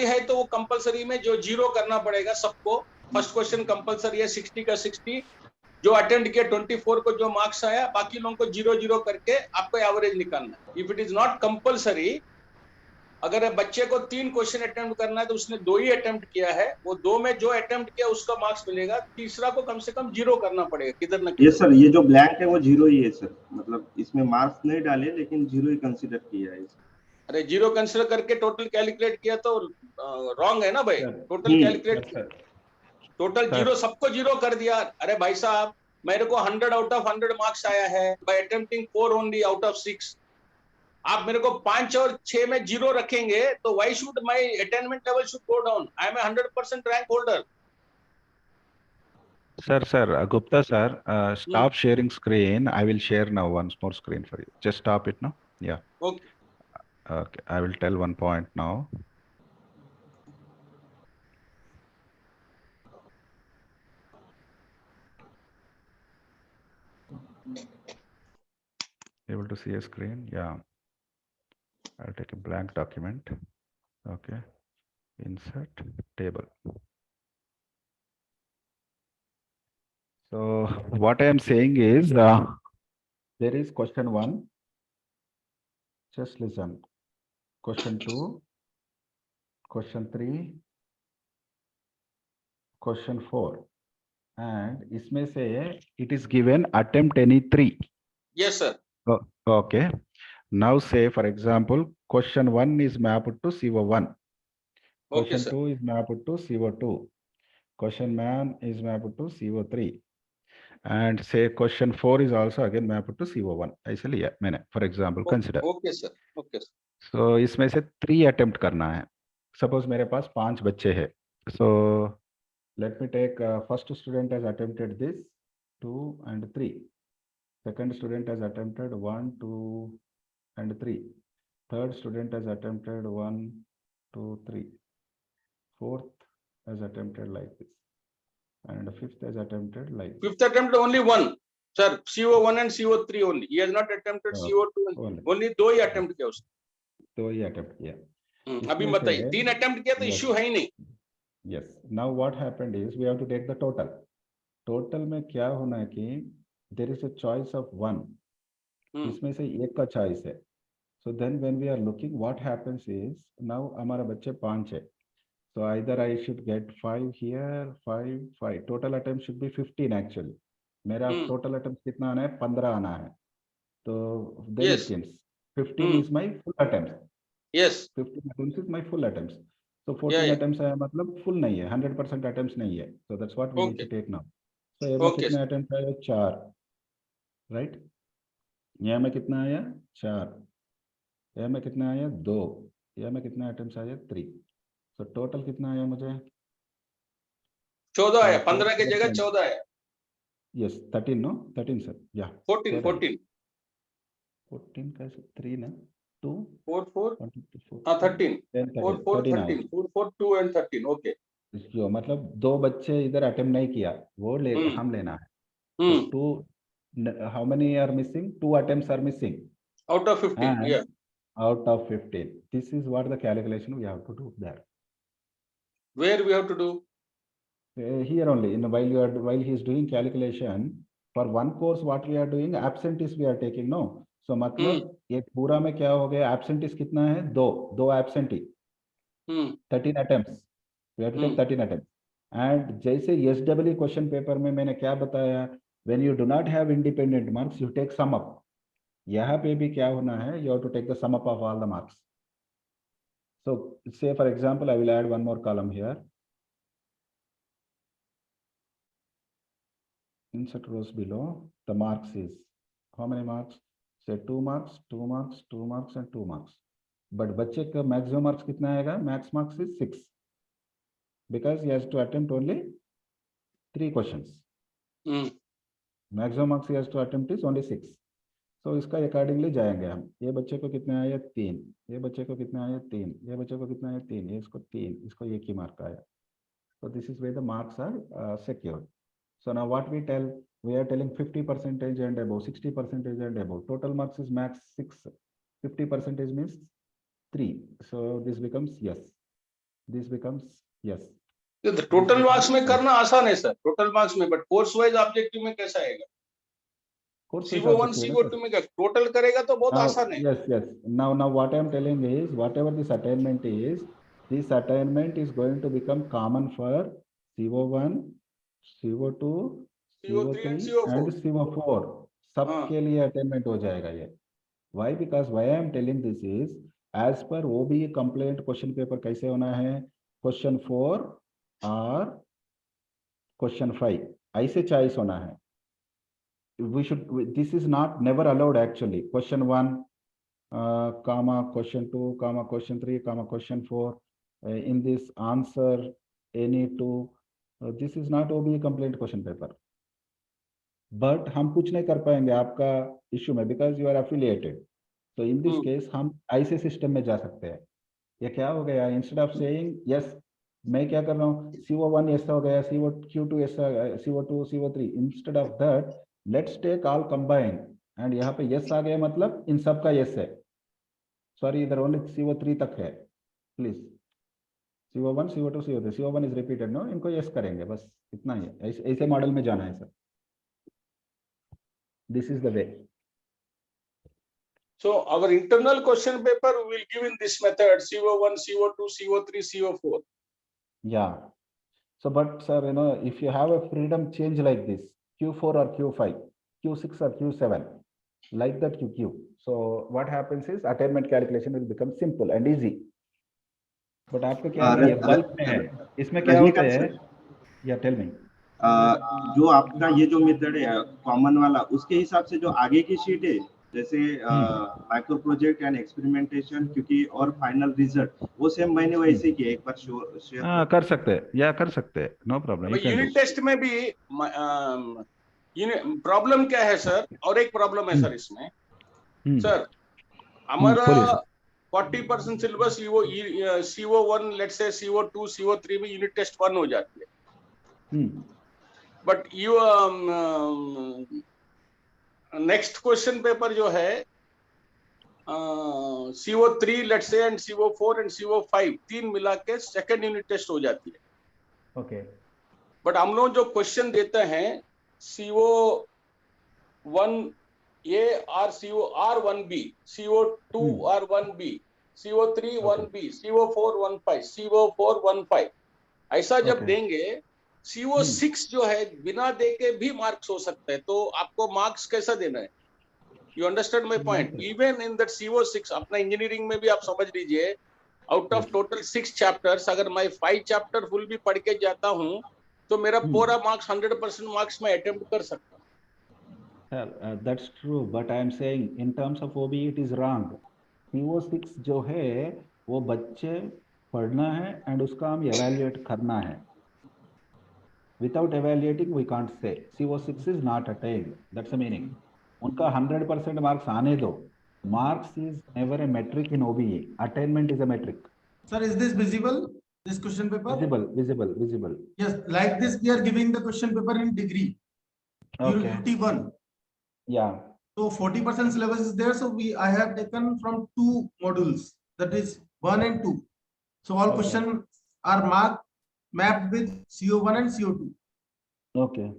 है तो वो कंपलसरी में जो 0 करना पड़ेगा सबको. फर्स्ट क्वेश्चन कंपलसरी है 60 का 60, जो अटेम्प्ट किया 24 को जो मार्क्स आया, बाकी लोगों को 0-0 करके आपको एवरेज निकालना है. If it is not compulsory, अगर बच्चे को 3 क्वेश्चन अटेम्प्ट करना है तो उसने 2 ही अटेम्प्ट किया है, वो 2 में जो अटेम्प्ट किया उसका मार्क्स मिलेगा, तीसरा को कम से कम 0 करना पड़ेगा किधर ना किधर. यस सर, ये जो ब्लैंक है वो 0 ही है सर, मतलब इसमें मार्क्स नहीं डाले लेकिन 0 ही कंसीडर किया है. अरे 0 कंसीडर करके टोटल कैलकुलेट किया तो रॉन्ग है ना भाई. टोटल कैलकुलेट, टोटल 0 सबको 0 कर दिया. अरे भाई साहब, मेरे को 100 आउट ऑफ 100 मार्क्स आया है by attempting 4 only out of 6. आप मेरे को 5 और 6 में 0 रखेंगे तो why should my attainment level should go down? I am 100% rank holder. Sir, Gupta sir, stop sharing screen. I will share now once more screen for you. Just stop it now. Yeah. Okay. Okay, I will tell one point now. Able to see a screen? Yeah. I'll take a blank document. Okay. Insert table. So what I am saying is there is question 1. Just listen. Question 2, question 3, question 4. And इसमें से it is given attempt any 3. Yes sir. Oh, okay. Now say for example question 1 is mapped to CO1. Okay Question sir. 2 is mapped to CO2. Question 1 is mapped to CO3. And say question 4 is also again mapped to CO1. ऐसे लिया मैंने for example consider. Okay sir. Okay sir. So इसमें से 3 attempt करना है. Suppose मेरे पास 5 बच्चे हैं. So let me take first student has attempted this 2 and 3. Second student has attempted 1, 2 and 3. Third student has attempted 1, 2, 3. Fourth has attempted like this. And fifth has attempted like this. Fifth attempt only 1. Sir, CO1 and CO3 only. He has not attempted CO2. Only 2 he attempt किया उसने. 2 ही attempt किया. अभी बताइए, 3 attempt किया तो issue है ही नहीं. Yes. Now what happened is we have to take the total. Total में क्या होना है कि there is a choice of 1. इसमें से एक का choice है. So then when we are looking, what happens is now हमारा बच्चे 5 है. So either I should get 5 here, 5, 5. Total attempts should be 15 actually. मेरा total attempts कितना आना है? 15 आना है. तो then Yes. it means 15 is my full attempts. Yes. 15 attempts is my full attempts. So 14 attempts आया मतलब full नहीं है, 100% attempts नहीं है. So that's what we need to take now. So यहाँ में कितने attempts आया? 4, right? यहाँ में कितना आया? 4. यहाँ में कितना आया? 2. यहाँ में कितना attempts आया? 3. So total कितना आया मुझे? 14 आया, 15 की जगह 14 आया. Yes, 13 no? 13 sir. Yeah. 14 कैसे? 3 ना? 2 4 हाँ 13 4 4 13 4 4 2 and 13. Okay. जो मतलब 2 बच्चे इधर अटेम्प्ट नहीं किया, वो हम लेना है. So 2, how many are missing? 2 attempts are missing out of 15. And yeah, out of 15. This is what the calculation we have to do there. Where we have to do? Here only. While he is doing calculation for one course, what we are doing, absentees we are taking. No. So मतलब एक पूरा में क्या हो गया? Absentees कितना है? 2 absentee. 13 attempts. We have to take 13 attempts. And जैसे SWE क्वेश्चन पेपर में मैंने क्या बताया When you do not have independent marks, you take sum up. यहाँ पे भी क्या होना है? You have to take the sum up of all the marks. So say for example, I will add one more column here. Insert rows below. The marks is how many marks? Say 2 marks, 2 marks, 2 marks, and 2 marks. But बच्चे का maximum marks कितना आएगा? Max marks is 6 because he has to attempt only 3 questions. Maximum marks he has to attempt is only 6. So इसका accordingly जाएंगे हम. ये बच्चे को कितने आए? 3. ये बच्चे को कितने आए? 3. ये बच्चे को कितने आए? 3. ये इसको 3. इसको 1 ही मार्क आया. So this is where the marks are secured. So now what we tell? We are telling 50% and above, 60% and above. Total marks is max 6. 50% means 3. So this becomes yes. This becomes yes. The total marks में करना आसान है sir, total marks में, but course wise objective में कैसा आएगा? CO1, CO2 में क्या total करेगा तो बहुत आसान है. Yes, yes. Now what I am telling is, whatever this attainment is, this attainment is going to become common for CO1, CO2, CO3 and CO4. सबके लिए attainment हो जाएगा ये. Why? Because why I am telling this is, as per OBE complaint question paper कैसे होना है? Question 4 और question 5 ऐसे choice होना है. This is never allowed actually. Question 1, comma, question 2, comma, question 3, comma, question 4. In this answer any two. This is not OBE complaint question paper. But हम कुछ नहीं कर पाएंगे आपका issue में because you are affiliated. So in this case हम ऐसे system में जा सकते हैं. ये क्या हो गया? Instead of saying yes, मैं क्या कर रहा हूँ? CO1 yes हो गया, CO2 yes, CO2, CO3. Instead of that, let's take all combined. And यहाँ पे yes आ गया मतलब इन सब का yes है. Sorry, इधर only CO3 तक है. Please. CO1, CO2, CO3. CO1 is repeated, no? इनको yes करेंगे बस इतना ही है. ऐसे मॉडल में जाना है sir. This is the way. So our internal question paper will give in this method: CO1, CO2, CO3, CO4. Yeah. So, but sir, if you have a freedom change like this, Q4 or Q5, Q6 or Q7, like that you queue. So what happens is attainment calculation will become simple and easy. But आपको क्या है? Bulk में है. इसमें क्या होता है? Yeah, tell me. जो आपका ये जो मेथड है कॉमन वाला, उसके हिसाब से जो आगे की शीट है जैसे माइक्रो प्रोजेक्ट एंड एक्सपेरिमेंटेशन क्योंकि और फाइनल रिजल्ट वो सेम मैंने वैसे किया एक बार शेयर कर सकते हैं या कर सकते हैं, नो प्रॉब्लम. यूनिट टेस्ट में भी प्रॉब्लम क्या है सर? और एक प्रॉब्लम है सर इसमें सर, हमारा 40% syllabus CO1 let's say CO2 CO3 में यूनिट टेस्ट 1 हो जाती है. But you next question paper जो है CO3 let's say and CO4 and CO5 तीन मिला के सेकेंड यूनिट टेस्ट हो जाती है. ओके. बट हम लोग जो क्वेश्चन देते हैं CO1 A or R1B, CO2 R1B, CO3 1B, CO4 1.5, CO4 1.5 ऐसा जब देंगे CO6 जो है बिना दे के भी मार्क्स हो सकते हैं. तो आपको मार्क्स कैसा देना है? You understand my point? Even in that CO6 अपना इंजीनियरिंग में भी आप समझ लीजिए, आउट ऑफ टोटल 6 चैप्टर्स अगर मैं 5 चैप्टर फुल भी पढ़ के जाता हूं तो मेरा पूरा मार्क्स 100% मार्क्स में अटेम्प्ट कर सकता हूं. That's true, but I am saying in terms of OBE it is wrong. CO6 जो है वो बच्चे पढ़ना है and उसका हम evaluate करना है. Without evaluating we can't say CO6 is not attained. That's the meaning. उनका 100% marks आने दो. Marks is never a metric in OBE. Attainment is a metric. Sir, is this visible? This question paper? Visible. Yes, like this we are giving the question paper in degree. Okay. UT1. Yeah. So 40% syllabus is there. So I have taken from 2 modules, that is 1 and 2. So all questions are mapped with CO1 and CO2. Okay.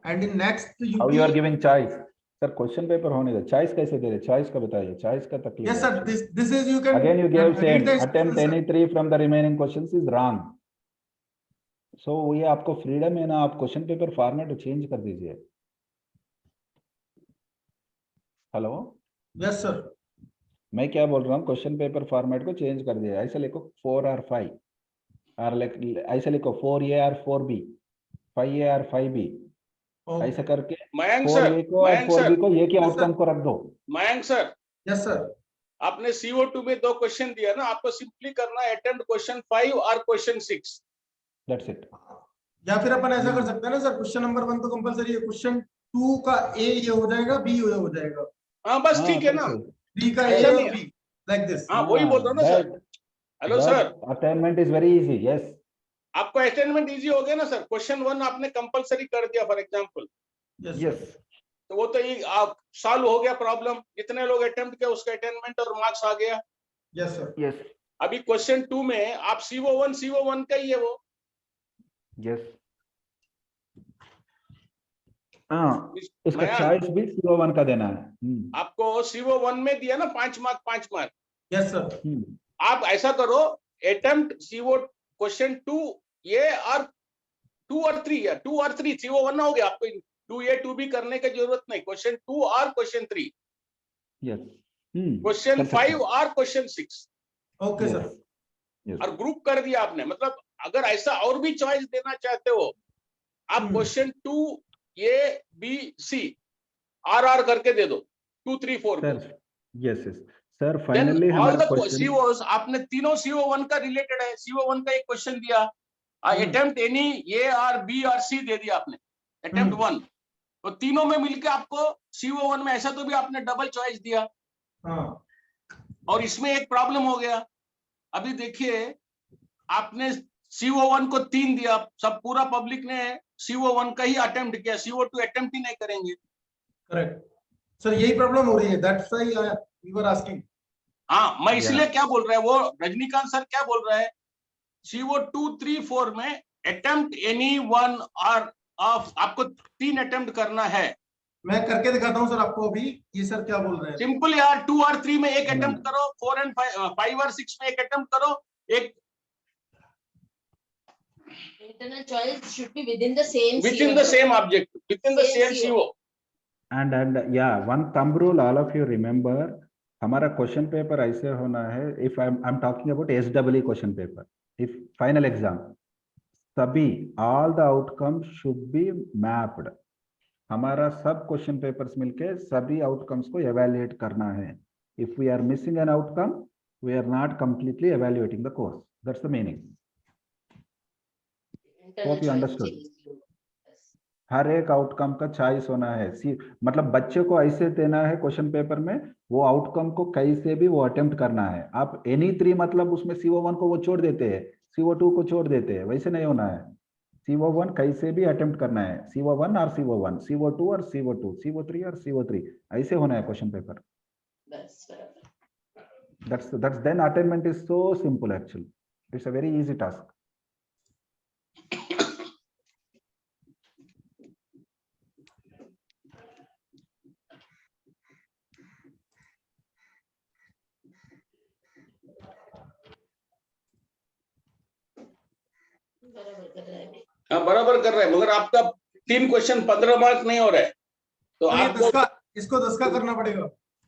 And in next UT, how you are giving choice? Sir, question paper होने दो. Choice कैसे दे रहे? Choice का बताइए. Choice का तकलीफ. Yes sir. This is you can again you gave same the attempt any 3 from the remaining questions is wrong. So ये आपको freedom है ना, आप question paper format change कर दीजिए. Hello, yes sir. मैं क्या बोल रहा हूँ, क्वेश्चन पेपर फॉर्मेट को चेंज कर दिया। ऐसा लिखो 4 और 5, और ऐसा लिखो 4A और 4B, 5A और 5B, ऐसा करके मयंक 4A सर, को और मयंक 4B सर, को एक ही Yes, आउटकम sir. को रख दो। Mayank sir, yes sir. आपने CO2 में 2 क्वेश्चन दिया ना, आपको सिंपली करना है अटेम्प्ट क्वेश्चन 5 और क्वेश्चन 6। That's it. या फिर अपन ऐसा कर सकते हैं ना सर, क्वेश्चन नंबर 1 तो कंपलसरी है, क्वेश्चन 2 का A ये हो जाएगा, B ये हो जाएगा, हाँ बस ठीक है ना, 3 का A ऐसा और नहीं है। B, like this. हाँ वही बोल रहा हूँ ना sir. Hello sir, attainment is very easy. Yes, आपको अटेनमेंट इजी हो गया ना सर। क्वेश्चन 1 आपने कंपलसरी कर दिया फॉर एग्जांपल, यस, तो वो तो ये आप सॉल्व हो गया प्रॉब्लम। जितने लोग अटेम्प्ट किया उसका अटेनमेंट और मार्क्स आ गया। Yes sir. यस, अभी क्वेश्चन 2 में आप CO1 का ही है वो। यस। हाँ, इसका मयंक, चॉइस भी CO1 का देना है। आपको CO1 में दिया ना 5 मार्क 5 मार्क। Yes sir. आप ऐसा करो, अटेम्प्ट CO क्वेश्चन 2 ये और 2 और 3 या 2 और 3 CO1 हो गया। आपको 2A 2B करने की जरूरत नहीं। क्वेश्चन 2 और क्वेश्चन 3, यस, क्वेश्चन 5 और क्वेश्चन 6, ओके सर। और ग्रुप कर दिया आपने। मतलब अगर ऐसा और भी चॉइस देना चाहते हो, आप question 2A B C R करके दे दो 2 3 4 को। Yes, yes sir. Finally all हमारा द क्वेश्चन, COs आपने तीनों CO1 का रिलेटेड है। CO1 का एक क्वेश्चन दिया, अटेम्प्ट एनी A और B और C दे दिया आपने, अटेम्प्ट 1। तो तीनों में मिलके आपको CO1 में ऐसा तो भी आपने डबल चॉइस दिया। और इसमें एक प्रॉब्लम हो गया। अभी देखिए, आपने CO1 को 3 दिया, सब पूरा पब्लिक ने CO1 का ही अटेम्प्ट किया, CO2 अटेम्प्ट ही नहीं करेंगे। करेक्ट सर, यही प्रॉब्लम हो रही है, that's why we were asking. हाँ, मैं इसलिए क्या बोल रहा है वो रजनीकांत सर क्या बोल रहा है, CO2 3 4 में अटेम्प्ट एनी वन और ऑफ, आपको 3 अटेम्प्ट करना है। मैं करके दिखाता हूँ सर आपको अभी, ये सर क्या बोल रहे हैं। सिंपल यार, 2 और 3 में एक अटेम्प्ट करो, 4 एंड 5 और 6 में एक अटेम्प्ट करो। एक Internal choice should be within the same within CO. the same object, within the same CO. and yeah, one thumb rule all of you remember, हमारा क्वेश्चन पेपर ऐसे होना है, if I am talking about SEE question paper, if final exam, सभी all the outcome should be mapped. हमारा सब question papers मिलके सभी outcomes को एवेल्युएट करना है। If we are missing an outcome, we are not completely evaluating the course. That's the meaning. Hope you understood. हर एक आउटकम का चॉइस होना है। मतलब बच्चे को ऐसे देना है क्वेश्चन पेपर में, वो आउटकम को कैसे भी वो अटेम्प्ट करना है। आप एनी 3 मतलब उसमें CO1 को वो छोड़ देते हैं, CO2 को छोड़ देते हैं, वैसे नहीं होना है। CO1 कैसे भी अटेम्प्ट करना है, CO1 और CO1, CO2 और CO2, CO3 और CO3, ऐसे होना है question paper. That's then attainment is so simple actually. It's a very easy task. हाँ बराबर कर रहे हैं, मगर आपका 3 क्वेश्चन 15 मार्क नहीं हो रहा है, तो आपको इसको 10 का करना पड़ेगा।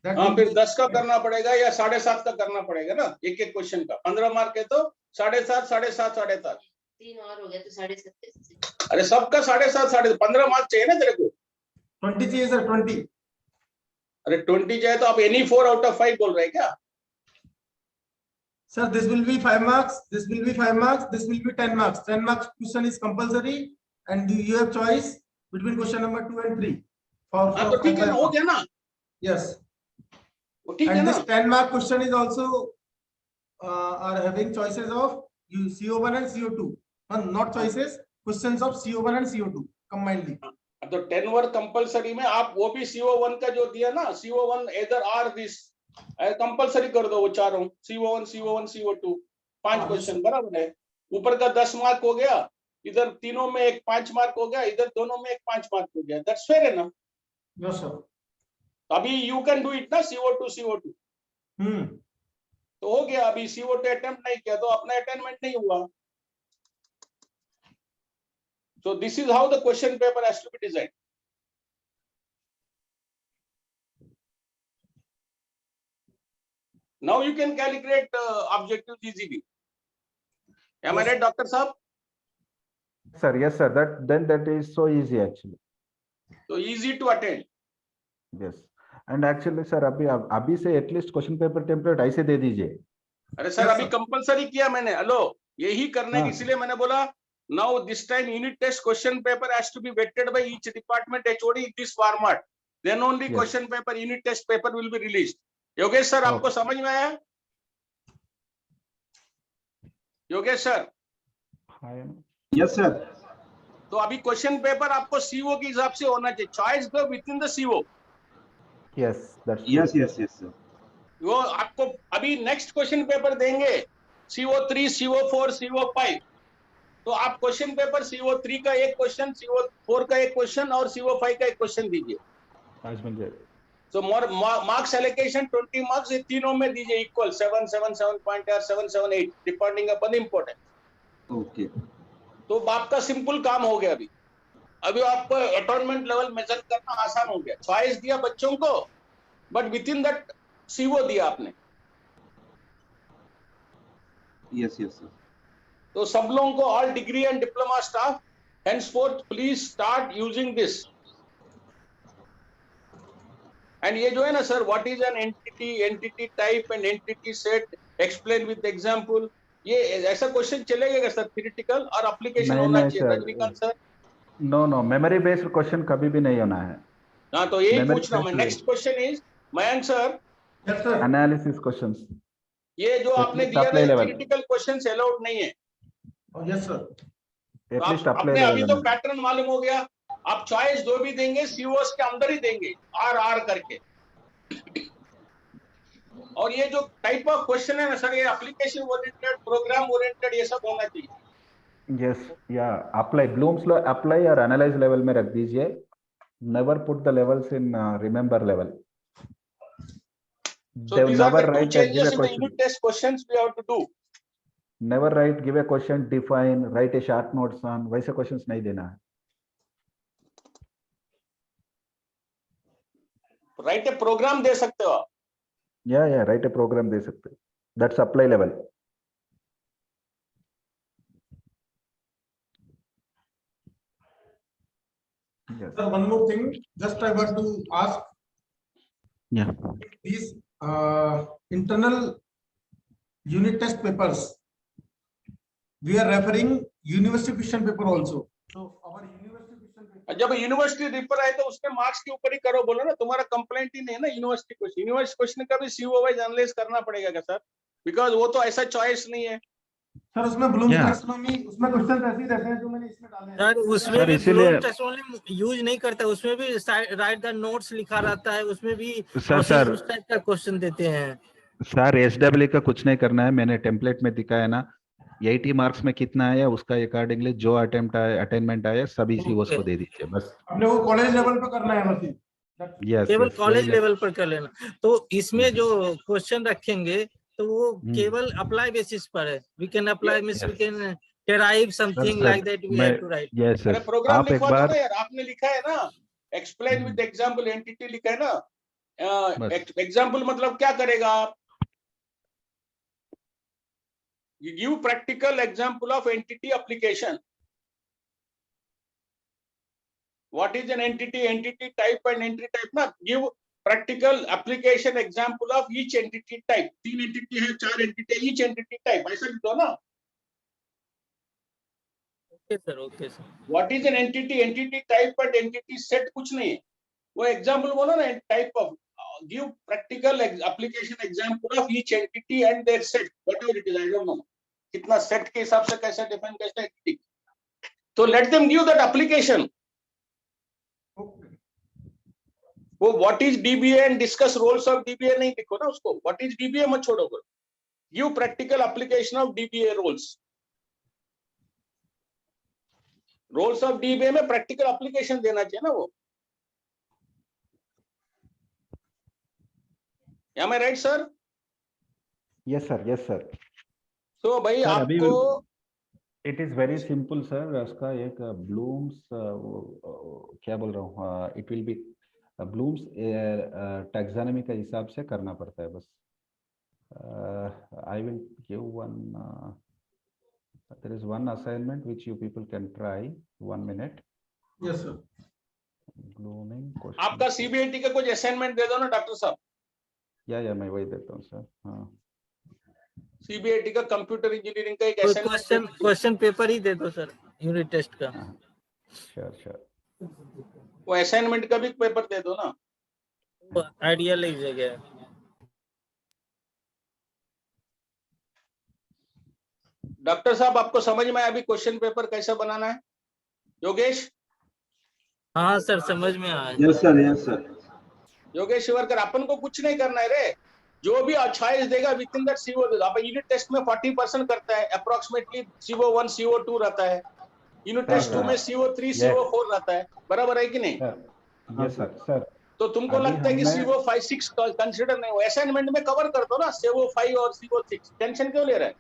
हाँ, फिर 10 का करना पड़ेगा या 7.5 का करना पड़ेगा ना। एक एक क्वेश्चन का 15 मार्क है तो 7.5 7.5 7.5 3 और हो गया तो 7.5। अरे सबका 7.5 15 मार्क चाहिए ना तेरे को। 20 चाहिए सर, 20। अरे 20 चाहिए तो आप एनी 4 आउट ऑफ 5 बोल रहे हैं क्या? Sir, this will be 5 marks, this will be 5 marks, this will be 10 marks. 10 marks question is compulsory and you have choice between question number 2 and 3. हाँ तो ठीक है ना, हो गया ना। Yes. ठीक है and ना। this 10 mark question is also are having choices of CO1 and CO2. Not choices, questions of CO1 and CO2 combinedly. तो 10 वर्क कंपलसरी में आप वो भी CO1 का जो दिया ना, CO1 either or this compulsory कर दो, वो चारों CO1 CO2 5 क्वेश्चन बराबर है। ऊपर का 10 मार्क हो गया, इधर तीनों में एक 5 मार्क हो गया, इधर दोनों में एक 5 मार्क हो गया। दैट्स फेयर है ना? Yes sir. अभी यू कैन डू इट ना CO2 तो हो गया। अभी CO2 अटेम्प्ट नहीं किया तो अपना अटेनमेंट नहीं हुआ। So this is how the question paper has to be designed. Now you can calculate objectives easily. Am I right, Doctor Saab? Sir, yes, sir. That is so easy actually. So easy to attend. Yes. And actually, sir, अभी से at least question paper template ऐसे दे दीजिए. अरे sir अभी compulsory किया मैंने. Hello, यही करने की इसलिए मैंने बोला. Now this time unit test question paper has to be vetted by each department HOD in this format. Then only question paper unit test paper will be released. Yogesh sir आपको समझ में आया? योगेश सर. Yes sir. तो अभी question paper आपको CO के हिसाब से होना चाहिए. चॉइस दो with in the CO. Yes, that's yes sir. वो आपको अभी नेक्स्ट क्वेश्चन पेपर देंगे CO3, CO4, CO5. तो आप क्वेश्चन पेपर CO3 का एक क्वेश्चन, CO4 का एक क्वेश्चन और CO5 का एक क्वेश्चन दीजिए. So marks allocation 20 marks ये तीनों में दीजिए equal 7, 7, 7.8, 7, 7, 8 depending upon importance. Okay. तो आपका सिंपल काम हो गया. अभी आपको अटेनमेंट लेवल मेजर करना आसान हो गया. चॉइस दिया बच्चों को, but with in that CO दिया आपने. Yes sir. तो सब लोगों को all degree and diploma staff henceforth please start using this. And ये जो है ना sir, what is an entity type and entity set, explain with example, ये ऐसा क्वेश्चन चलेगा सर थ्योरेटिकल और एप्लीकेशन होना चाहिए. Rajinikanth sir. No memory based question कभी भी नहीं होना है. हाँ तो यही पूछ रहा हूँ मैं. Next question is Mayank sir. Yes sir. Analysis questions. ये जो आपने दिया था थ्योरेटिकल क्वेश्चंस अलाउड नहीं है. Yes sir. एटलीस्ट आपने अभी तो पैटर्न मालूम हो गया. आप चॉइस दो भी देंगे COs के अंदर ही देंगे R करके. और ये जो टाइप ऑफ क्वेश्चन है ना सर, ये एप्लीकेशन ओरिएंटेड, प्रोग्राम ओरिएंटेड, ये सब होना चाहिए. यस या अप्लाई ब्लूम्स लॉ अप्लाई और एनालाइज लेवल में रख दीजिए. Never put the levels in remember level. So these are the two changes in the unit test questions we have to do. Never write, give a question, define, write a short notes on. वैसे questions नहीं देना है. Right ए programme दे सकते हो आप. या right ए programme दे सकते हो. That's apply level. Yes. Sir, one more thing, just I want to ask. Yeah. These internal unit test papers, we are referring university question paper also. So our university question paper. जब university paper आए तो उसमें marks के ऊपर ही करो बोलो ना. तुम्हारा कंप्लेंट ही नहीं है ना यूनिवर्सिटी क्वेश्चन. यूनिवर्सिटी क्वेश्चन का भी CO वाइज एनालाइज करना पड़ेगा क्या सर? बिकॉज वो तो ऐसा चॉइस नहीं है सर. उसमें ब्लूम्स टैक्सोनॉमी, उसमें क्वेश्चन ऐसे ही रहते हैं जो मैंने इसमें डाले हैं सर. उसमें भी ब्लूम्स टैक्सोनॉमी यूज नहीं करता. उसमें भी राइट द नोट्स लिखा रहता है. उसमें भी सर उस टाइप का क्वेश्चन देते हैं. सर SW का कुछ नहीं करना है. मैंने टेम्पलेट में दिखाया ना, 80 मार्क्स में कितना आया उसका अकॉर्डिंगली जो अटेनमेंट आया सभी COs को दे दीजिए बस. हमने वो कॉलेज लेवल पे करना है बस. यस, केवल कॉलेज लेवल पर कर लेना. तो इसमें जो क्वेश्चन रखेंगे तो वो केवल अप्लाई बेसिस पर है. We can apply means we can derive something like that. We have to write. Yes sir. Program लिखवा दो ना यार. आपने लिखा है ना एक्सप्लेन विद एग्जांपल एंटिटी लिखा है ना. एग्जांपल मतलब क्या करेगा आप? You give practical example of entity application. What is an entity? Entity type and entity type. ना give practical application example of each entity type. 3 entity है, 4 entity है, each entity type. ऐसा लिखो ना. Okay sir. Okay sir. What is an entity? Entity type and entity set कुछ नहीं है. वो example बोलो ना. Type of give practical application example of each entity and their set. Whatever it is, I don't know. कितना set के हिसाब से कैसे डिफाइन कैसे एंटिटी. तो let them give that application. वो what is DBA and discuss roles of DBA नहीं लिखो ना उसको. व्हाट इज DBA मत छोड़ो. Give practical application of DBA roles. Roles of DBA में प्रैक्टिकल एप्लीकेशन देना चाहिए ना वो. Am I right, sir? Yes, sir. Yes, sir. तो भाई आपको it is very simple sir. उसका एक ब्लूम्स क्या बोल रहा हूँ, it will be Bloom's taxonomy का हिसाब से करना पड़ता है बस. I will give one. There is one assignment which you people can try. 1 minute. Yes, sir. Blooming question. आपका सीबीएटी का कुछ असाइनमेंट दे दो ना डॉक्टर साहब। या मैं वही देता हूँ सर। हाँ। सीबीएटी का कंप्यूटर इंजीनियरिंग का एक क्वेश्चन पेपर ही दे दो सर, यूनिट टेस्ट का। श्योर। वो असाइनमेंट का भी पेपर दे दो ना। आइडिया लग जाएगा। डॉक्टर साहब आपको समझ में आया अभी क्वेश्चन पेपर कैसे बनाना है? योगेश? हाँ सर, समझ में आया। Yes sir. योगेश शिवरकर, अपन को कुछ नहीं करना है रे, जो भी चॉइस देगा विद इन दैट सीओ दे दो। आप यूनिट टेस्ट में 40% करता है, अप्रोक्सीमेटली CO1 CO2 रहता है, यूनिट टेस्ट 2 में CO3 CO4 रहता है, बराबर है कि नहीं? Yes sir. तो तुमको लगता है कि CO5 6 कंसिडर नहीं हो, असाइनमेंट में कवर कर दो ना CO5 और CO6, टेंशन क्यों ले रहे हैं?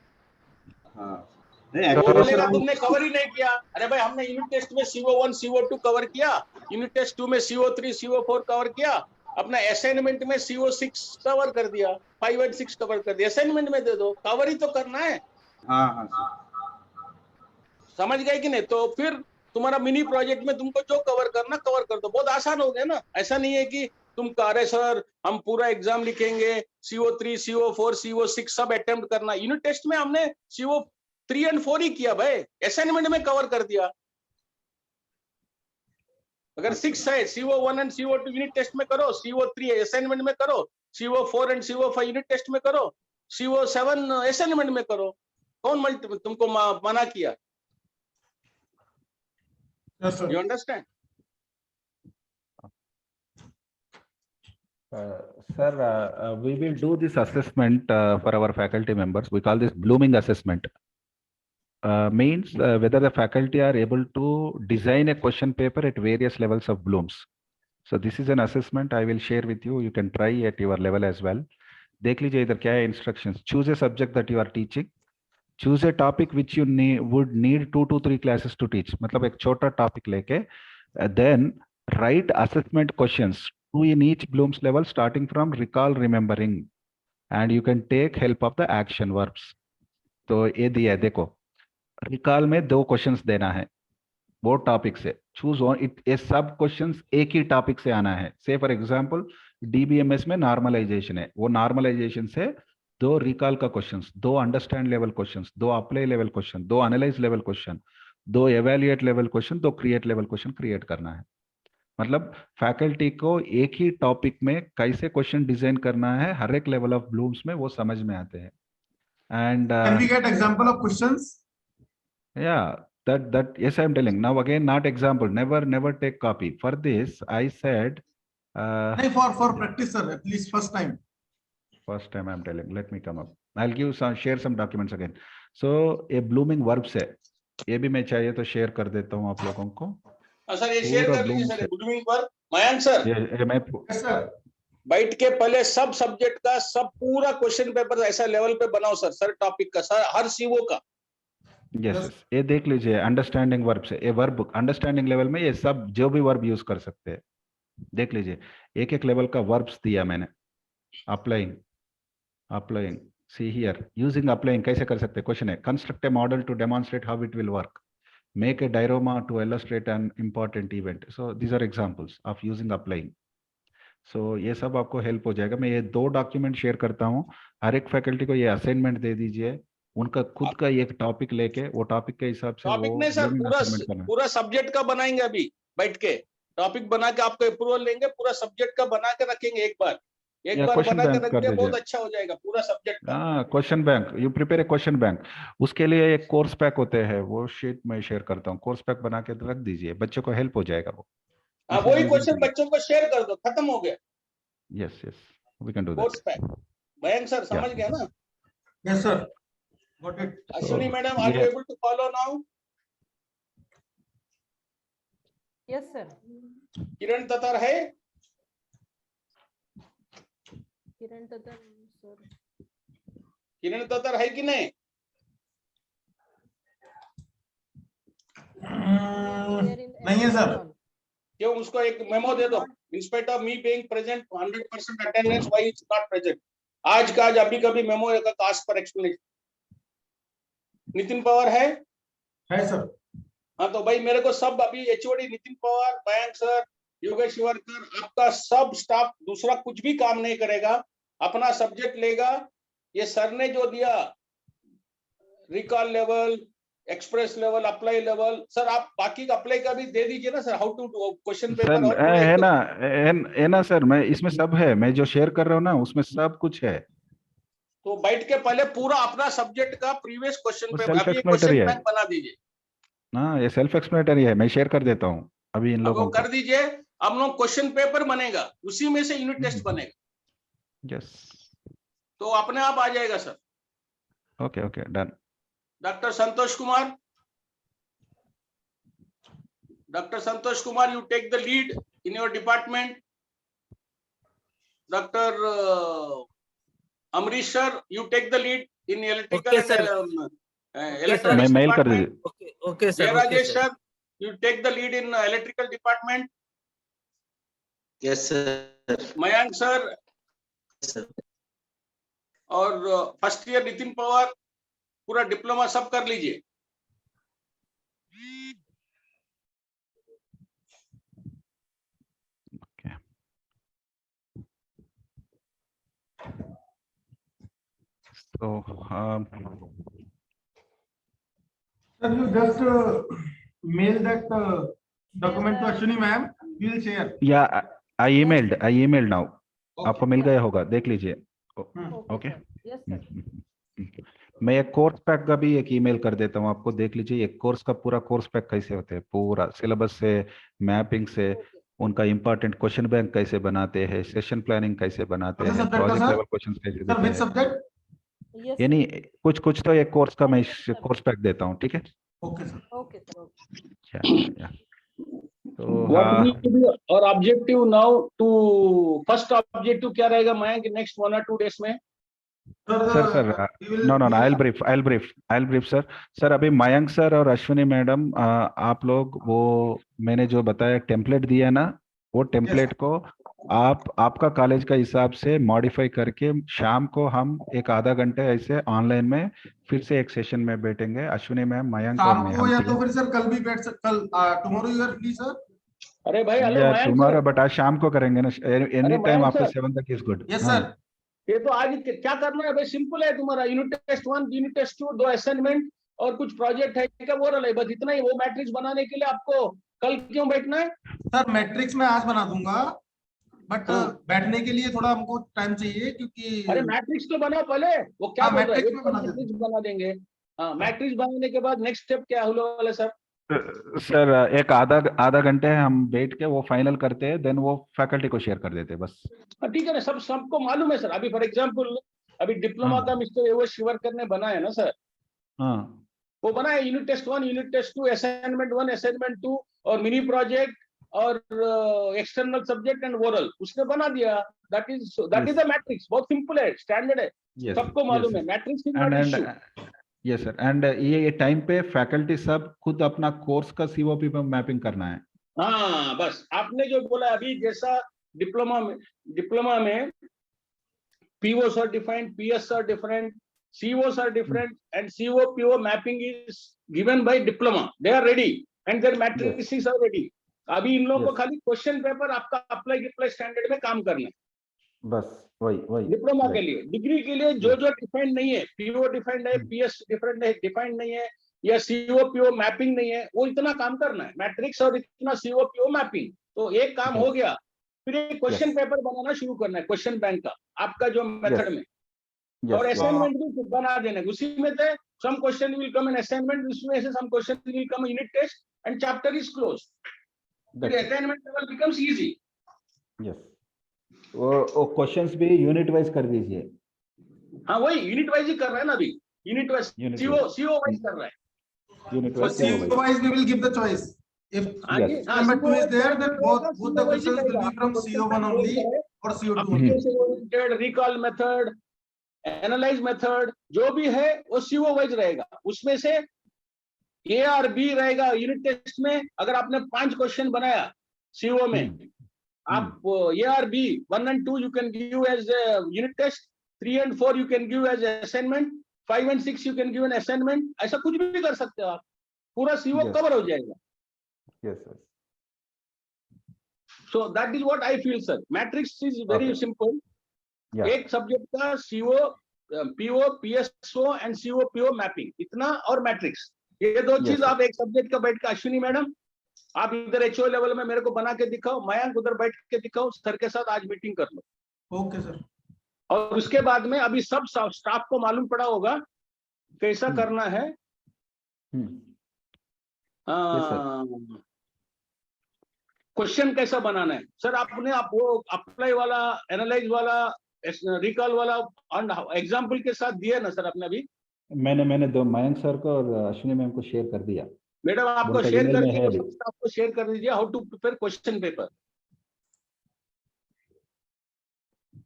हाँ वो बोलेगा तुमने कवर ही नहीं किया। अरे भाई हमने यूनिट टेस्ट में CO1 CO2 कवर किया, यूनिट टेस्ट 2 में CO3 CO4 कवर किया, अपना असाइनमेंट में CO6 कवर कर दिया, 5 और 6 कवर कर दिया, असाइनमेंट में दे दो, कवर ही तो करना है। हाँ सर। समझ गए कि नहीं? तो फिर तुम्हारा मिनी प्रोजेक्ट में तुमको जो कवर करना कवर कर दो, बहुत आसान हो गया ना। ऐसा नहीं है कि तुम कह रहे सर हम पूरा एग्जाम लिखेंगे, CO3 CO4 CO6 सब अटेम्प्ट करना। यूनिट टेस्ट में हमने CO3 और 4 ही किया भाई, असाइनमेंट में कवर कर दिया। अगर 6 है, CO1 और CO2 यूनिट टेस्ट में करो, CO3 असाइनमेंट में करो, CO4 और CO5 यूनिट टेस्ट में करो, CO7 असाइनमेंट में करो। कौन तुमको मना किया? Yes, sir. You understand? Sir, we will do this assessment for our faculty members. We call this blooming assessment. Means whether the faculty are able to design a question paper at various levels of blooms. So this is an assessment I will share with you. You can try at your level as well. देख लीजिए इधर क्या है instructions. Choose a subject that you are teaching. Choose a topic which you would need 2 to 3 classes to teach. मतलब एक छोटा topic लेके then write assessment questions 2 in each Bloom's level starting from recall, remembering, and you can take help of the action verbs. तो ये दिया है देखो, recall में 2 questions देना है वो टॉपिक से। चूज वन, ये सब क्वेश्चंस एक ही टॉपिक से आना है। से फॉर एग्जांपल DBMS में नॉर्मलाइजेशन है, वो नॉर्मलाइजेशन से 2 रिकॉल का questions, 2 understand level questions, 2 apply level question, 2 analyse level question, 2 evaluate level question, 2 create level question create करना है। मतलब फैकल्टी को एक ही टॉपिक में कैसे क्वेश्चन डिजाइन करना है हर एक लेवल ऑफ ब्लूम्स में वो समझ में आते हैं। And Can we get example of questions? Yeah, that yes, I'm telling. Now again, not example. Never take copy. For this, I said. For practice, sir. At least first time. First time I'm telling. Let me come up. I'll share some documents again. So a blooming verb से ये भी मैं चाहिए तो share कर देता हूँ आप लोगों को। सर ये शेयर कर लीजिए sir, blooming verb. Mayank sir, Yes, sir. बैठ के पहले सब सब्जेक्ट का सब पूरा क्वेश्चन पेपर ऐसा लेवल पे बनाओ सर टॉपिक का, सर हर सीओ का। यस, ये देख लीजिए अंडरस्टैंडिंग वर्ब से, ये वर्ब अंडरस्टैंडिंग लेवल में ये सब जो भी वर्ब यूज कर सकते हैं देख लीजिए। एक एक लेवल का वर्ब्स दिया मैंने। Applying see here, using applying कैसे कर सकते हैं? क्वेश्चन है construct a model to demonstrate how it will work, make a diorama to illustrate an important event. So these are examples of using applying. So ये सब आपको help हो जाएगा। मैं ये 2 डॉक्यूमेंट शेयर करता हूँ, हर एक फैकल्टी को ये असाइनमेंट दे दीजिए, उनका खुद का एक टॉपिक लेके वो टॉपिक के हिसाब से टॉपिक नहीं सर, पूरा सब्जेक्ट का बनाएंगे अभी बैठ के, टॉपिक बना के आपको अप्रूवल लेंगे, पूरा सब्जेक्ट का बना के रखेंगे एक बार बना के रख के बहुत अच्छा हो जाएगा पूरा सब्जेक्ट का। हाँ, question bank, you prepare a question bank, उसके लिए एक कोर्स पैक होते हैं, वो शीट में शेयर करता हूँ, कोर्स पैक बना के रख दीजिए, बच्चों को हेल्प हो जाएगा वो। हाँ, वही क्वेश्चन बच्चों को शेयर कर दो, खत्म हो गया। Yes we can do that. Course pack. Mayank sir समझ गया ना? Yes, sir. Got it. Ashwini madam, are you able to follow now? Yes, sir. किरण ततर है? किरण ततर सर, किरण ततर है कि नहीं? नहीं है सर। क्यों? उसको एक मेमो दे दो, in spite of me being present 100% attendance, why is not present? आज का आज अभी कभी मेमो का कास्ट पर एक्सप्लेनेशन। नितिन पवार है सर। हाँ तो भाई मेरे को सब अभी एचओडी नितिन पवार, मयंक सर, योगेश शिवरकर, आपका सब स्टाफ दूसरा कुछ भी काम नहीं करेगा, अपना सब्जेक्ट लेगा। ये सर ने जो दिया recall level, express level, apply level, sir आप बाकी का अप्लाई का भी दे दीजिए ना sir, how to question paper. Sir है ना सर, मैं इसमें सब है, मैं जो शेयर कर रहा हूँ ना उसमें सब कुछ है। तो बैठ के पहले पूरा अपना सब्जेक्ट का प्रीवियस क्वेश्चन पेपर, सेल्फ अभी एक्सप्लेनेटरी क्वेश्चन है। बैंक बना दीजिए। हाँ ये सेल्फ एक्सप्लेनेटरी है, मैं शेयर कर देता हूँ अभी इन अब लोगों वो को। कर दीजिए, अब लोग क्वेश्चन पेपर बनेगा, उसी में से यूनिट टेस्ट बनेगा। यस, तो अपने आप आ जाएगा sir. Okay okay done. Doctor Santosh Kumar, you take the lead in your department. Dr. Amrish sir, you take the lead in electrical and electronics मैं मेल कर department. दीजिए। Okay sir. Rajesh sir, you take the lead in electrical department. Yes sir. Mayank sir, Yes, sir. और first year Nitin Pawar, पूरा diploma सब कर लीजिए। So Sir, you just mail that document to Ashwini ma'am. We will share. Yeah, I emailed now. आपको मिल गया होगा, देख लीजिए। ओके मैं एक कोर्स पैक का भी एक ईमेल कर देता हूँ आपको, देख लीजिए एक कोर्स का पूरा कोर्स पैक कैसे होते हैं, पूरा सिलेबस से, मैपिंग से, उनका इंपॉर्टेंट क्वेश्चन बैंक कैसे बनाते हैं, सेशन प्लानिंग कैसे बनाते हैं, प्रोजेक्ट लेवल क्वेश्चन कैसे देते हैं, यानी कुछ कुछ तो एक कोर्स का मैं कोर्स पैक देता हूँ। ठीक है, ओके सर। तो और objective now to first objective क्या रहेगा मयंक नेक्स्ट 1 or 2 days में? Sir no I will brief sir अभी मयंक सर और अश्विनी मैडम आप लोग वो मैंने जो बताया टेम्पलेट दिया ना, वो टेम्पलेट को आप आपका कॉलेज का हिसाब से मॉडिफाई करके शाम को हम एक आधा घंटे ऐसे ऑनलाइन में फिर से एक सेशन में बैठेंगे, अश्विनी मैम, मयंक और मैं। या तो फिर सर कल भी बैठ कल tomorrow you are free sir? अरे भाई हेलो मयंक टुमारो, बट आज शाम को करेंगे ना, एनी टाइम आफ्टर 7 तक इज गुड। Yes sir. ये तो आज क्या करना है भाई, सिंपल है तुम्हारा, unit test 1, unit test 2, 2 assignment और कुछ प्रोजेक्ट है क्या, वो रहा है बस इतना ही। वो मैट्रिक्स बनाने के लिए आपको कल क्यों बैठना है? सर मैट्रिक्स में आज बना दूंगा, बट बैठने के लिए थोड़ा हमको टाइम चाहिए क्योंकि अरे मैट्रिक्स तो बनाओ पहले, वो क्या बोल रहा है, मैट्रिक्स बना देंगे। हाँ मैट्रिक्स बनाने के बाद नेक्स्ट स्टेप क्या होने वाला है सर? सर एक आधा घंटे हम बैठ के वो फाइनल करते हैं, देन वो फैकल्टी को शेयर कर देते हैं बस। ठीक है ना, सबको मालूम है सर। अभी फॉर एग्जांपल अभी डिप्लोमा का मिस्टर एवं शिवरकर ने बना है ना सर, वो बना है unit test 1, unit test 2, assignment 1, assignment 2 और मिनी प्रोजेक्ट और एक्सटर्नल सब्जेक्ट एंड ओरल, उसने बना दिया। दैट इज द मैट्रिक्स, बहुत सिंपल है, स्टैंडर्ड है, सबको मालूम है। Matrix is not issue. Yes sir, and ये टाइम पे फैकल्टी सब खुद अपना कोर्स का सीओपी पे मैपिंग करना है। हाँ बस आपने जो बोला अभी, जैसा डिप्लोमा में POs are defined, PS are different, COs are different, and CO/PO mapping is given by diploma. They are ready and their matrices are ready. अभी इन लोगों को खाली क्वेश्चन पेपर आपका अप्लाई स्टैंडर्ड में काम करना है, बस वही डिप्लोमा के लिए। डिग्री के लिए जो डिफाइंड नहीं है, PO डिफाइंड है, PS डिफाइंड नहीं है, या CO/PO मैपिंग नहीं है, वो इतना काम करना है, मैट्रिक्स और इतना CO/PO मैपिंग, तो एक काम हो गया। फिर एक क्वेश्चन पेपर बनाना शुरू करना है, क्वेश्चन बैंक का आपका जो मेथड में, और असाइनमेंट भी बना देना है उसी में से। Some question will come in assignment, उसमें से some question will come unit test and chapter is close. फिर assignment level becomes easy. Yes, वो क्वेश्चंस भी यूनिट वाइज कर दीजिए। हाँ वही यूनिट वाइज ही कर रहा है ना अभी, यूनिट वाइज CO वाइज कर रहा है। Unit wise we will give the choice. If number 2 is there, then both the questions will be from CO1 only or CO2 only. Recall method, analyze method, जो भी है वो CO wise रहेगा। उसमें से A और B रहेगा unit test में। अगर आपने 5 क्वेश्चन बनाया CO में, आप A और B 1 and 2 you can give as unit test, 3 and 4 you can give as assignment, 5 and 6 you can give an assignment. ऐसा कुछ भी कर सकते हो आप, पूरा CO कवर हो जाएगा. Yes, yes. So that is what I feel, sir. Matrix is very simple. एक सब्जेक्ट का CO, PO, PSO and CO, PO mapping इतना, और मैट्रिक्स, ये दो चीज आप एक सब्जेक्ट का बैठ के, अश्विनी मैडम आप इधर HO लेवल में मेरे को बना के दिखाओ, मयंक उधर बैठ के दिखाओ, सर के साथ आज मीटिंग कर लो. Okay sir. और उसके बाद में अभी सब स्टाफ को मालूम पड़ा होगा कैसा करना है. क्वेश्चन कैसा बनाना है. सर आपने आप वो अप्लाई वाला, एनालाइज वाला, रिकॉल वाला एग्जाम्पल के साथ दिया ना सर आपने अभी. मैंने दो मयंक सर को और अश्विनी मैम को शेयर कर दिया. मैडम आपको शेयर करके आपको शेयर कर दीजिए how to prepare question paper.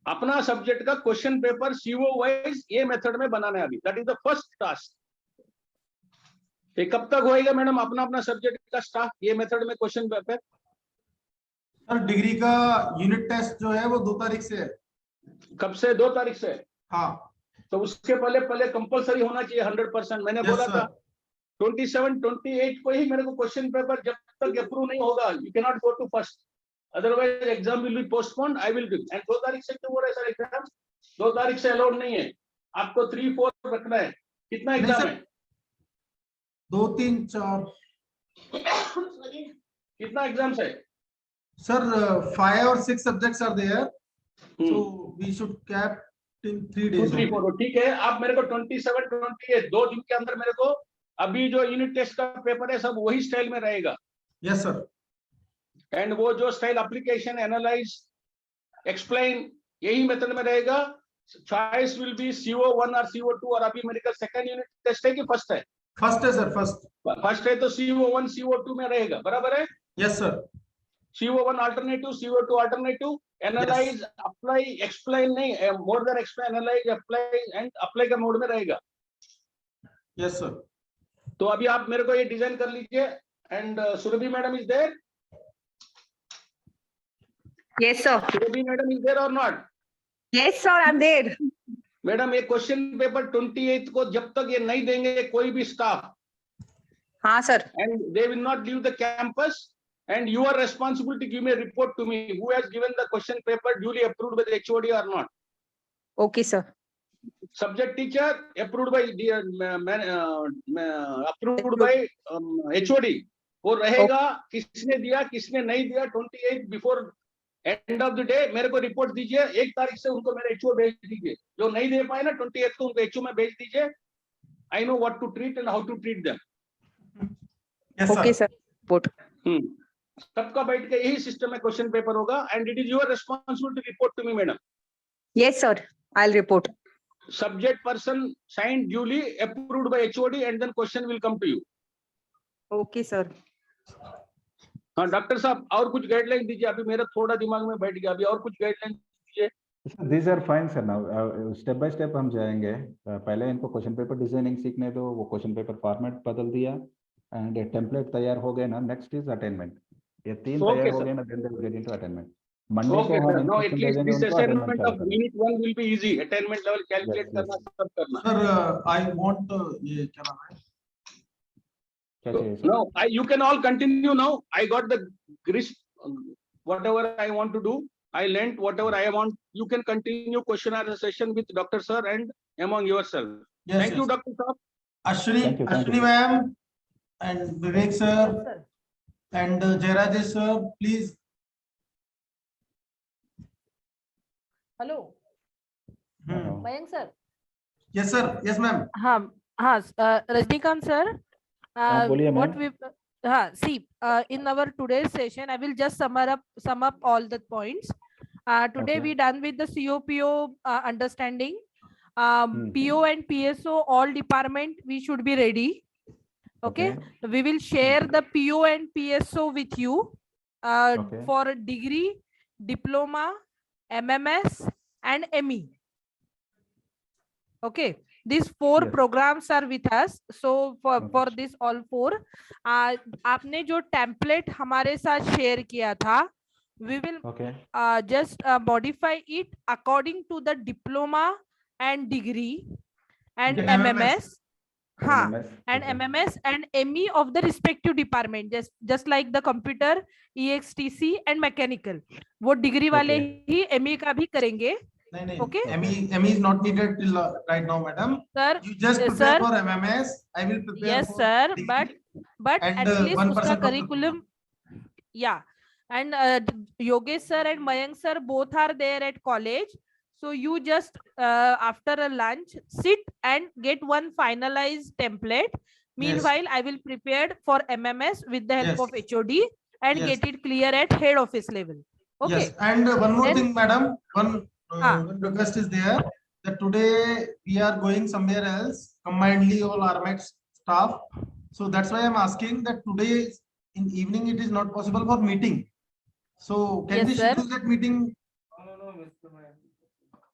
अपना सब्जेक्ट का क्वेश्चन पेपर CO वाइज ये मेथड में बनाना है अभी. That is the first task. ये कब तक होएगा मैडम अपना अपना सब्जेक्ट का स्टाफ ये मेथड में क्वेश्चन पेपर? सर डिग्री का यूनिट टेस्ट जो है वो 2 तारीख से है. कब से? 2 तारीख से. हाँ. तो उसके पहले कंपलसरी होना चाहिए 100%. मैंने बोला था 27, 28 को ही मेरे को क्वेश्चन पेपर, जब तक अप्रूव नहीं होगा you can not go to first, otherwise exam will be postponed. I will give. And 2 तारीख से क्यों हो रहा है सर एग्जाम? 2 तारीख से अलाउड नहीं है, आपको 3, 4 रखना है. कितना एग्जाम है? 2, 3, 4. कितना एग्जाम्स है सर? 5 और 6 subjects are there, so we should cap in 3 days. 2, 3, 4. ठीक है, आप मेरे को 27, 28 2 दिन के अंदर मेरे को अभी जो यूनिट टेस्ट का पेपर है सब वही स्टाइल में रहेगा. Yes sir. एंड वो जो स्टाइल एप्लीकेशन, एनालाइज, एक्सप्लेन, यही मेथड में रहेगा. चॉइस विल बी CO1 और CO2. और अभी मेरे का सेकंड यूनिट टेस्ट है कि फर्स्ट है? फर्स्ट है सर. फर्स्ट है तो CO1 CO2 में रहेगा, बराबर है? Yes sir. CO1 alternative, CO2 alternative. Analyse, apply, explain नहीं, more than explain, analyse, apply and apply का मोड में रहेगा. Yes sir. तो अभी आप मेरे को ये डिजाइन कर लीजिए. And Surabhi madam is there? Yes sir. Surabhi madam is there और not? Yes sir, I'm there. Madam ये क्वेश्चन पेपर 28 को जब तक ये नहीं देंगे कोई भी स्टाफ, हाँ sir, and they will not leave the campus, and you are responsible to give me a report to me who has given the question paper duly approved by the HOD or not. Okay sir. Subject teacher approved by HOD. वो रहेगा. किसने दिया किसने नहीं दिया 28 before end of the day मेरे को report दीजिए. 1 तारीख से उनको मेरे HO भेज दीजिए. जो नहीं दे पाए ना 28 को उनको HO में भेज दीजिए. I know what to treat and how to treat them. Yes, okay sir. Report. सबका बैठ के यही सिस्टम में क्वेश्चन पेपर होगा. And it is your responsibility to report to me madam. Yes sir, I'll report. Subject person signed duly approved by HOD and then question will come to you. Okay sir. हाँ doctor साहब और कुछ guideline दीजिए. अभी मेरा थोड़ा दिमाग में बैठ गया, अभी और कुछ गाइडलाइन दीजिए. These are fine sir. Now step by step हम जाएंगे. पहले इनको क्वेश्चन पेपर डिजाइनिंग सीखने दो. वो क्वेश्चन पेपर फॉर्मेट बदल दिया एंड टेम्पलेट तैयार हो गए ना. Next is attainment. ये 3 तैयार हो गए ना, then they will get into attainment. Monday को हम no, at least this assignment of unit 1 will be easy. Attainment level calculate करना सब करना. सर I want ये क्या नाम है? No, you can all continue now. I got the grist, whatever I want to do. I learnt whatever I want. You can continue question answer session with Dr. Sir and among yourself. Yes, Thank you, Dr. Sir. Ashwini ma'am and Vivek sir and Jayarajesh sir, please. Hello Mayank sir. Yes sir. Yes ma'am. हाँ Rajinikanth sir. What we see in our today's session, I will just sum up all the points. Today we done with the COPO understanding. PO and PSO all department we should be ready. Okay. We will share the PO and PSO with you for degree, diploma, MMS and ME. Okay. These 4 programs are with us. So for this all 4 आपने जो template हमारे साथ share किया था, we will just modify it according to the diploma and degree and Okay, MMS. हाँ, MMS, and okay. MMS and ME of the respective department, just like the computer, EXTC and mechanical. वो degree वाले ही ME का भी करेंगे. Okay. ME is not needed till right now, madam. Sir, You just prepare for MMS. I will prepare. Yes, for sir. degree. But And, at least 1% उसका of the curriculum. Yeah, and Yogesh sir and Mayank sir both are there at college. So you just after a lunch sit and get one finalized template. Meanwhile, I will prepare for MMS with the help of HOD and get it clear at head office level. Okay. Yes, and one more Then, thing, madam. One request is there that today we are going somewhere else, combinedly all ARMIET staff. So that's why I'm asking that today in evening it is not possible for meeting. So can we schedule that meeting?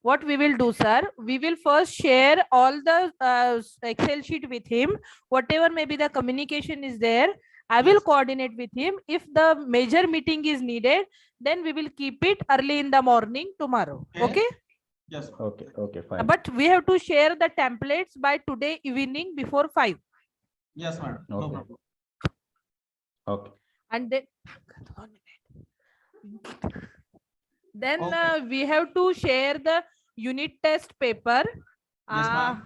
What we will do, sir, we will first share all the Excel sheet with him. Whatever maybe the communication is there, I will coordinate with him. If the major meeting is needed, then we will keep it early in the morning tomorrow. Okay? Yes. Okay, okay, fine. But we have to share the templates by today evening before 5. Yes, madam. No Okay. problem. Okay. And then we have to share the unit test paper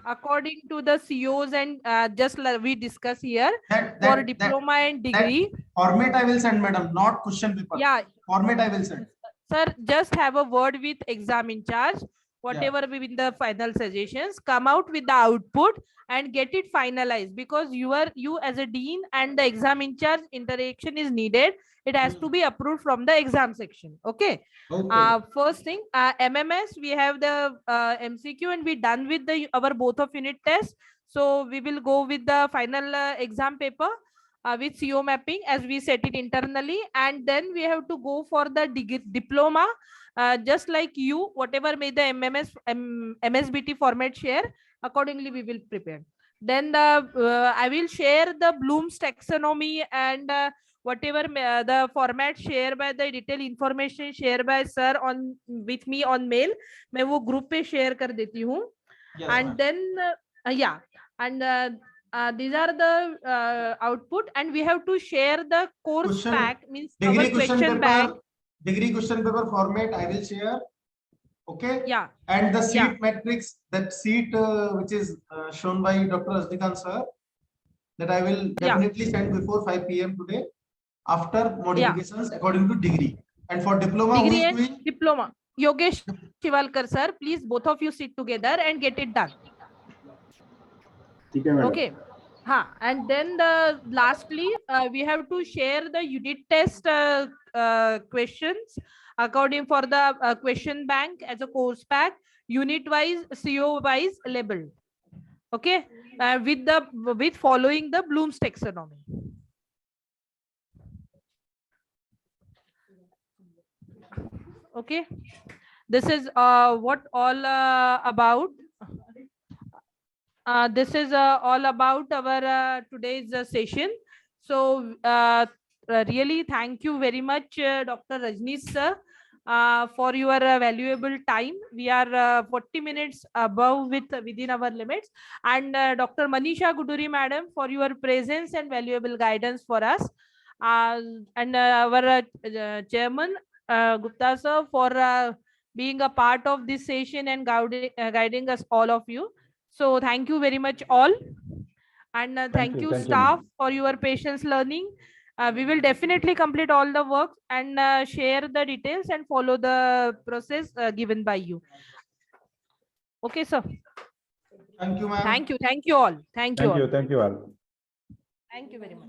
according to the COs and just like we discuss here for diploma and degree. Format I will send, madam, not question paper. Yeah. Format I will send. Sir, just have a word with exam in charge. Whatever will be the final suggestions, come out with the output and get it finalized, because you as a dean and the exam in charge interaction is needed. It has to be approved from the exam section. Okay. First thing, MMS, we have the MCQ and we done with our both of unit tests. So we will go with the final exam paper with CO mapping as we set it internally, and then we have to go for the diploma. Just like you, whatever may the MSBT format share, accordingly we will prepare. Then I will share the Bloom's taxonomy and whatever the format share by the detailed information share by sir on with me on mail, मैं वो group पे share कर देती हूँ. And then yeah, and these are the output, and we have to share the course pack, means our question bank. Degree question paper format I will share. Okay. Yeah. And the seat matrix, that seat which is shown by Dr. Rajnikant sir, that I will definitely send before 5 PM today, after modifications according to degree. And for diploma, Degree who is and doing? diploma. Yogesh Shivalkar sir, please both of you sit together and get it done. Okay. And then lastly, we have to share the unit test questions according for the question bank as a course pack, unit wise, CO wise labeled. Okay, with following the Bloom's taxonomy. Okay, this is what all about. This is all about our today's session. So really thank you very much, Dr. Rajneesh sir, for your valuable time. We are 40 minutes above within our limits, and Dr. Manisha Guduri madam for your presence and valuable guidance for us, and our chairman Gupta sir for being a part of this session and guiding us all of you. So thank you very much all, and thank you staff for your patience learning. We will definitely complete all the work and share the details and follow the process given by you. Okay, sir. Thank you, ma'am. Thank you all. Thank you all. Thank you all. Thank you very much.